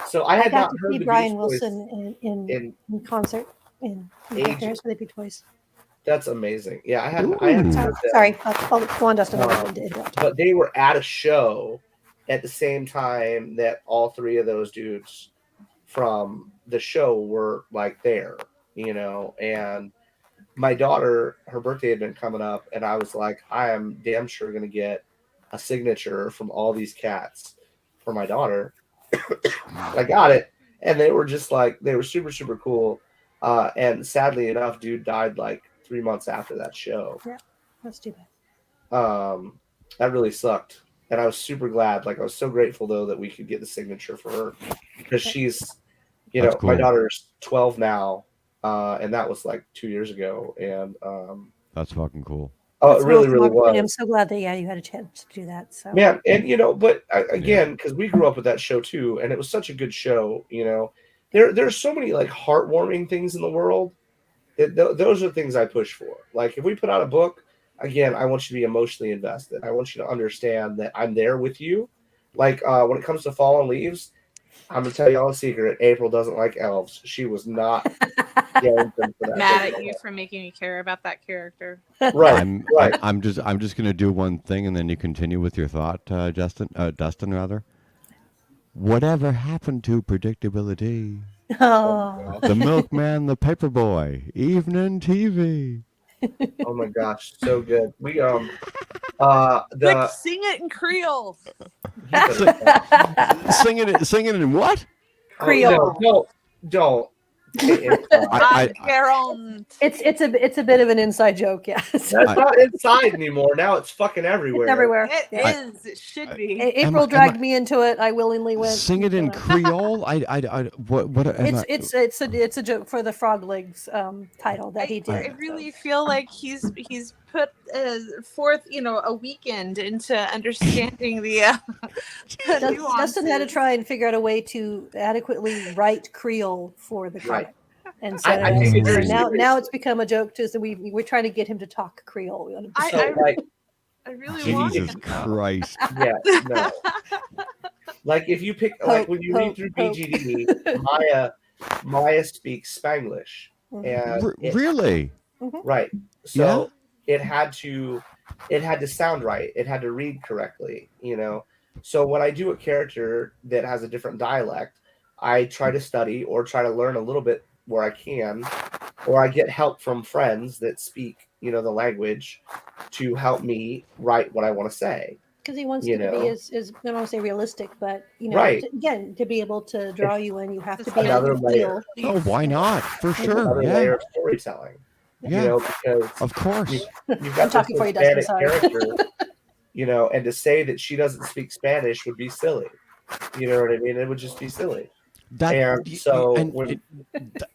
So I I had got not to heard see the Brian Beach Boys Wilson in concert in Age- Paris with the Beach Boys. That's amazing. Yeah, I hadn't Ooh. heard that. Sorry, go on, Dustin. I Um, didn't interrupt. But they were at a show at the same time that all three of those dudes from the show were like there, and my daughter, her birthday had been coming up, and I was like, I am damn sure going to get a signature from all these cats for my daughter. I got it. And they were just like, they were super, super cool. And sadly enough, dude died like 3 months after that show. That's too bad. That really sucked. And I was super glad. Like, I was so grateful, though, that we could get the signature for her. Because she's, That's my cool. daughter's 12 now. And that was like 2 years ago. And That's fucking cool. oh, That's it really, an really awesome opportunity. I'm was. so glad that you had a chance to do that. So Man, and but again, because we grew up with that show too, and it was such a good show. There's so many like heartwarming things in the world. Those are things I push for. Like if we put out a book, again, I want you to be emotionally invested. I want you to understand that I'm there with you. Like when it comes to Fallen Leaves, I'm gonna tell you all a secret. April doesn't like elves. She was not for that. Mad at you for making me care about that character. Right. Right. I'm just gonna do one thing and then you continue with your thought, Dustin rather. Whatever happened to predictability? Oh, The milkman, the paperboy, evening TV. Oh my gosh, so good. We Quick, the sing it in Creole. Singing in what? Creole. No, don't. It's a bit of an inside joke, yes. That's not inside anymore. Now it's fucking everywhere. It's everywhere. It Yeah. is. It should be. April dragged me into it. I willingly went. Sing it in Creole. What? It's a joke for the Frog Legs title that he did. I really feel like he's put forth, a weekend into understanding the nuances. Dustin had to try and figure out a way to adequately write Creole for the comic. Right. And so I think it's very now it's become a joke too. So we're trying to get him to talk Creole. I really want Jesus him. Christ. Yeah, no. Like if you pick, like when you read through BGD, Maya speaks Spanglish, and Really? right. So it had to sound right. It had to read correctly. So when I do a character that has a different dialect, I try to study or try to learn a little bit where I can, or I get help from friends that speak, the language to help me write what I want to say. Because he wants to be as I don't want to say realistic, but Right. to be able to draw you in, you have to be another able to layer. feel. Oh, why not? For sure. Another Yeah. layer of storytelling. Yeah. Because Of course. you've got I'm talking for you, Dustin, Hispanic sorry. character, and to say that she doesn't speak Spanish would be silly. You know what I mean? It would just be silly.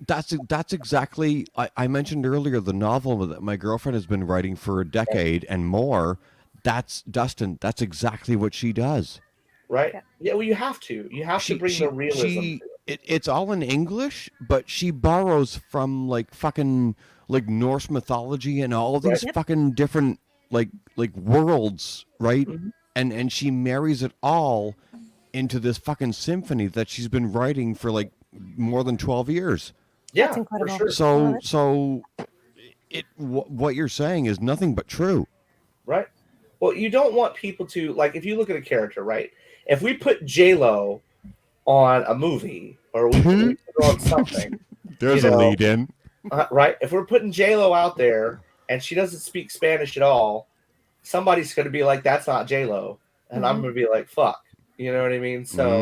That's exactly. I mentioned earlier the novel that my girlfriend has been writing for a decade and more. That's Dustin. That's exactly what she does. Right? Yeah. Well, you have to. You have to bring the realism. It's all in English, but she borrows from fucking Norse mythology and all these fucking different like worlds, right? Mm-hmm. And she marries it all into this fucking symphony that she's been writing for more than 12 years. Yeah, That's incredible. for sure. So what you're saying is nothing but true. Right. Well, you don't want people to if you look at a character, right? If we put J-Lo on a movie or we put her on something, There's a lead in. right? If we're putting J-Lo out there and she doesn't speak Spanish at all, somebody's going to be like, that's not J-Lo. And I'm going to be like, fuck. You know what I mean? So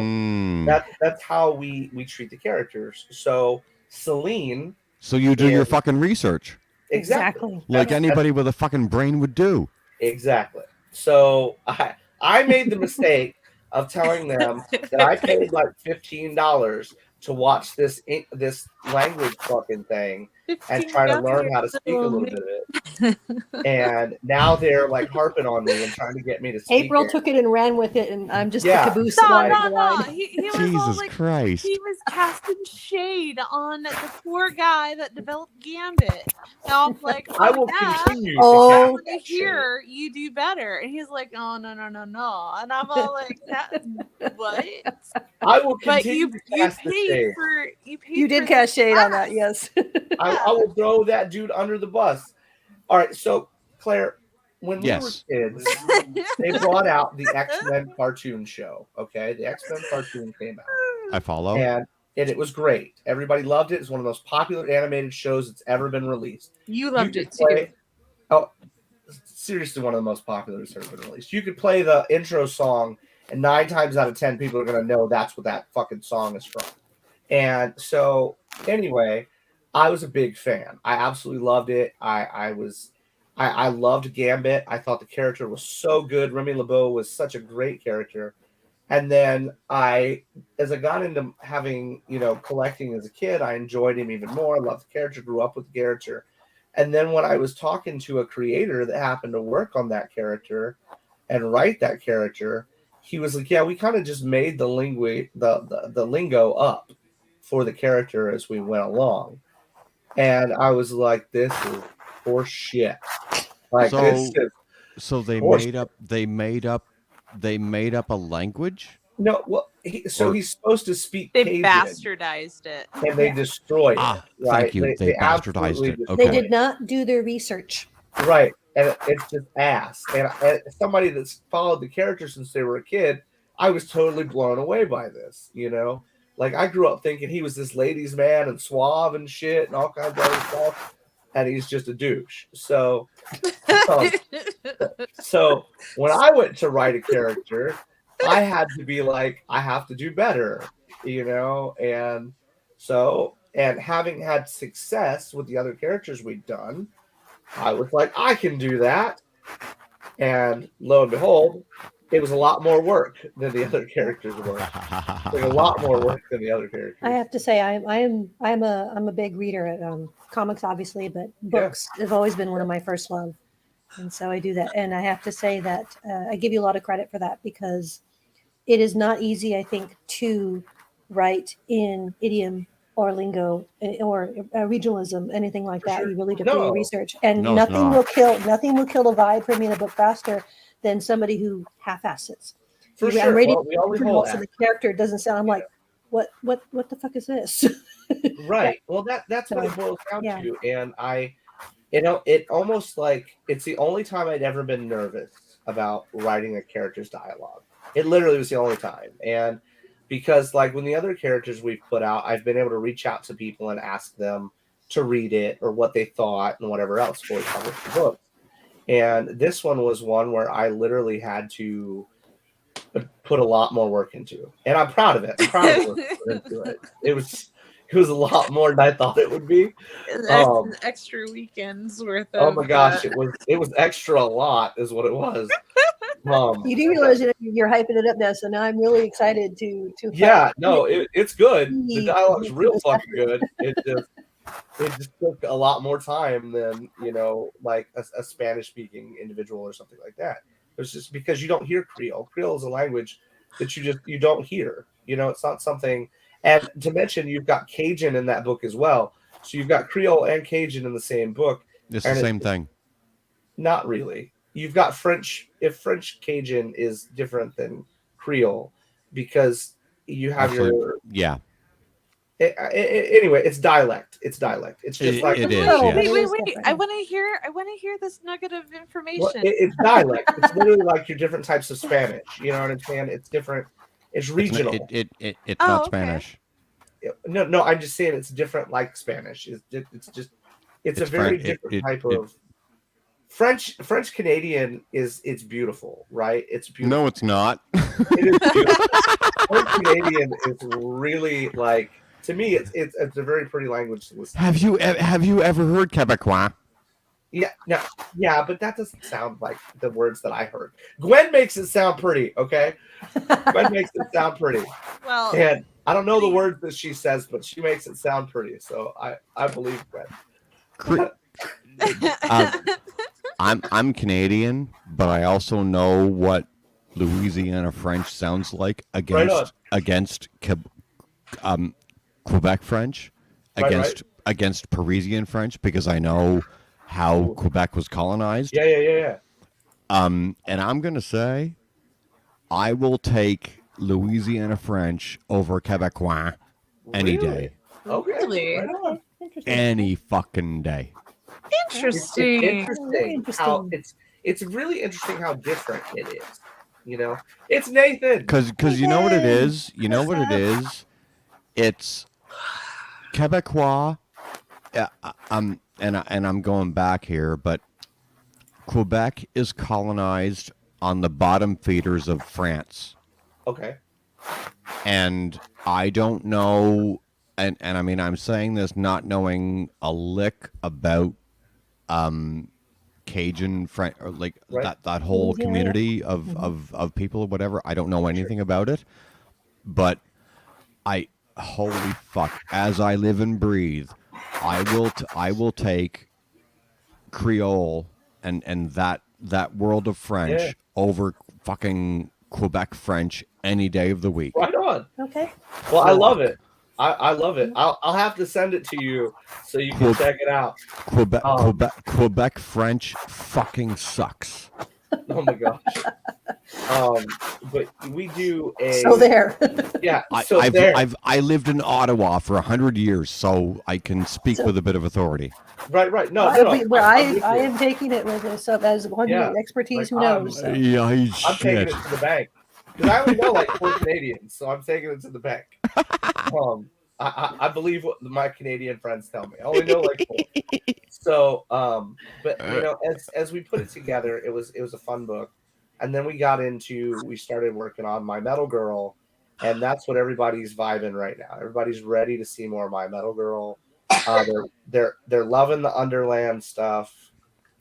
that's how we treat the characters. So Celine. So you do your fucking research. Exactly. Like anybody with a fucking brain would do. Exactly. So I made the mistake of telling them that I paid like $15 to watch this language fucking thing and try to learn how to speak a little bit of it. And now they're like harping on me and trying to get me to speak. April took it and ran with it, and I'm just the caboose. No. He was Jesus all like, Christ. He was casting shade on the poor guy that developed Gambit. Now I'm like, I will continue to hear you do better. And he's like, oh, no. And I'm all like, what? I will continue but to cast the shade. You did cast shade on that, yes. I will throw that dude under the bus. All right, so Claire, when we were kids, they brought out the X-Men cartoon show. Okay, the X-Men cartoon came out. I follow. And it was great. Everybody loved it. It's one of the most popular animated shows that's ever been released. You loved it too. Oh, seriously, one of the most popular that's ever been released. You could play the intro song, and 9 times out of 10, people are going to know that's what that fucking song is from. And so, anyway, I was a big fan. I absolutely loved it. I loved Gambit. I thought the character was so good. Remy LeBeau was such a great character. And then as I got into having, collecting as a kid, I enjoyed him even more. I loved the character, grew up with the character. And then when I was talking to a creator that happened to work on that character and write that character, he was like, yeah, we kind of just made the lingo up for the character as we went along. And I was like, this is horse shit. Like, so they made up a language? No, well, he's supposed to speak They Cajun, bastardized it. and they destroyed it. Right? Thank you. They bastardized it. Okay. They did not do their research. Right, and it's just ass. And somebody that's followed the character since they were a kid, I was totally blown away by this. Like I grew up thinking he was this ladies' man and suave and shit and all kinds of other stuff, and he's just a douche. So when I went to write a character, I had to be like, I have to do better, and having had success with the other characters we'd done, I was like, I can do that. And lo and behold, it was a lot more work than the other characters were. Like a lot more work than the other characters. I have to say, I'm a big reader at comics, obviously, but books have always been one of my first love, and so I do that. And I have to say that I give you a lot of credit for that because it is not easy, I think, to write in idiom or lingo or regionalism, anything like that. You really do your research, and nothing will kill the vibe for me in a book faster than somebody who half-asses. For sure. I'm reading so the character doesn't sound. I'm like, what the fuck is this? Right. Well, that's what it boils down to, and it almost like it's the only time I'd ever been nervous about writing a character's dialogue. It literally was the only time, and because like when the other characters we've put out, I've been able to reach out to people and ask them to read it or what they thought and whatever else before we published the book. And this one was one where I literally had to put a lot more work into, and I'm proud of it. I'm proud of what I put into it. It was a lot more than I thought it would be. Extra weekends worth of. Oh my gosh, it was extra a lot, is what it was. You do realize you're hyping it up now, so now I'm really excited to. Yeah, no, it's good. The dialogue's real fucking good. It just took a lot more time than like a Spanish speaking individual or something like that. It's just because you don't hear Creole. Creole is a language that you don't hear. It's not something. And to mention, you've got Cajun in that book as well. So you've got Creole and Cajun in the same book. It's the same thing. Not really. You've got French. If French Cajun is different than Creole, because you have anyway, it's dialect. It's dialect. It's just like it is. Wait! I want to hear this nugget of information. Well, it's dialect. It's literally like your different types of Spanish. You know what I'm saying? It's different. It's regional. It's not Spanish. No. I'm just saying it's different, like Spanish. It's a very different type of French Canadian it's beautiful, right? It's beautiful. No, it's not. It is beautiful. French Canadian is really like, to me, it's a very pretty language to listen. Have you ever heard Quebecois? Yeah, no, yeah, but that doesn't sound like the words that I heard. Gwen makes it sound pretty, okay? Gwen makes it sound pretty, Well, and I don't know the words that she says, but she makes it sound pretty, so I believe Gwen. I'm Canadian, but I also know what Louisiana French sounds like against Quebec French, against Parisian French, because I know how Quebec was colonized. Yeah. And I'm gonna say, I will take Louisiana French over Quebecois any day, Okay. Really? Right on. any fucking day. Interesting. It's Very interesting how interesting. it's really interesting how different it is. You know, it's Nathan. Because you know what it is. You know what it is. It's Quebecois. And I'm going back here, but Quebec is colonized on the bottom feeders of France. Okay. And I don't know, and I mean, I'm saying this not knowing a lick about Cajun French, or like that whole Louisiana. community of people or whatever. I don't know anything about it, but holy fuck, as I live and breathe, I will take Creole and that world of French over fucking Quebec French any day of the week. Right on. Okay. Well, I love it. I love it. I'll have to send it to you so you can check it out. Quebec French fucking sucks. Oh my gosh. But we do a. So there. Yeah. I lived in Ottawa for 100 years, so I can speak with a bit of authority. Right. No. I am taking it with this as one expertise who knows. So. Yeah, I'm taking it to the bank because I only know like 4 Canadians, so I'm taking it to the bank. I believe what my Canadian friends tell me. I only know like 4. So, but you know, as we put it together, it was a fun book, and then we started working on My Metal Girl, and that's what everybody's vibing right now. Everybody's ready to see more My Metal Girl. They're loving the Underland stuff.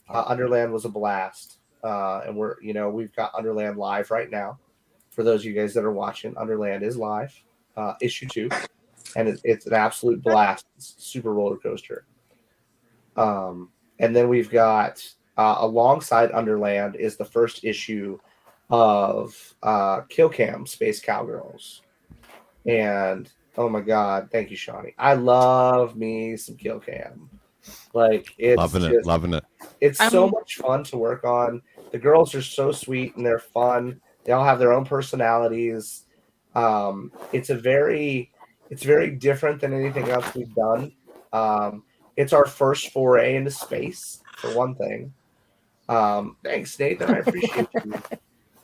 Underland was a blast, and we've got Underland live right now. For those of you guys that are watching, Underland is live, issue 2, and it's an absolute blast. It's a super roller coaster. And then we've got alongside Underland is the first issue of Kill Cam Space Cowgirls, and oh my god, thank you, Shawnee. I love me some Kill Cam. Like it's loving it. It's so much fun to work on. The girls are so sweet and they're fun. They all have their own personalities. It's very different than anything else we've done. It's our first foray into space, for one thing. Thanks, Nathan. I appreciate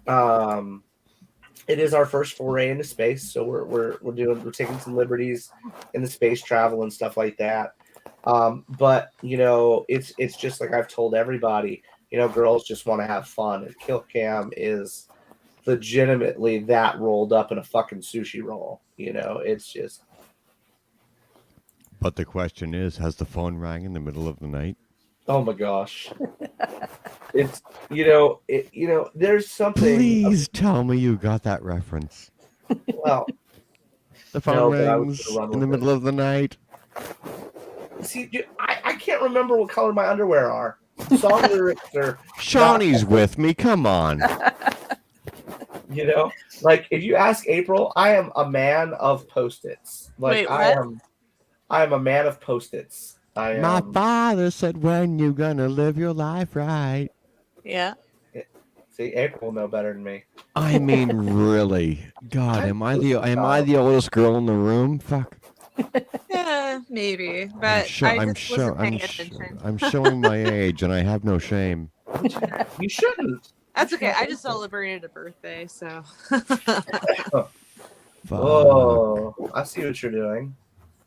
you. It is our first foray into space, so we're taking some liberties in the space travel and stuff like that. But it's just like I've told everybody. Girls just want to have fun, and Kill Cam is legitimately that rolled up in a fucking sushi roll. It's just. But the question is, has the phone rang in the middle of the night? Oh my gosh. It's there's something. Please tell me you got that reference. Well, the phone rings in the middle of the night. See, I can't remember what color my underwear are. Song lyrics are. Shawnee's with me. Come on. Like if you ask April, I am a man of Post-its. Like Wait, what? I am a man of Post-its. My father said, "When you gonna live your life right?" Yeah. See, April will know better than me. I mean, really? God, am I the oldest girl in the room? Fuck. Yeah, maybe. But I'm showing my age, and I have no shame. You shouldn't. That's okay. I just celebrated a birthday, so. Oh, I see what you're doing.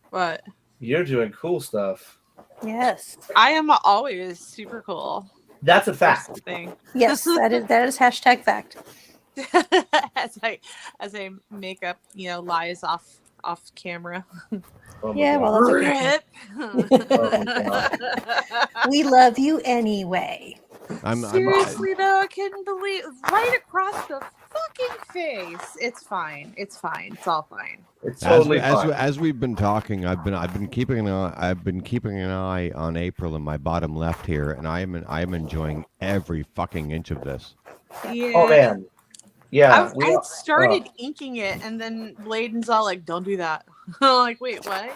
What? You're doing cool stuff. Yes. I am always super cool. That's a or fact. something. Yes, that is hashtag fact. as I make up, lies off camera. Oh my Yeah, God. well, that's okay. Rip. Oh my God. We love you anyway. Seriously though, I couldn't believe right across the fucking face. It's fine. It's fine. It's all fine. It's totally fine. As we've been talking, I've been keeping an eye on April in my bottom left here, and I am enjoying every fucking inch of this. Yeah. Oh man. Yeah. I had started inking it, and then Bladen's all like, "Don't do that." I'm like, "Wait, what?"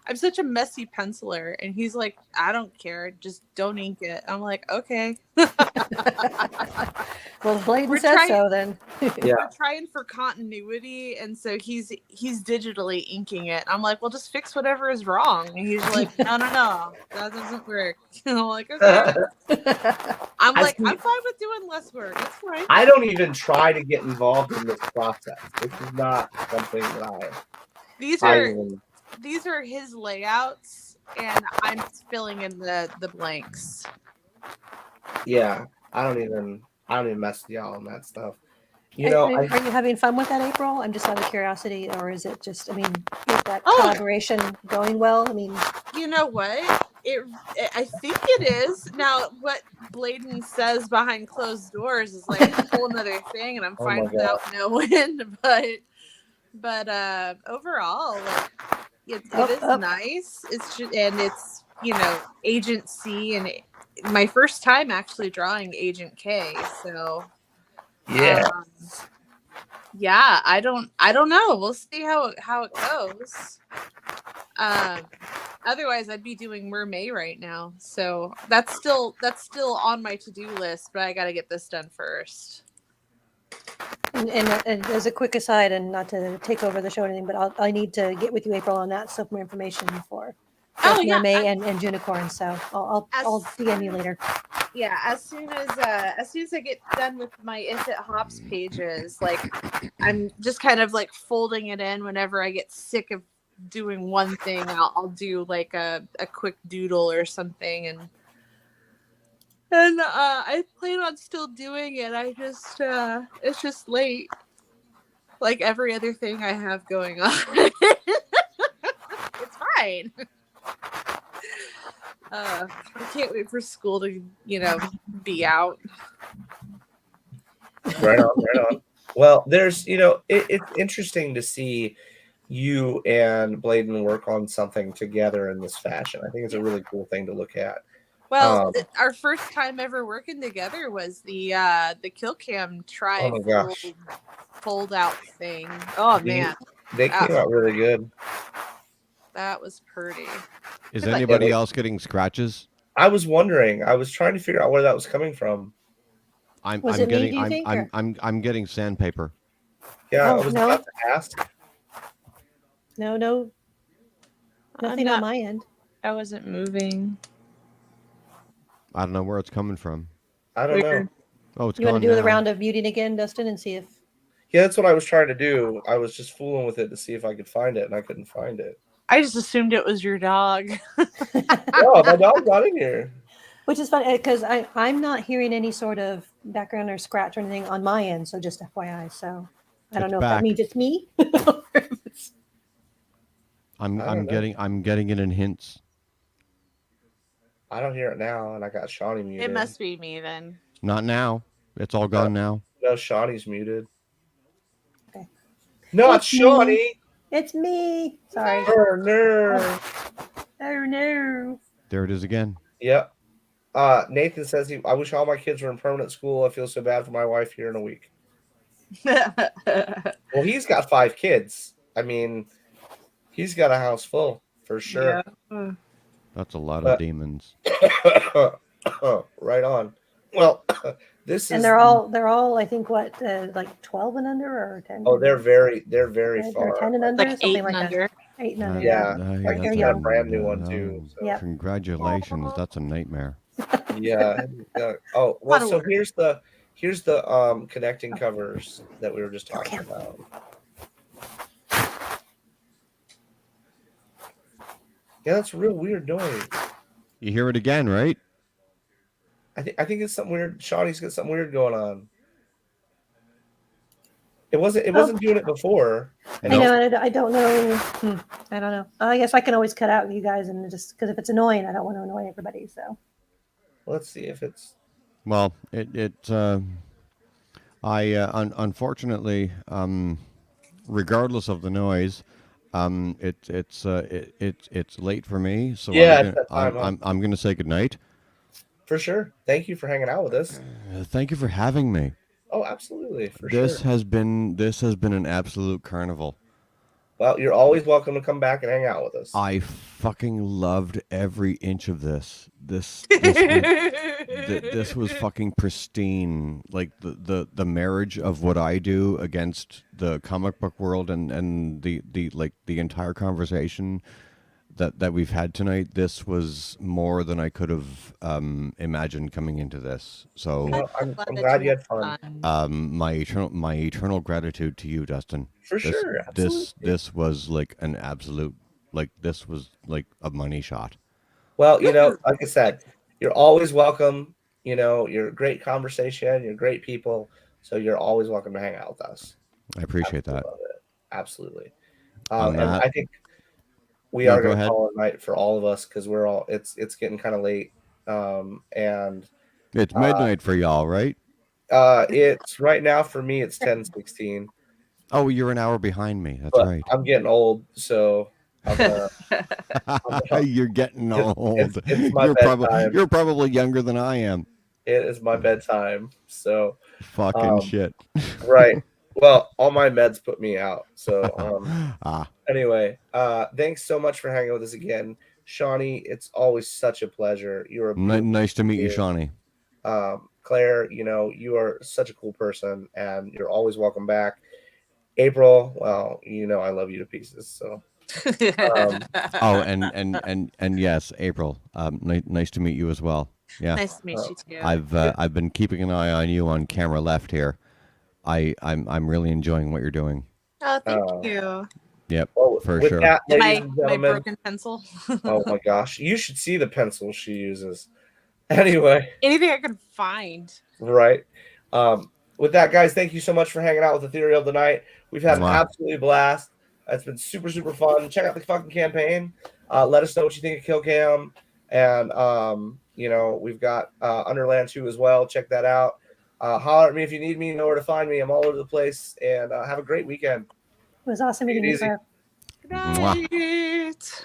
I'm such a messy penciler, and he's like, "I don't care, just don't ink it." I'm like, "Okay." Well, Bladen We're says trying- so then. Yeah. We're trying for continuity, and so he's digitally inking it. I'm like, "Well, just fix whatever is wrong." And he's like, "No, that doesn't work." I'm like, "Okay." I'm fine with doing less work. It's fine. I don't even try to get involved in this process. This is not something that These are his layouts, and I'm filling in the blanks. Yeah, I don't even mess with y'all on that stuff. Are you having fun with that, April? I'm just out of curiosity, or is it just? I mean, is that collaboration going well? I mean, you know what? I think it is. Now, what Bladen says behind closed doors is like a whole other thing, and I'm fine without knowing. But overall, like it is nice. It's just, and it's Agent C, and my first time actually drawing Agent K. So yeah. Yeah, I don't know. We'll see how it goes. Otherwise, I'd be doing Mermaid right now. So that's still on my to-do list, but I got to get this done first. and as a quick aside, and not to take over the show or anything, but I need to get with you, April, on that stuff, more information for Mermaid and Unicorn. So I'll DM you later. Yeah, as soon as I get done with my If It Hops pages, like I'm just kind of like folding it in whenever I get sick of doing one thing. I'll do like a quick doodle or something, and I plan on still doing it. I just it's just late, like every other thing I have going on. It's fine. I can't wait for school to, be out. Right on. Well, there's, it's interesting to see you and Bladen work on something together in this fashion. I think it's a really cool thing to look at. Well, our first time ever working together was the Kill Cam fold out thing. Oh man, they came out really good. That was pretty. Is anybody else getting scratches? I was wondering. I was trying to figure out where that was coming from. I'm getting sandpaper. Yeah, I was about to ask. No, nothing on my end. I wasn't moving. I don't know where it's coming from. I don't know. Oh, it's you want to do the round of muting again, Dustin, and see if. Yeah, that's what I was trying to do. I was just fooling with it to see if I could find it, and I couldn't find it. I just assumed it was your dog. No, my dog's not in here. Which is funny because I'm not hearing any sort of background or scratch or anything on my end. So just FYI. So I don't know if that means it's me. I'm getting it in hints. I don't hear it now, and I got Shawnee muted. It must be me then. Not now. It's all gone now. No, Shawnee's muted. Okay. No, it's Shawnee. It's me. Sorry. Oh no. Oh no. There it is again. Yep. Nathan says I wish all my kids were in permanent school. I feel so bad for my wife here in a week. Well, he's got 5 kids. I mean, he's got a house full for sure. Yeah. That's a lot of demons. Right on. Well, and they're all I think like 12 and under or 10. Oh, they're very far. Or 10 and under, like something 8 like and that. under. 8 and under. Yeah, Like he's got a brand new one too. So. Yep. Congratulations, that's a nightmare. Yeah. Oh well, so here's the connecting covers that we were just talking about. Yeah, that's a real weird noise. You hear it again, right? I think it's something weird. Shawnee's got something weird going on. It wasn't doing it before. I know. I don't know. I don't know. I guess I can always cut out you guys and just because if it's annoying, I don't want to annoy everybody. So Let's see if it's. Well, unfortunately, regardless of the noise, it's late for me, so Yeah, it's that time, huh? I'm gonna say goodnight. For sure. Thank you for hanging out with us. Thank you for having me. Oh, absolutely, for This sure. has been an absolute carnival. Well, you're always welcome to come back and hang out with us. I fucking loved every inch of this. This was fucking pristine. Like the marriage of what I do against the comic book world and the entire conversation that we've had tonight. This was more than I could have imagined coming into this. So Well, I'm glad you had fun. my eternal gratitude to you, Dustin. For sure, absolutely. This was like an absolute, like, this was like a money shot. Well, like I said, you're always welcome. You're a great conversation. You're great people. So you're always welcome to hang out with us. I appreciate that. Absolutely. On And that- I think we No, are go going to ahead. call it night for all of us because we're all. It's getting kind of late. And It's midnight for y'all, right? it's right now for me. It's 10:16. Oh, you're an hour behind me. That's But right. I'm getting old, so You're getting old. it's my bedtime. You're probably younger than I am. It is my bedtime. So Fucking shit. right. Well, all my meds put me out. So anyway, thanks so much for hanging with us again. Shawnee, it's always such a pleasure. You're a Nice to meet you, Shawnee. Claire, you are such a cool person and you're always welcome back. April, well, I love you to pieces. So oh, and yes, April. Nice to meet you as well. Yeah. Nice to meet you too. I've been keeping an eye on you on camera left here. I'm really enjoying what you're doing. Oh, thank you. Yep, well, for with sure. that, ladies My and gentlemen, broken pencil. oh my gosh, you should see the pencil she uses. Anyway, Anything I could find. right. With that, guys, thank you so much for hanging out with Ethereal tonight. We've had an absolute blast. It's been super, super fun. Check out the fucking campaign. Let us know what you think of Kill Cam. And, we've got Underland 2 as well. Check that out. Holler at me if you need me. You know where to find me. I'm all over the place. And have a great weekend. it was awesome meeting you, Claire. Good night.